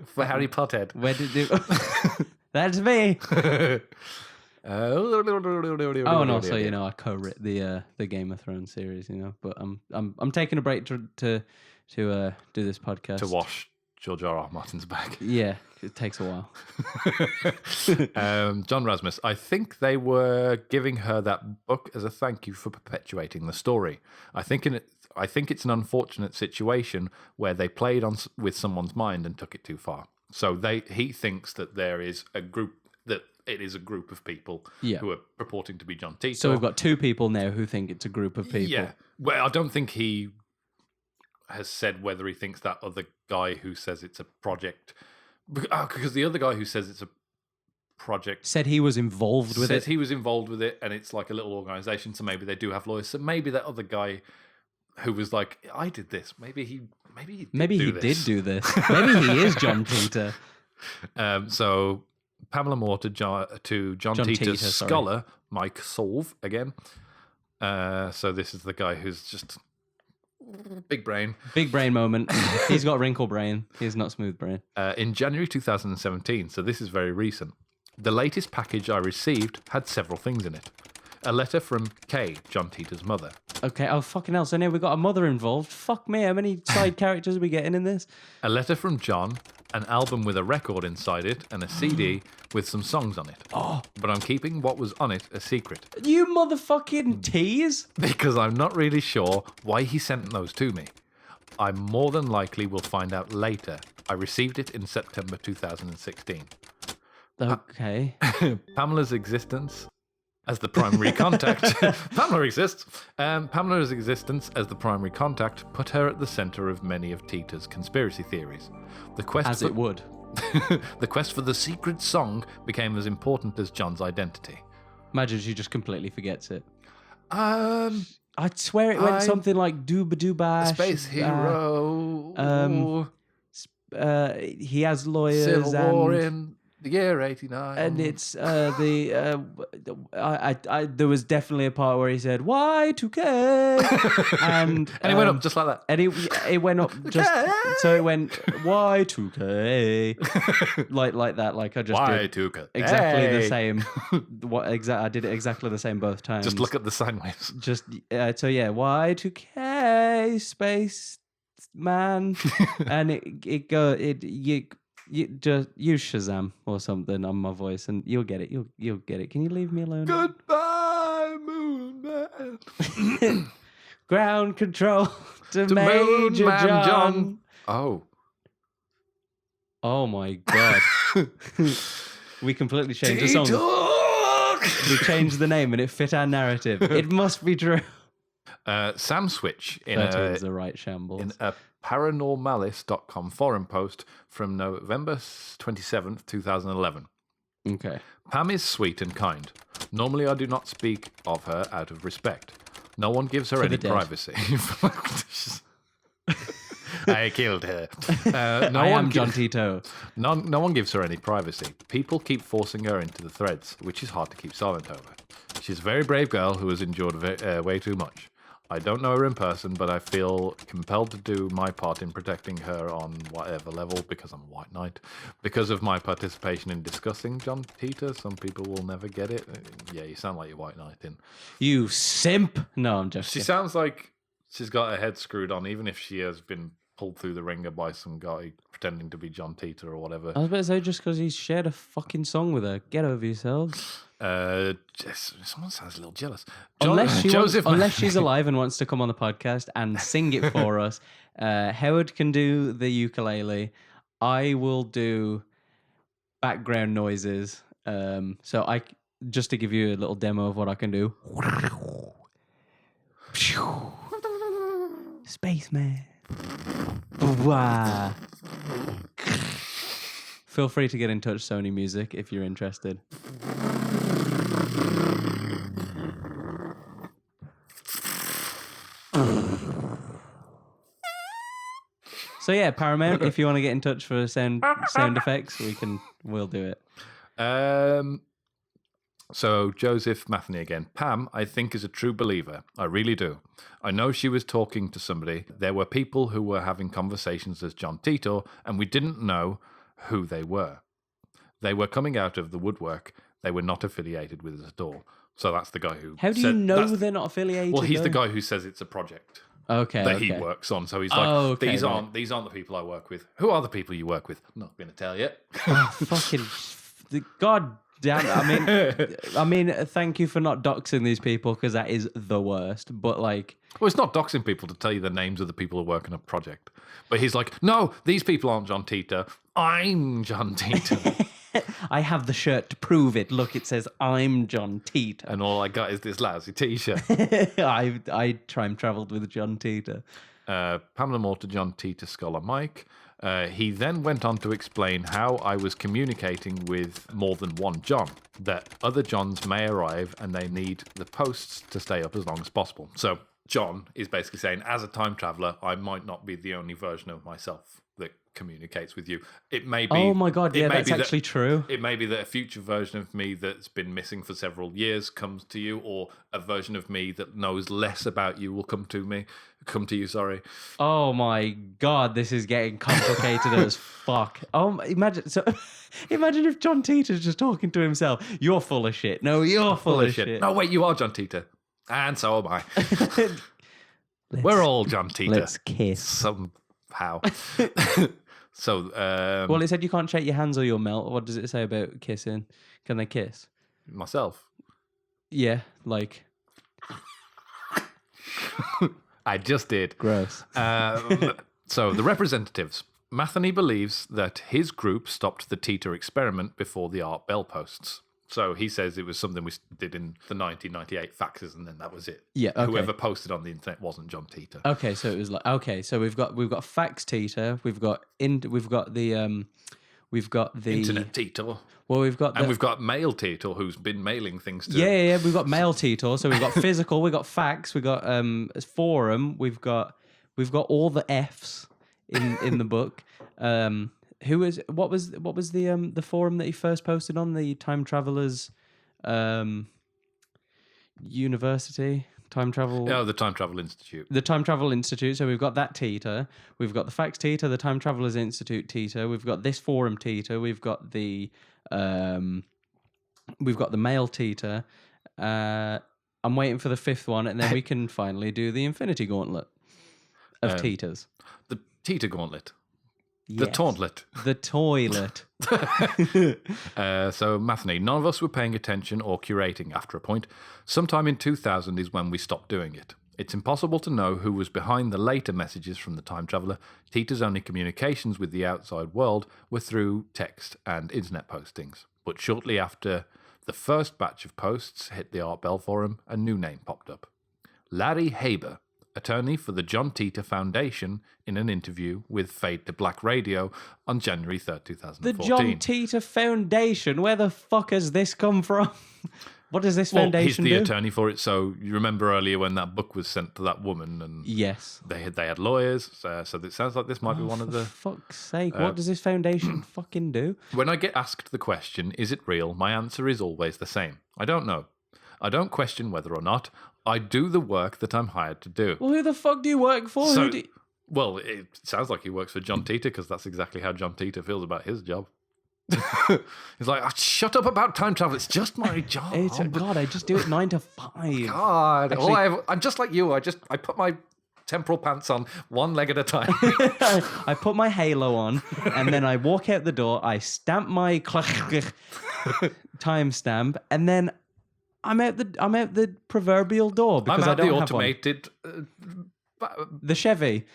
For Harry Potthead. Where did you? That's me. Oh, and also, I co-wrote the Game of Thrones series, But I'm taking a break to do this podcast to wash George R.R. Martin's back. Yeah, it takes a while. John Rasmus, I think they were giving her that book as a thank you for perpetuating the story. I think it's an unfortunate situation where they played with someone's mind and took it too far. So he thinks that there is a group that. It is a group of people who are purporting to be John Titor. So we've got two people now who think it's a group of people. Yeah. Well, I don't think he has said whether he thinks that other guy who says it's a project... because the other guy who says it's a project... Said he was involved with it. Says he was involved with it, and it's like a little organisation, so maybe they do have lawyers. So maybe that other guy who was like, I did this, maybe he did do this. Maybe he is John Titor. So... Pamela Moore to John Titor's scholar, Mike Solve, again. So this is the guy who's just big brain. Big brain moment. He's got wrinkle brain. He's not smooth brain. In January 2017, so this is very recent, the latest package I received had several things in it. A letter from Kay, John Titor's mother. Okay, oh fucking hell, so now we've got a mother involved. Fuck me, how many side characters are we getting in this? A letter from John, an album with a record inside it, and a CD with some songs on it. Oh. But I'm keeping what was on it a secret. You motherfucking tease? Because I'm not really sure why he sent those to me. I more than likely will find out later. I received it in September 2016. Okay. Pamela's existence as the primary contact. Pamela exists. Pamela's existence as the primary contact put her at the centre of many of Titor's conspiracy theories. The quest it would. The quest for the secret song became as important as John's identity. Imagine she just completely forgets it. I swear it went something like dooba Space hero. He has lawyers. Civil War in the year 89. And it's there was definitely a part where he said Y2K and it went up just like that. And it went up just so it went Y2K like that. Like I just Y2K. did exactly the same. I did it exactly the same both times. Just look at the sine waves. Just so yeah, Y2K space man, and you just use Shazam or something on my voice, and you'll get it. You'll get it. Can you leave me alone? Goodbye, Moon Man. Ground control. to Major Man John. Oh. Oh my God. We completely changed the song. We changed the name and it fit our narrative. It must be true. Sam Switch in 13's the right shambles. in a paranormalis.com forum post from November 27th, 2011. Okay. Pam is sweet and kind. Normally, I do not speak of her out of respect. No one gives her For any the dead. privacy. I killed her. I am John Tito. No one gives her any privacy. People keep forcing her into the threads, which is hard to keep silent over. She's a very brave girl who has endured way too much. I don't know her in person, but I feel compelled to do my part in protecting her on whatever level, because I'm a white knight. Because of my participation in discussing John Titor, some people will never get it. Yeah, you sound like you're white knighting. You simp. No, I'm just She sounds like she's got her head screwed on, even if she has been pulled through the ringer by some guy pretending to be John Titor or whatever. I was about to say, just because he's shared a fucking song with her. Get over yourselves. Someone sounds a little jealous. Unless she's alive and wants to come on the podcast and sing it for us, Howard can do the ukulele. I will do background noises. So just to give you a little demo of what I can do. Spaceman. Wow. Feel free to get in touch, Sony Music, if you're interested. So yeah, Paramount, if you want to get in touch for sound effects, we'll do it. So Joseph Matheny again. Pam, I think, is a true believer. I really do. I know she was talking to somebody. There were people who were having conversations as John Titor, and we didn't know who they were. They were coming out of the woodwork. They were not affiliated with us at all. So that's the guy who... How do you know they're not affiliated? Well, he's though? the guy who says it's a project. Okay. That he works on. So he's like, these aren't the people I work with. Who are the people you work with? I'm not going to tell you. Fucking... God damn it. I mean, thank you for not doxing these people, because that is the worst. But like... Well, it's not doxing people to tell you the names of the people who work on a project. But he's like, no, these people aren't John Titor. I'm John Titor. I have the shirt to prove it. Look, it says I'm John Titor. And all I got is this lousy t-shirt. I time travelled with John Titor. Pamela Moore to John Titor Scholar Mike. He then went on to explain how I was communicating with more than one John, that other Johns may arrive and they need the posts to stay up as long as possible. So John is basically saying, as a time traveller, I might not be the only version of myself that communicates with you. It may be... Oh my God, yeah, that's actually true. It may be that a future version of me that's been missing for several years comes to you, or a version of me that knows less about you will come to you, sorry. Oh my God, this is getting complicated as fuck. Imagine if John Titor's just talking to himself. You're full of shit. No, you're full of shit. No, wait, you are John Titor. And so am I. We're all John Titor. Let's kiss. Somehow. So, well, it said you can't shake your hands or you'll melt. What does it say about kissing? Can they kiss? Myself. Yeah, like... I just did. Gross. So, the representatives. Matheny believes that his group stopped the Titor experiment before the Art Bell posts. So he says it was something we did in the 1998 faxes, and then that was it. Yeah, okay. Whoever posted on the internet wasn't John Titor. Okay, so it was like, okay, so we've got fax Titor, we've got the Internet Titor. Well, we've got mail Titor, who's been mailing things to. Yeah. We've got mail Titor, so we've got physical, we've got fax, we've got forum, we've got all the Fs in the book. What was the forum that he first posted on, the Time Travelers University? Time Travel... Yeah, the Time Travel Institute. The Time Travel Institute. So we've got that Titor. We've got the Fax Titor, the Time Travelers Institute Titor. We've got this forum Titor. We've got the mail Titor. I'm waiting for the fifth one, and then we can finally do the Infinity Gauntlet of Titors. The Titor Gauntlet. Yes. The Tauntlet. The toilet. So, Matheny, none of us were paying attention or curating after a point. Sometime in 2000 is when we stopped doing it. It's impossible to know who was behind the later messages from the time traveller. Titor's only communications with the outside world were through text and internet postings. But shortly after the first batch of posts hit the Art Bell forum, a new name popped up. Larry Haber, attorney for the John Titor Foundation, in an interview with Fade to Black Radio on January 3rd, 2014. The John Titor Foundation? Where the fuck has this come from? What does this foundation do? He's the attorney for it. So you remember earlier when that book was sent to that woman, and yes, they had lawyers. So it sounds like this might be one of the. For fuck's sake! What does this foundation fucking do? When I get asked the question, "Is it real?" my answer is always the same. I don't know. I don't question whether or not. I do the work that I'm hired to do. Well, who the fuck do you work for? Well, it sounds like he works for John Titor because that's exactly how John Titor feels about his job. He's like, oh, shut up about time travel. It's just my job. God, I just do it 9 to 5. God, actually, I'm just like you. I put my temporal pants on one leg at a time. I put my halo on, and then I walk out the door. I stamp my timestamp, and then I'm out the proverbial door because I don't have automated. The Chevy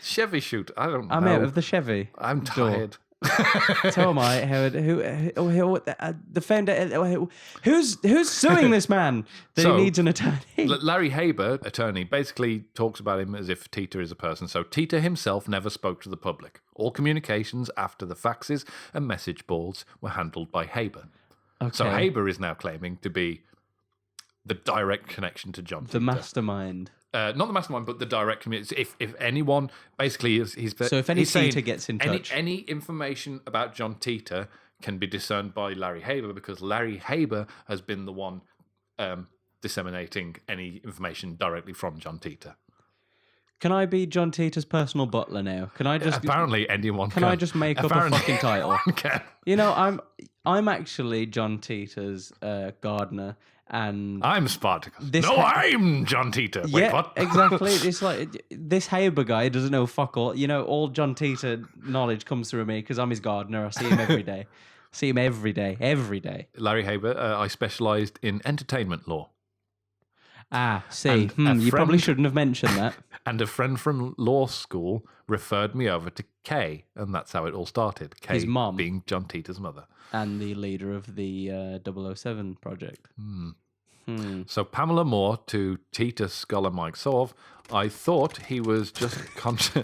chute. I don't know. I'm out of the Chevy. I'm tired. So am I, Howard. Who's suing this man that he needs an attorney? Larry Haber, attorney, basically talks about him as if Titor is a person. So Titor himself never spoke to the public. All communications after the faxes and message boards were handled by Haber. Okay. So Haber is now claiming to be the direct connection to John Titor. The mastermind. Not the mastermind, but the direct community. If anyone, basically, if any Titor gets in touch, any information about John Titor can be discerned by Larry Haber because Larry Haber has been the one disseminating any information directly from John Titor. Can I be John Titor's personal butler now? Can I just apparently anyone can? I just make up a fucking title? Can. You know, I'm actually John Titor's gardener. And I'm Spartacus. I'm John Titor. Wait, yeah, what? Exactly. It's like this Haber guy doesn't know fuck all. You know, all John Titor knowledge comes through me because I'm his gardener. I see him every day. Every day. Larry Haber. I specialised in entertainment law. See. You probably shouldn't have mentioned that. And a friend from law school referred me over to Kay, and that's how it all started. Kay, his mom, being John Titor's mother. And the leader of the 007 project. So Pamela Moore to Titor scholar Mike Sorv. I thought he was just...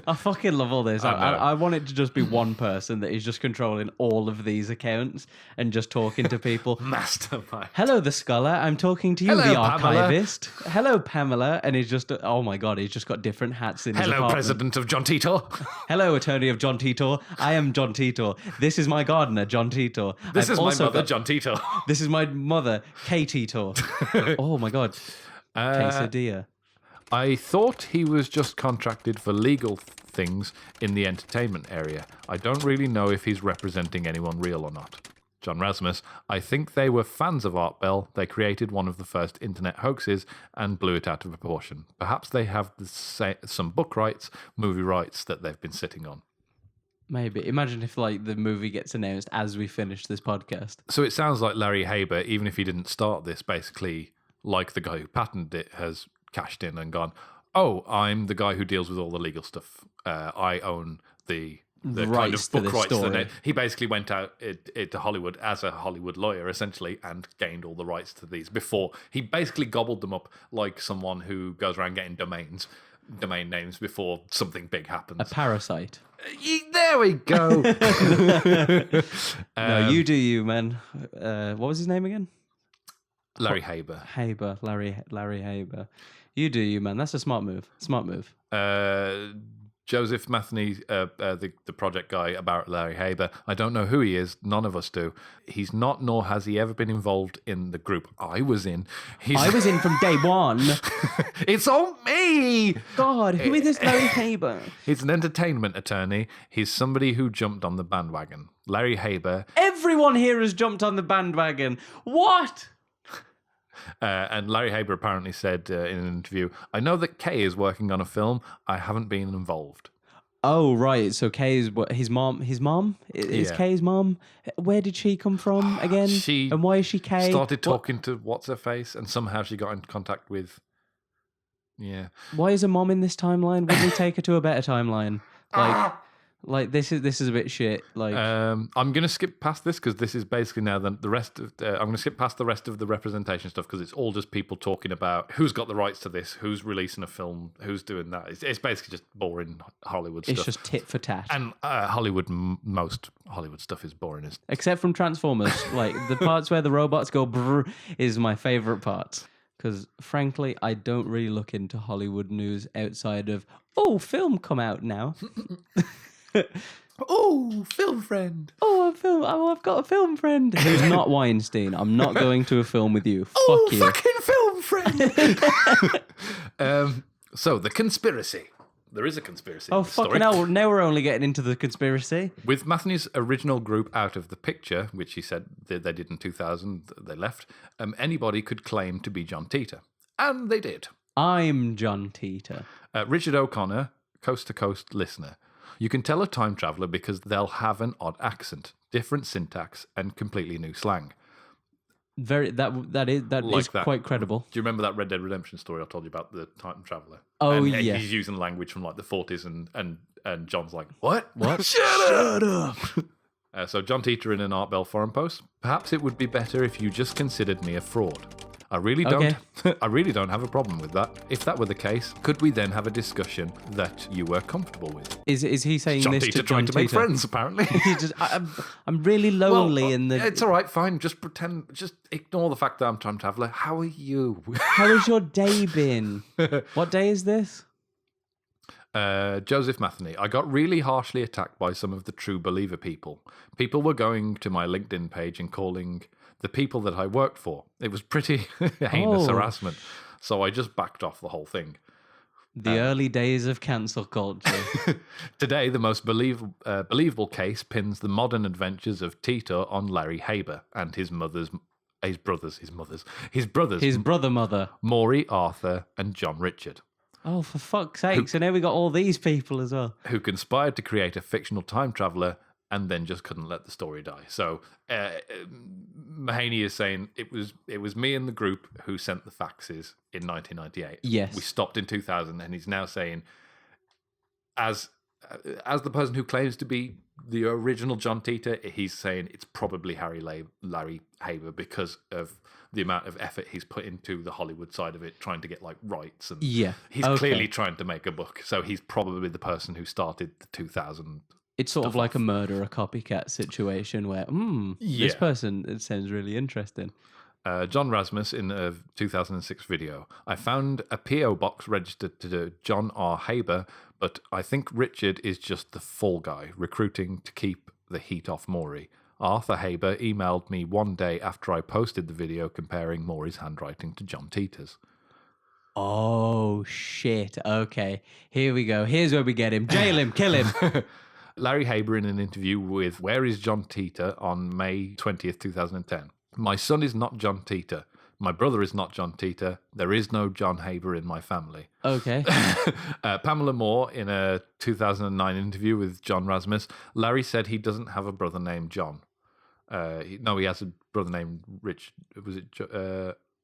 I fucking love all this. I want it to just be one person that is just controlling all of these accounts and just talking to people. Mastermind. Hello, the scholar. I'm talking to you, Hello, the Pamela. archivist. Hello, Pamela. And he's just... Oh, my God. He's just got different hats in his Hello, apartment. President of John Titor. Hello, attorney of John Titor. I am John Titor. This is my gardener, John Titor. This is my mother, John Titor. This is my mother, Kay Titor. Oh, my God. Quesadilla. I thought he was just contracted for legal things in the entertainment area. I don't really know if he's representing anyone real or not. John Rasmus, I think they were fans of Art Bell. They created one of the first internet hoaxes and blew it out of proportion. Perhaps they have some book rights, movie rights that they've been sitting on. Maybe. Imagine if like the movie gets announced as we finish this podcast. So it sounds like Larry Haber, even if he didn't start this, basically, like the guy who patented it, has cashed in and gone, oh, I'm the guy who deals with all the legal stuff. I own the kind of book rights. He basically went out to Hollywood as a Hollywood lawyer, essentially, and gained all the rights to these before. He basically gobbled them up like someone who goes around getting domain names before something big happens. A parasite. There we go. No, you do you, man. What was his name again? Larry Haber. Larry Haber. You do you, man. That's a smart move. Joseph Matheny, the project guy about Larry Haber. I don't know who he is. None of us do. He's not, nor has he ever been involved in the group I was in. I was in from day one. It's all me! God, who is this Larry Haber? He's an entertainment attorney. He's somebody who jumped on the bandwagon. Larry Haber. Everyone here has jumped on the bandwagon. What? And Larry Haber apparently said in an interview, I know that Kay is working on a film. I haven't been involved. Oh, right. So Kay is his mom? Is Kay's mom? Where did she come from again? And why is she Kay? Started talking to what's-her-face, and somehow she got in contact with Yeah. Why is a mom in this timeline? Wouldn't we take her to a better timeline? Like this is a bit shit. Like I'm going to skip past this because this is basically now the rest of. I'm going to skip past the rest of the representation stuff because it's all just people talking about who's got the rights to this, who's releasing a film, who's doing that. It's basically just boring Hollywood stuff. it's just tit for tat. And most Hollywood stuff is boring. Except from Transformers, like the parts where the robots go brrr is my favorite part. Because frankly, I don't really look into Hollywood news outside of film come out now. Oh, film friend. I've got a film friend who's not Weinstein. I'm not going to a film with you. Oh, Fuck you. fucking film friend. So the conspiracy. There is a conspiracy. Oh, fucking hell. Now we're only getting into the conspiracy. With Matheney's original group out of the picture, which he said they did in 2000, they left, anybody could claim to be John Titor. And they did. I'm John Titor. Richard O'Connor, coast-to-coast listener. You can tell a time traveller because they'll have an odd accent, different syntax, and completely new slang. That is quite credible. Do you remember that Red Dead Redemption story I told you about the time traveller? Oh, and yeah. He's using language from like the 40s and John's like, what? What? Shut up! So John Titor in an Art Bell forum post. Perhaps it would be better if you just considered me a fraud. I really don't. Okay. I really don't have a problem with that. If that were the case, could we then have a discussion that you were comfortable with? Is he saying John this Titor to trying John to make Titor? friends, apparently. I'm really lonely in the. It's all right, fine. Just pretend. Just ignore the fact that I'm time traveller. How are you? How has your day been? What day is this? Joseph Matheney. I got really harshly attacked by some of the true believer people. People were going to my LinkedIn page and calling the people that I worked for. It was pretty heinous harassment. So I just backed off the whole thing. The early days of cancel culture. Today, the most believable case pins the modern adventures of Titor on Larry Haber and his brother mother. Maury, Arthur, and John Richard. Oh, for fuck's sake. So now we got all these people as well. Who conspired to create a fictional time traveller and then just couldn't let the story die. So Mahaney is saying it was me and the group who sent the faxes in 1998. Yes. We stopped in 2000, and he's now saying, as the person who claims to be the original John Titor, he's saying it's probably Larry Haber because of the amount of effort he's put into the Hollywood side of it, trying to get like rights. And he's clearly trying to make a book. So he's probably the person who started the 2000. It's sort of like a murder, a copycat situation where, this person, it sounds really interesting. John Rasmus in a 2006 video. I found a P.O. box registered to John R. Haber, but I think Richard is just the fall guy, recruiting to keep the heat off Maury. Arthur Haber emailed me one day after I posted the video comparing Maury's handwriting to John Titor's. Oh, shit. Okay, here we go. Here's where we get him. Jail him, kill him. Larry Haber in an interview with Where is John Titor on May 20th, 2010. My son is not John Titor. My brother is not John Titor. There is no John Haber in my family. Okay. Pamela Moore in a 2009 interview with John Rasmus. Larry said he doesn't have a brother named John. He has a brother named Rich. Was it?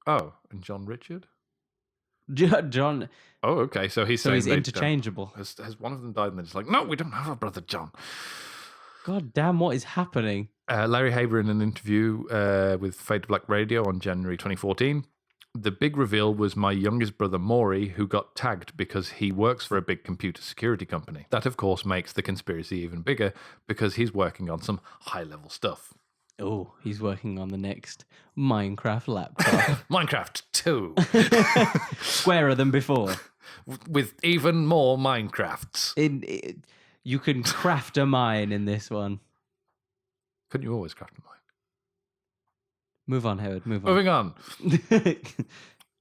And John Richard? John. Oh, okay. So he's interchangeable. Has one of them died? And they're just like, no, we don't have a brother John. God damn, what is happening? Larry Haber in an interview with Fade to Black Radio on January 2014. The big reveal was my youngest brother Maury, who got tagged because he works for a big computer security company. That, of course, makes the conspiracy even bigger because he's working on some high-level stuff. Oh, he's working on the next Minecraft laptop. Minecraft 2. Squarer than before. With even more Minecrafts. You can craft a mine in this one. Couldn't you always craft a mine? Move on, Howard. Move on. Moving on.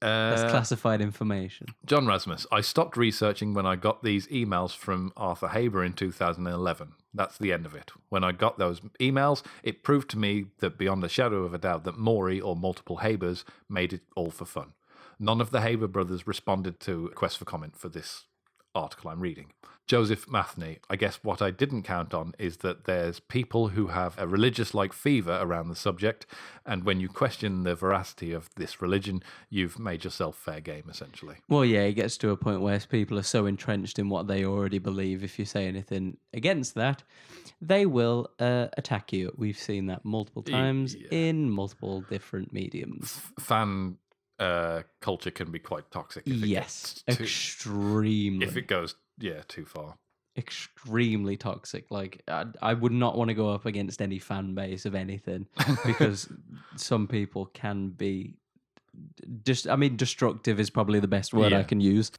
That's classified information. John Rasmus. I stopped researching when I got these emails from Arthur Haber in 2011. That's the end of it. When I got those emails, it proved to me that beyond a shadow of a doubt that Maury or multiple Habers made it all for fun. None of the Haber brothers responded to a request for comment for this article I'm reading. Joseph Matheny, I guess what I didn't count on is that there's people who have a religious-like fever around the subject, and when you question the veracity of this religion, you've made yourself fair game, essentially. Well, yeah, it gets to a point where people are so entrenched in what they already believe, if you say anything against that, they will attack you. We've seen that multiple times in multiple different mediums. Fan culture can be quite toxic. Yes, extremely. If it goes, too far. Extremely toxic. Like, I would not want to go up against any fan base of anything because some people can be destructive is probably the best word I can use.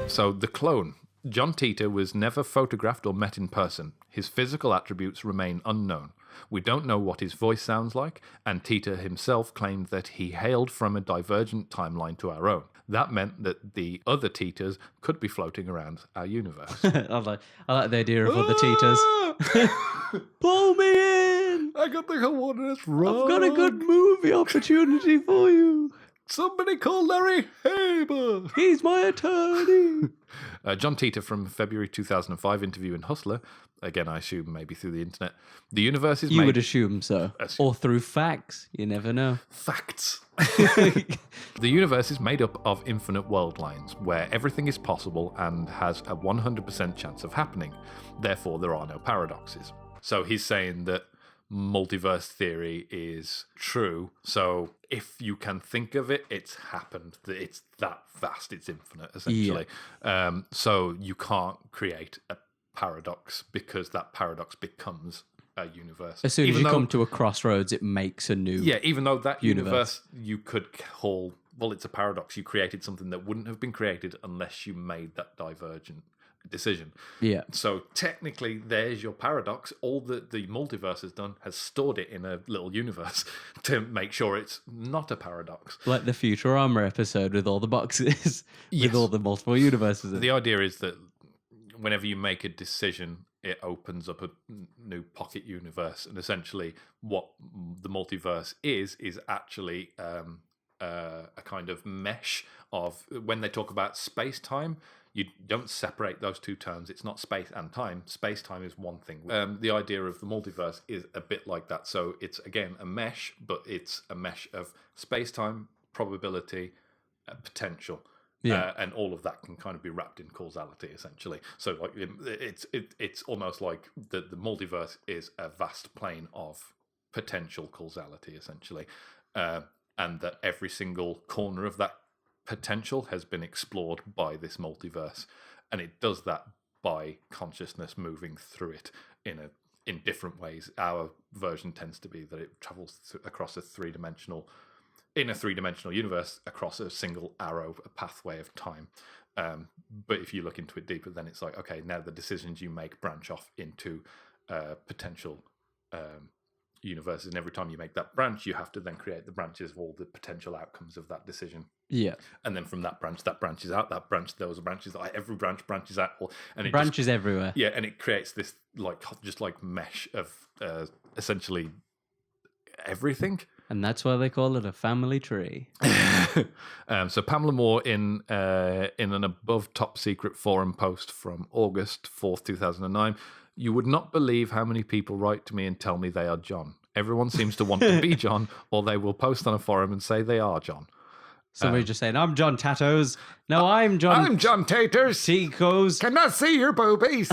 So, the clone. John Titor was never photographed or met in person. His physical attributes remain unknown. We don't know what his voice sounds like, and Titor himself claimed that he hailed from a divergent timeline to our own. That meant that the other Titors could be floating around our universe. I like the idea of other Titors. Pull me in! I got the coordinates wrong. I've got a good movie opportunity for you. Somebody call Larry Haber. He's my attorney. John Titor from February 2005 interview in Hustler. Again, I assume maybe through the internet. The universe is You would assume so. Or through facts. You never know. Facts. The universe is made up of infinite world lines, where everything is possible and has a 100% chance of happening. Therefore, there are no paradoxes. So he's saying that multiverse theory is true. So if you can think of it, it's happened. It's that vast. It's infinite, essentially. Yeah. So you can't create a paradox because that paradox becomes a universe. As soon as you come to a crossroads, it makes a new even though that universe you could call, well, it's a paradox. You created something that wouldn't have been created unless you made that divergent decision. Yeah. So technically, there's your paradox. All that the multiverse has done has stored it in a little universe to make sure it's not a paradox. Like the Futurama episode with all the boxes, with all the multiple universes. The idea is that whenever you make a decision, it opens up a new pocket universe, and essentially, what the multiverse is actually a kind of mesh of, when they talk about space-time, you don't separate those two terms. It's not space and time. Space-time is one thing. The idea of the multiverse is a bit like that. So it's, again, a mesh, but it's a mesh of space-time, probability, potential. Yeah. And all of that can kind of be wrapped in causality, essentially. So like it's almost like the multiverse is a vast plane of potential causality, essentially. And that every single corner of that potential has been explored by this multiverse, and it does that by consciousness moving through it in different ways. Our version tends to be that it travels across a three-dimensional universe, across a single arrow, a pathway of time. But if you look into it deeper, then it's like, okay, now the decisions you make branch off into potential universes, and every time you make that branch, you have to then create the branches of all the potential outcomes of that decision. Yeah. And then from that branches out, that branch, those are branches, every branch branches out, and it branches everywhere. Yeah, and it creates this just mesh of essentially everything. And that's why they call it a family tree. So Pamela Moore in an above top secret forum post from August 4th, 2009, you would not believe how many people write to me and tell me they are John. Everyone seems to want to be John, or they will post on a forum and say they are John. Somebody just saying, I'm John Tattos. No, I'm John. I'm John Tators. Seacos. Cannot see your boobies.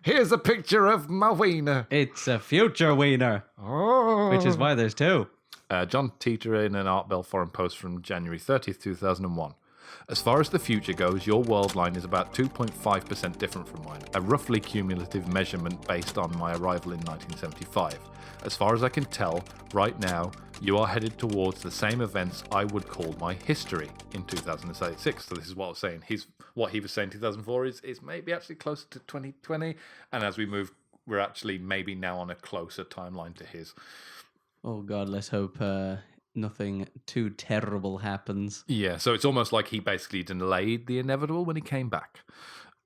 Here's a picture of my wiener. It's a future wiener. Oh. Which is why there's two. John Titor in an Art Bell forum post from January 30th, 2001. As far as the future goes, your world line is about 2.5% different from mine, a roughly cumulative measurement based on my arrival in 1975. As far as I can tell, right now, you are headed towards the same events I would call my history in 2006. So this is what I was saying. What he was saying 2004 is maybe actually closer to 2020. And as we move, we're actually maybe now on a closer timeline to his. Oh, God, let's hope nothing too terrible happens. Yeah, so it's almost like he basically delayed the inevitable when he came back.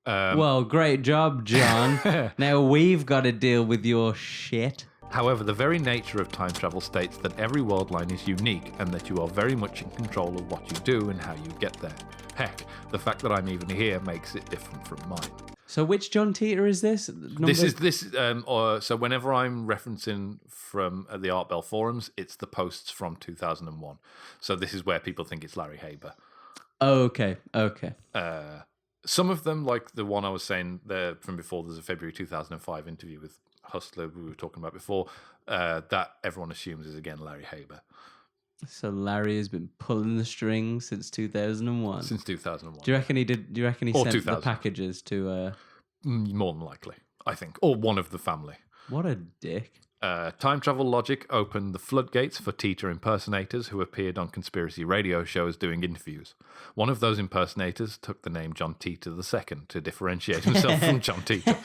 Well, great job, John. Now we've got to deal with your shit. However, the very nature of time travel states that every world line is unique and that you are very much in control of what you do and how you get there. Heck, the fact that I'm even here makes it different from mine. So which John Titor is this? So whenever I'm referencing from the Art Bell forums, it's the posts from 2001. So this is where people think it's Larry Haber. Okay. Some of them, like the one I was saying there from before, there's a February 2005 interview with Hustler we were talking about before, that everyone assumes is again Larry Haber. So Larry has been pulling the strings since 2001. Since 2001. Do you reckon he did? Do you reckon he sent 2000. the packages to? More than likely, I think, or one of the family. What a dick! Time travel logic opened the floodgates for Titor impersonators who appeared on conspiracy radio shows doing interviews. One of those impersonators took the name John Titor II to differentiate himself from John Titor.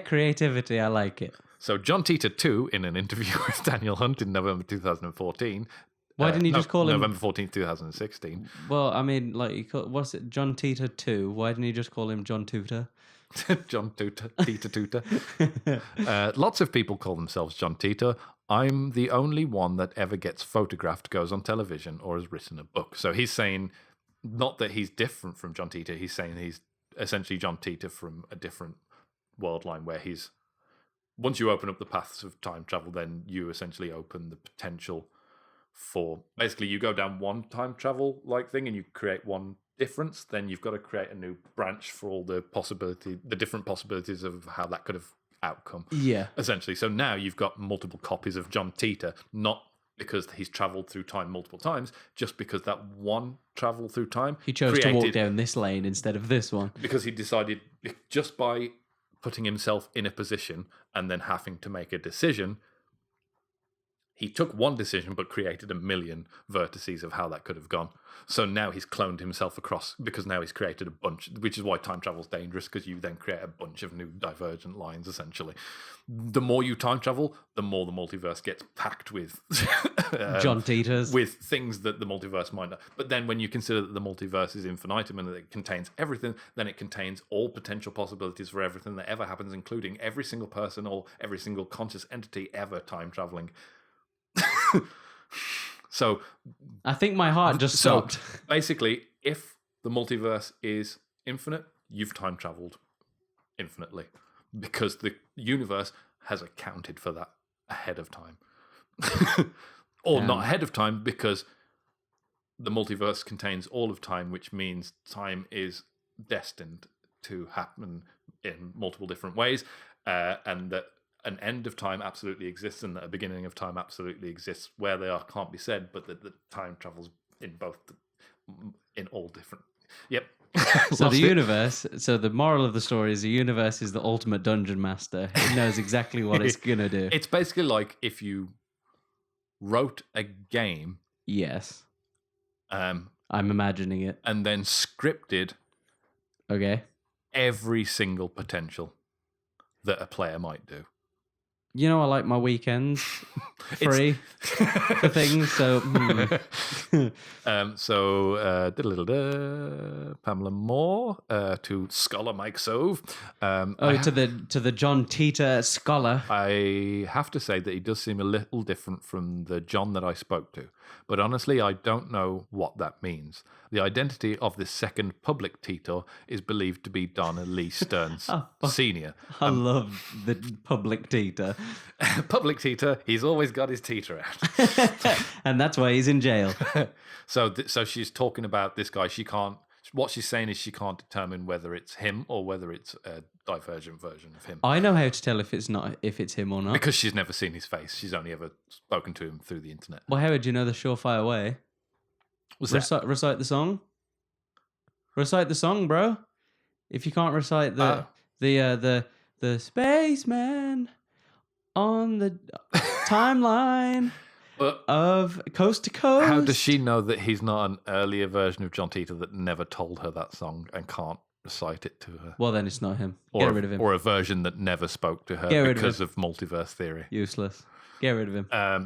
Creativity. I like it. So John Titor II, in an interview with Daniel Hunt in November 2014. Why didn't he just call him November 14th, 2016? Well, I mean, what's it? John Titor II. Why didn't he just call him John Tutor? John Titor. Lots of people call themselves John Titor. I'm the only one that ever gets photographed, goes on television, or has written a book. So he's saying not that he's different from John Titor. He's saying he's essentially John Titor from a different world line where he's. Once you open up the paths of time travel, then you essentially open the potential for basically you go down one time travel like thing and you create one difference, then you've got to create a new branch for all the different possibilities of how that could have outcome. Yeah. Essentially. So now you've got multiple copies of John Titor, not because he's traveled through time multiple times, just because that one travel through time. He chose to walk down this lane instead of this one. Because he decided just by putting himself in a position and then having to make a decision, he took one decision but created a million vertices of how that could have gone. So now he's cloned himself across because now he's created a bunch, which is why time travel is dangerous because you then create a bunch of new divergent lines, essentially. The more you time travel, the more the multiverse gets packed with John Titors. With things that the multiverse might not. But then when you consider that the multiverse is infinitum and that it contains everything, then it contains all potential possibilities for everything that ever happens, including every single person or every single conscious entity ever time traveling. So I think my heart just stopped. Basically, if the multiverse is infinite, you've time traveled infinitely because the universe has accounted for that ahead of time. Or not ahead of time because the multiverse contains all of time, which means time is destined to happen in multiple different ways, and that an end of time absolutely exists and that a beginning of time absolutely exists. Where they are can't be said, but that the time travels in both, in all different. Yep. So the moral of the story is the universe is the ultimate dungeon master. It knows exactly what it's going to do. It's basically like if you wrote a game. Yes. I'm imagining it. And then scripted. Okay. Every single potential that a player might do. You know, I like my weekends free for things. So, Pamela Moore to Scholar Mike Sove. To the John Titor scholar. I have to say that he does seem a little different from the John that I spoke to, but honestly, I don't know what that means. The identity of this second public Titor is believed to be Donna Lee Stearns Sr. I love the public Titor. Public Titor, he's always got his Titor out. And that's why he's in jail. So she's talking about this guy. What she's saying is she can't determine whether it's him or whether it's a divergent version of him. I know how to tell if it's him or not. Because she's never seen his face. She's only ever spoken to him through the internet. Well, how would you know the surefire way? Recite the song. Recite the song, bro. If you can't recite the spaceman on the timeline of coast to coast. How does she know that he's not an earlier version of John Titor that never told her that song and can't recite it to her? Well, then it's not him. Get rid of him. Or a version that never spoke to her because of multiverse theory. Useless. Get rid of him.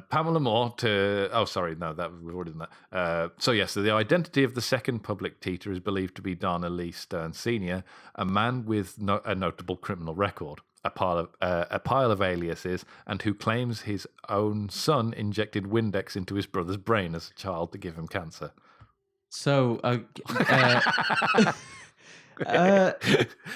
Pamela Moore to... Oh, sorry. No, we've already done that. So the identity of the second public Titor is believed to be Donna Lee Stearns Sr., a man with a notable criminal record. a pile of aliases, and who claims his own son injected Windex into his brother's brain as a child to give him cancer. So,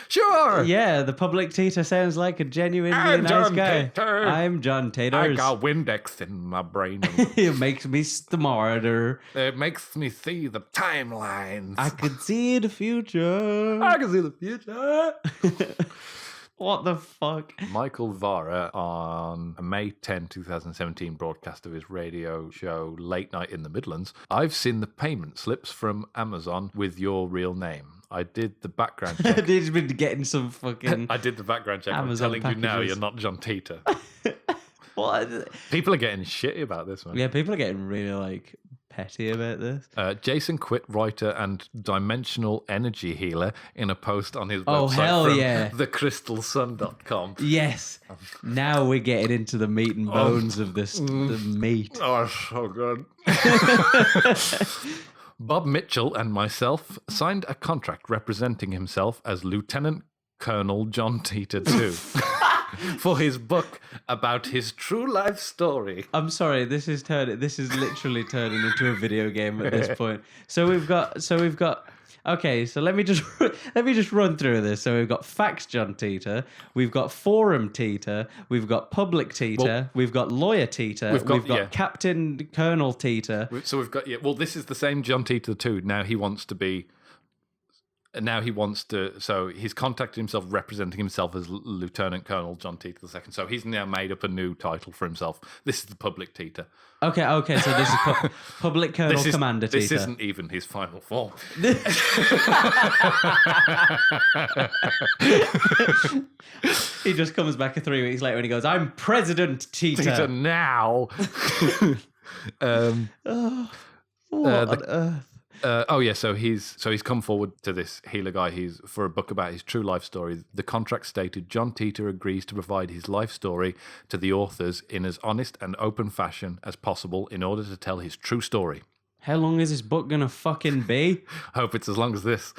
Sure. yeah, the public Titor sounds like a genuinely nice guy. Titor. I'm John Titors. I got Windex in my brain. It makes me smarter. It makes me see the timelines. I could see the future. I can see the future. What the fuck? Michael Vara, on May 10, 2017 broadcast of his radio show Late Night in the Midlands, I've seen the payment slips from Amazon with your real name. I did the background check. He's been getting some fucking... I did the background check. Amazon I'm telling you now, packages. you're not John Titor. What? People are getting shitty about this one. Yeah, people are getting really, like, petty about this. Jason Quitt, writer and dimensional energy healer, in a post on his Oh, website hell from yeah. thecrystalsun.com. Yes. Now we're getting into the meat and bones of this, the meat. Oh, so good. Bob Mitchell and myself signed a contract representing himself as Lieutenant Colonel John Titor II for his book about his true life story. I'm sorry, this is literally turning into a video game at this point. So we've got okay, so let me just run through this. So we've got Facts John Titor, we've got Forum Titor, we've got Public Titor, we've got Lawyer Titor, we've got Captain Colonel Titor. So we've got this is the same John Titor II. So he's contacted himself representing himself as Lieutenant Colonel John Titor II. So he's now made up a new title for himself. This is the Public Titor. Okay, so this is Public Colonel Commander Titor. This isn't even his final form. He just comes back 3 weeks later and he goes, "I'm President Titor." Titor now. What on earth? So he's come forward to this healer guy. He's for a book about his true life story. The contract stated John Titor agrees to provide his life story to the authors in as honest and open fashion as possible in order to tell his true story. How long is this book gonna fucking be? Hope it's as long as this.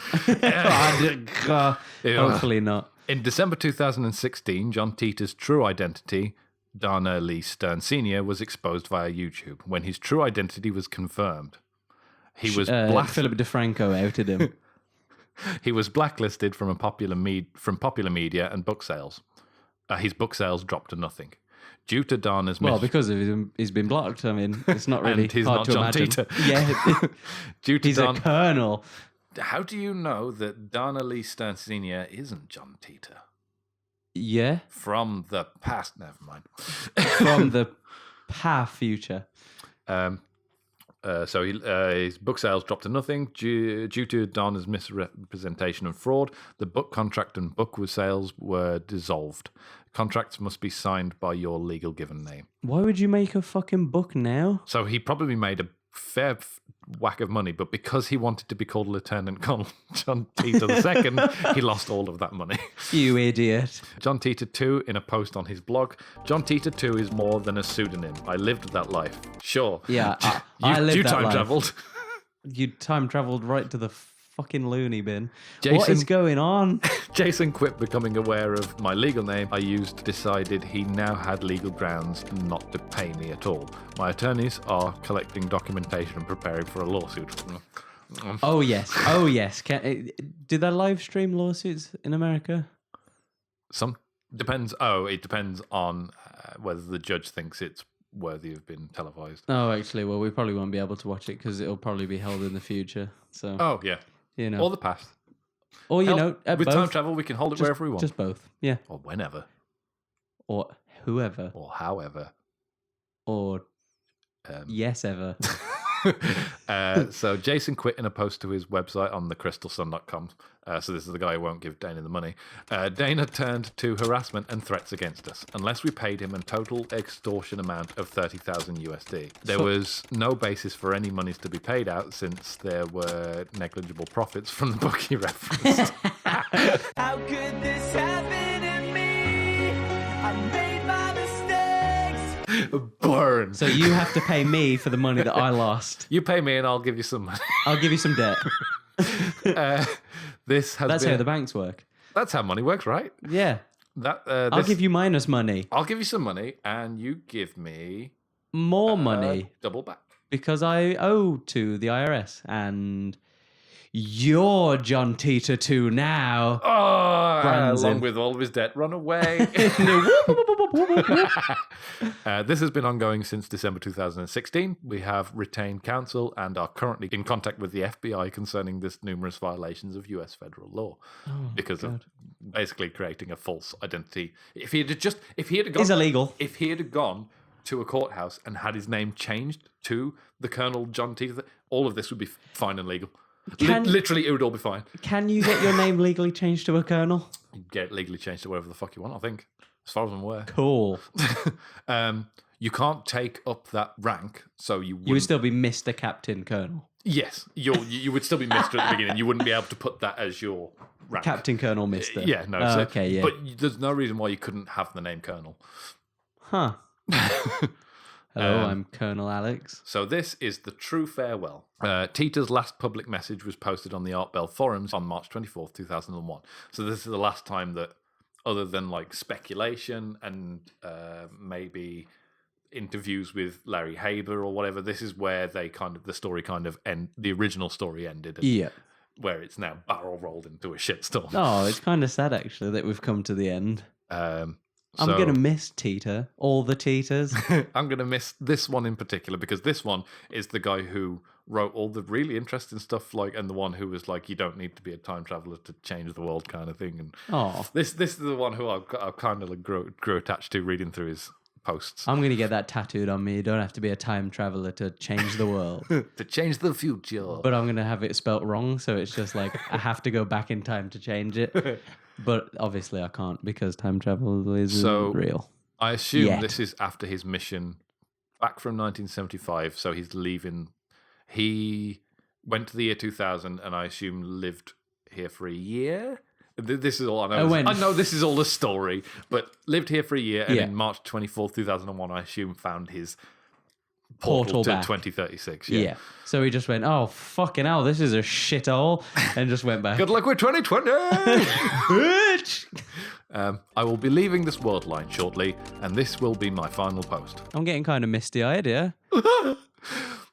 Hopefully not. In December 2016, John Titor's true identity, Dana Lee Stern Sr., was exposed via YouTube. When his true identity was confirmed, he was Philip DeFranco outed him. He was blacklisted from popular media and book sales. His book sales dropped to nothing. Due to Dana's because of him, he's been blocked. I mean, it's not really and he's hard not to John imagine. Titor. Yeah, He's a colonel. How do you know that Dana Lee Stern Sr. isn't John Titor? Yeah, From the past, never mind. from the future. So his book sales dropped to nothing due to Donna's misrepresentation and fraud. The book contract and book sales were dissolved. Contracts must be signed by your legal given name. Why would you make a fucking book now? So he probably made a fair whack of money, but because he wanted to be called Lieutenant Colonel John Titor II, he lost all of that money. You idiot. John Titor II, in a post on his blog, John Titor II is more than a pseudonym. I lived that life. Sure. Yeah, I lived you that time life. traveled. You time traveled right to the fucking loony bin. What Jason- is going on? Jason Quitt, becoming aware of my legal name decided he now had legal grounds not to pay me at all. My attorneys are collecting documentation and preparing for a lawsuit. Oh yes. Do they live stream lawsuits in America? It depends on whether the judge thinks it's worthy of being televised. Oh, actually, well, we probably won't be able to watch it because it'll probably be held in the future. So, Oh, yeah. you know, Or the past. or you know, with both. time travel, we can hold it wherever we want. Just both, yeah, Or whenever. or whoever, Or however. or yes, ever. So Jason Quitt, in a post to his website on thecrystalsun.com, so this is the guy who won't give Dana the money, Dana turned to harassment and threats against us unless we paid him a total extortion amount of 30,000 USD. There was no basis for any monies to be paid out since there were negligible profits from the book he referenced. How could this happen to me? I made my mistakes. Burn. So you have to pay me for the money that I lost. You pay me and I'll give you some money. I'll give you some debt. That's That's how the banks work. That's how money works, right? Yeah. I'll give you minus money. I'll give you some money, and you give me More money. double back. Because I owe to the IRS, and you're John Titor too now. Oh, Brands along him. with all of his debt, run away. This has been ongoing since December 2016. We have retained counsel and are currently in contact with the FBI concerning this numerous violations of US federal law because of basically creating a false identity. If he had gone, It's illegal. If he had gone to a courthouse and had his name changed to the Colonel John Titor, all of this would be fine and legal. Literally, it would all be fine. Can you get your name legally changed to a colonel? You get it legally changed to whatever the fuck you want, I think, as far as I'm aware. Cool. You can't take up that rank, so you would still be Mr. Captain Colonel. Yes, you would still be Mr. at the beginning. You wouldn't be able to put that as your rank. Captain Colonel Mr. Yeah, no. Okay, yeah. But there's no reason why you couldn't have the name Colonel. Huh. Hello, I'm Colonel Alex. So this is the true farewell. Titor's last public message was posted on the Art Bell forums on March 24th, 2001. So this is the last time that, other than like speculation and maybe interviews with Larry Haber or whatever, this is where the original story ended. Yeah. Where it's now barrel rolled into a shitstorm. Oh, it's kind of sad actually that we've come to the end. I'm going to miss Titor, all the Titors. I'm going to miss this one in particular because this one is the guy who wrote all the really interesting stuff, and the one who was like, you don't need to be a time traveler to change the world kind of thing. And this is the one who I kind of grew attached to reading through his posts. I'm going to get that tattooed on me. You don't have to be a time traveler to change the world. To change the future. But I'm going to have it spelt wrong, so it's just like I have to go back in time to change it. But obviously I can't because time travel isn't real. I assume this is after his mission back from 1975, so he's leaving. He went to the year 2000 and I assume lived here for a year. This is all I know. I know this is all a story, but lived here for a year, and in March 24th, 2001, I assume found his portal to back. 2036. Yeah. So he just went, oh, fucking hell, this is a shithole, and just went back. Good luck with 2020! I will be leaving this world line shortly, and this will be my final post. I'm getting kind of misty-eyed here.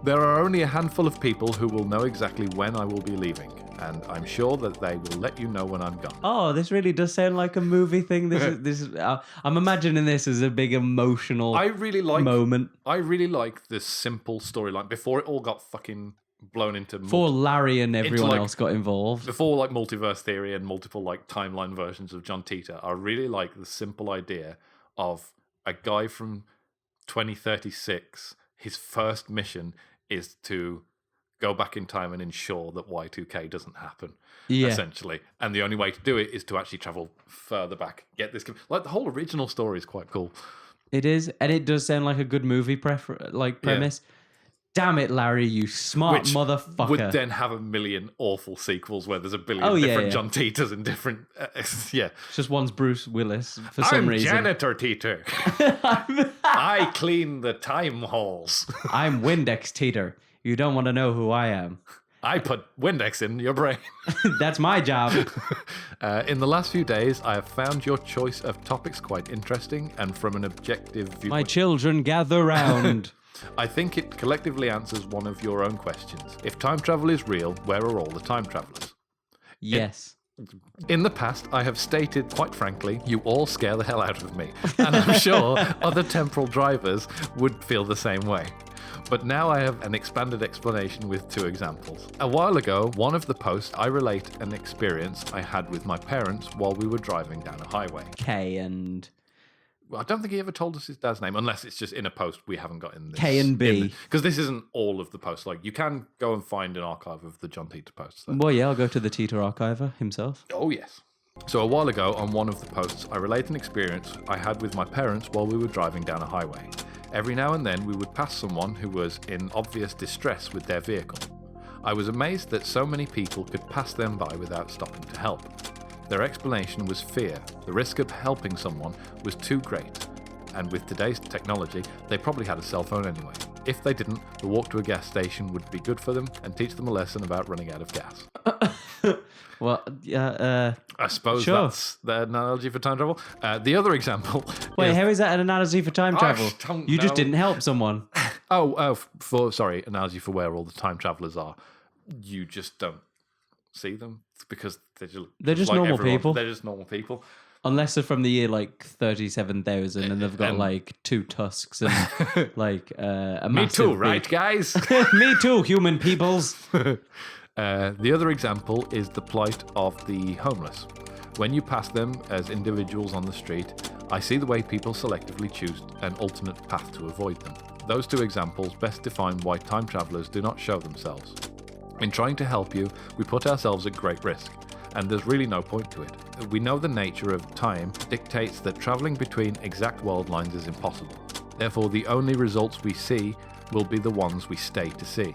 There are only a handful of people who will know exactly when I will be leaving, and I'm sure that they will let you know when I'm gone. Oh, this really does sound like a movie thing. This is. I'm imagining this as a big emotional moment. I really like this simple storyline before it all got fucking blown into. Before Larry and everyone else got involved. Before multiverse theory and multiple timeline versions of John Titor, I really like the simple idea of a guy from 2036. His first mission is to go back in time and ensure that Y2K doesn't happen, essentially. And the only way to do it is to actually travel further back. Get this, the whole original story is quite cool. It is, and it does sound like a good movie premise. Yeah. Damn it, Larry, you smart motherfucker. Would then have a million awful sequels where there's a billion different John Titors and different... It's just one's Bruce Willis for some reason. I'm Janitor Titor. I clean the time halls. I'm Windex Titor. You don't want to know who I am. I put Windex in your brain. That's my job. In the last few days, I have found your choice of topics quite interesting and from an objective viewpoint. My children gather round. I think it collectively answers one of your own questions. If time travel is real, where are all the time travelers? Yes. In the past, I have stated, quite frankly, you all scare the hell out of me. And I'm sure other temporal drivers would feel the same way. But now I have an expanded explanation with 2 examples. A while ago, one of the posts, I relate an experience I had with my parents while we were driving down a highway. Well, I don't think he ever told us his dad's name, unless it's just in a post we haven't got in this. K and B. Because this isn't all of the posts. You can go and find an archive of the John Titor posts. Well, yeah, I'll go to the Titor archiver himself. Oh, yes. So a while ago, on one of the posts, I relate an experience I had with my parents while we were driving down a highway. Every now and then, we would pass someone who was in obvious distress with their vehicle. I was amazed that so many people could pass them by without stopping to help. Their explanation was fear. The risk of helping someone was too great. And with today's technology, they probably had a cell phone anyway. If they didn't, the walk to a gas station would be good for them and teach them a lesson about running out of gas. Well, I suppose sure. that's the analogy for time travel. The other example. Wait, is, how is that an analogy for time travel? don't You just know. didn't help someone. Analogy for where all the time travelers are. You just don't see them because they're just like normal everyone. people. They're just normal people. Unless they're from the year like 37,000 and they've got And- like 2 tusks and like a Me massive too, right, beak. guys? Me too, human peoples. The other example is the plight of the homeless. When you pass them as individuals on the street, I see the way people selectively choose an alternate path to avoid them. Those 2 examples best define why time travelers do not show themselves. In trying to help you, we put ourselves at great risk, and there's really no point to it. We know the nature of time dictates that travelling between exact world lines is impossible. Therefore, the only results we see will be the ones we stay to see.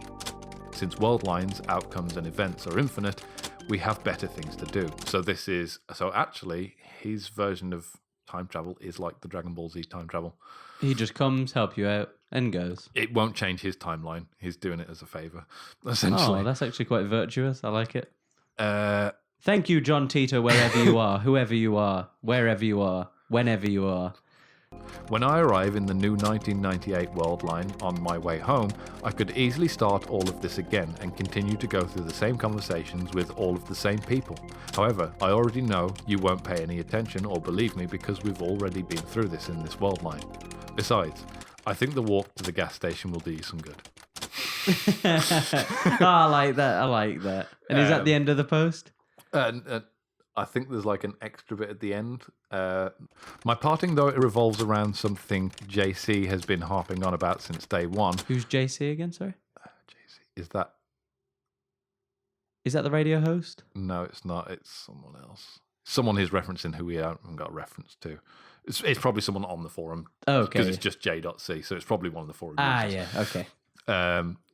Since world lines, outcomes, and events are infinite, we have better things to do. So actually, his version of time travel is like the Dragon Ball Z time travel. He just comes, help you out, and goes. It won't change his timeline. He's doing it as a favour, essentially. Oh, that's actually quite virtuous. I like it. Thank you, John Titor, wherever you are, whoever you are, wherever you are, whenever you are. When I arrive in the new 1998 world line on my way home, I could easily start all of this again and continue to go through the same conversations with all of the same people. However, I already know you won't pay any attention or believe me because we've already been through this in this world line. Besides, I think the walk to the gas station will do you some good. I like that. And is that the end of the post? I think there's like an extra bit at the end. My parting, though, it revolves around something JC has been harping on about since day one. Who's JC again, sorry? JC. Is that the radio host? No, it's not. It's someone else. Someone he's referencing who we haven't got a reference to. It's probably someone on the forum. Oh, okay. Because it's just j.c, so it's probably one of the forum users. Yeah, okay.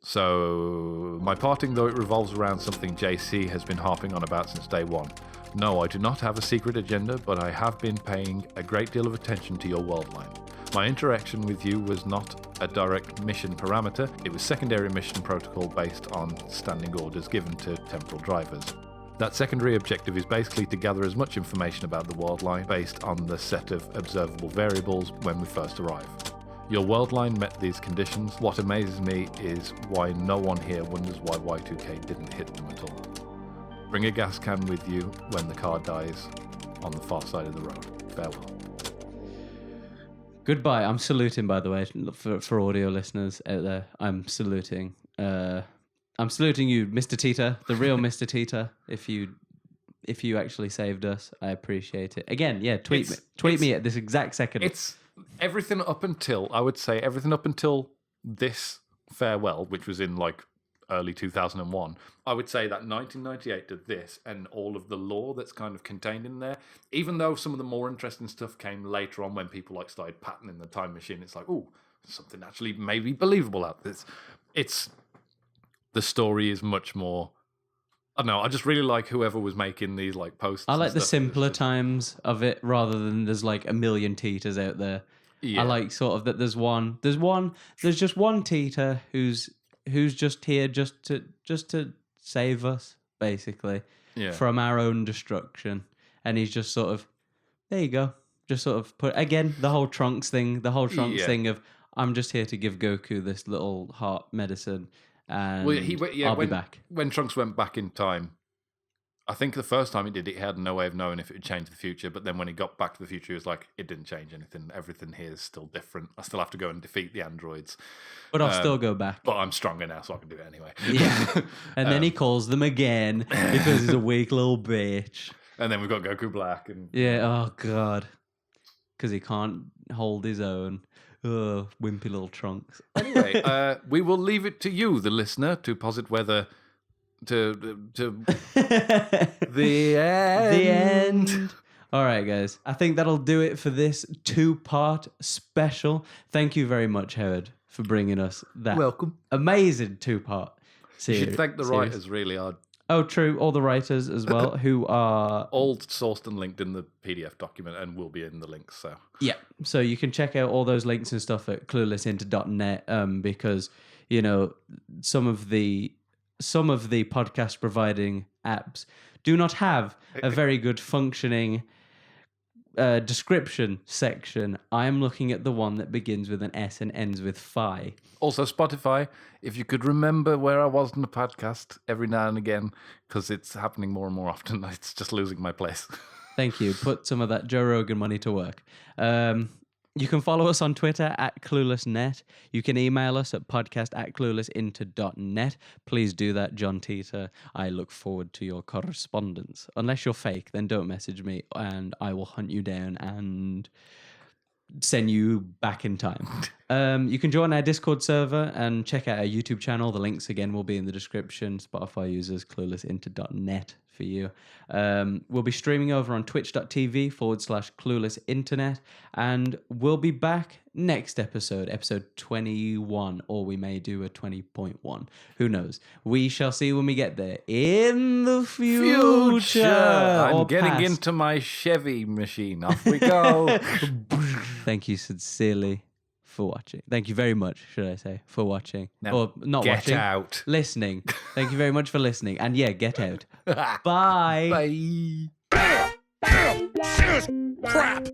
So, my parting, though, it revolves around something JC has been harping on about since day one. No, I do not have a secret agenda, but I have been paying a great deal of attention to your world line. My interaction with you was not a direct mission parameter, it was secondary mission protocol based on standing orders given to temporal drivers. That secondary objective is basically to gather as much information about the world line based on the set of observable variables when we first arrive. Your world line met these conditions. What amazes me is why no one here wonders why Y2K didn't hit them at all. Bring a gas can with you when the car dies on the far side of the road. Farewell. Goodbye. I'm saluting, by the way, for audio listeners out there. I'm saluting. I'm saluting you, Mr. Titor, the real Mr. Titor. If you actually saved us, I appreciate it. Again, yeah, tweet me at this exact second. It's everything up until, I would say, everything up until this farewell, which was in like early 2001. I would say that 1998 to this and all of the lore that's kind of contained in there, even though some of the more interesting stuff came later on when people like started patterning the time machine, it's like, oh, something actually maybe believable out this. It's the story is much more. I don't know. I just really like whoever was making these like posts. I like and the stuff. simpler times of it rather than there's like a million Titors out there. Yeah. I like sort of that there's just one Titor who's just here just to save us basically from our own destruction, and he's just sort of there you go, just sort of put again the whole Trunks thing thing of I'm just here to give Goku this little heart medicine. And I'll be back. When Trunks went back in time, I think the first time he did it, he had no way of knowing if it would change the future. But then when he got back to the future, he was like, it didn't change anything. Everything here is still different. I still have to go and defeat the androids. But I'll still go back. But I'm stronger now, so I can do it anyway. Yeah. And then he calls them again because he's a weak little bitch. And then we've got Goku Black. Yeah, oh God. Because he can't hold his own. Oh, wimpy little Trunks. Anyway, we will leave it to you, the listener, to posit whether to the end. The end. All right, guys. I think that'll do it for this 2-part special. Thank you very much, Howard, for bringing us that Welcome. amazing 2-part series. You should thank the writers, really. Oh, true. All the writers as well, who are all sourced and linked in the PDF document and will be in the links. So yeah, so you can check out all those links and stuff at cluelessinter.net because some of the podcast providing apps do not have a very good functioning description section. I'm looking at the one that begins with an S and ends with phi. Also, Spotify, if you could remember where I was in the podcast every now and again, because it's happening more and more often, it's just losing my place. Thank you. Put some of that Joe Rogan money to work. You can follow us on Twitter at CluelessNet. You can email us at podcast@cluelessinter.net. Please do that, John Titor. I look forward to your correspondence. Unless you're fake, then don't message me and I will hunt you down and send you back in time. You can join our Discord server and check out our YouTube channel. The links, again, will be in the description. Spotify users, cluelessinter.net for you. We'll be streaming over on twitch.tv/cluelessinternet, and we'll be back next episode 21, or we may do a 20.1. Who knows? We shall see when we get there. In the future. I'm or getting past. into my Chevy machine. Off we go. Thank you sincerely for watching. Thank you very much, should I say, for watching. Now, or not get watching. out. Listening. Thank you very much for listening. And yeah, get out. Bye. Bye. Bam! Bam! Serious crap!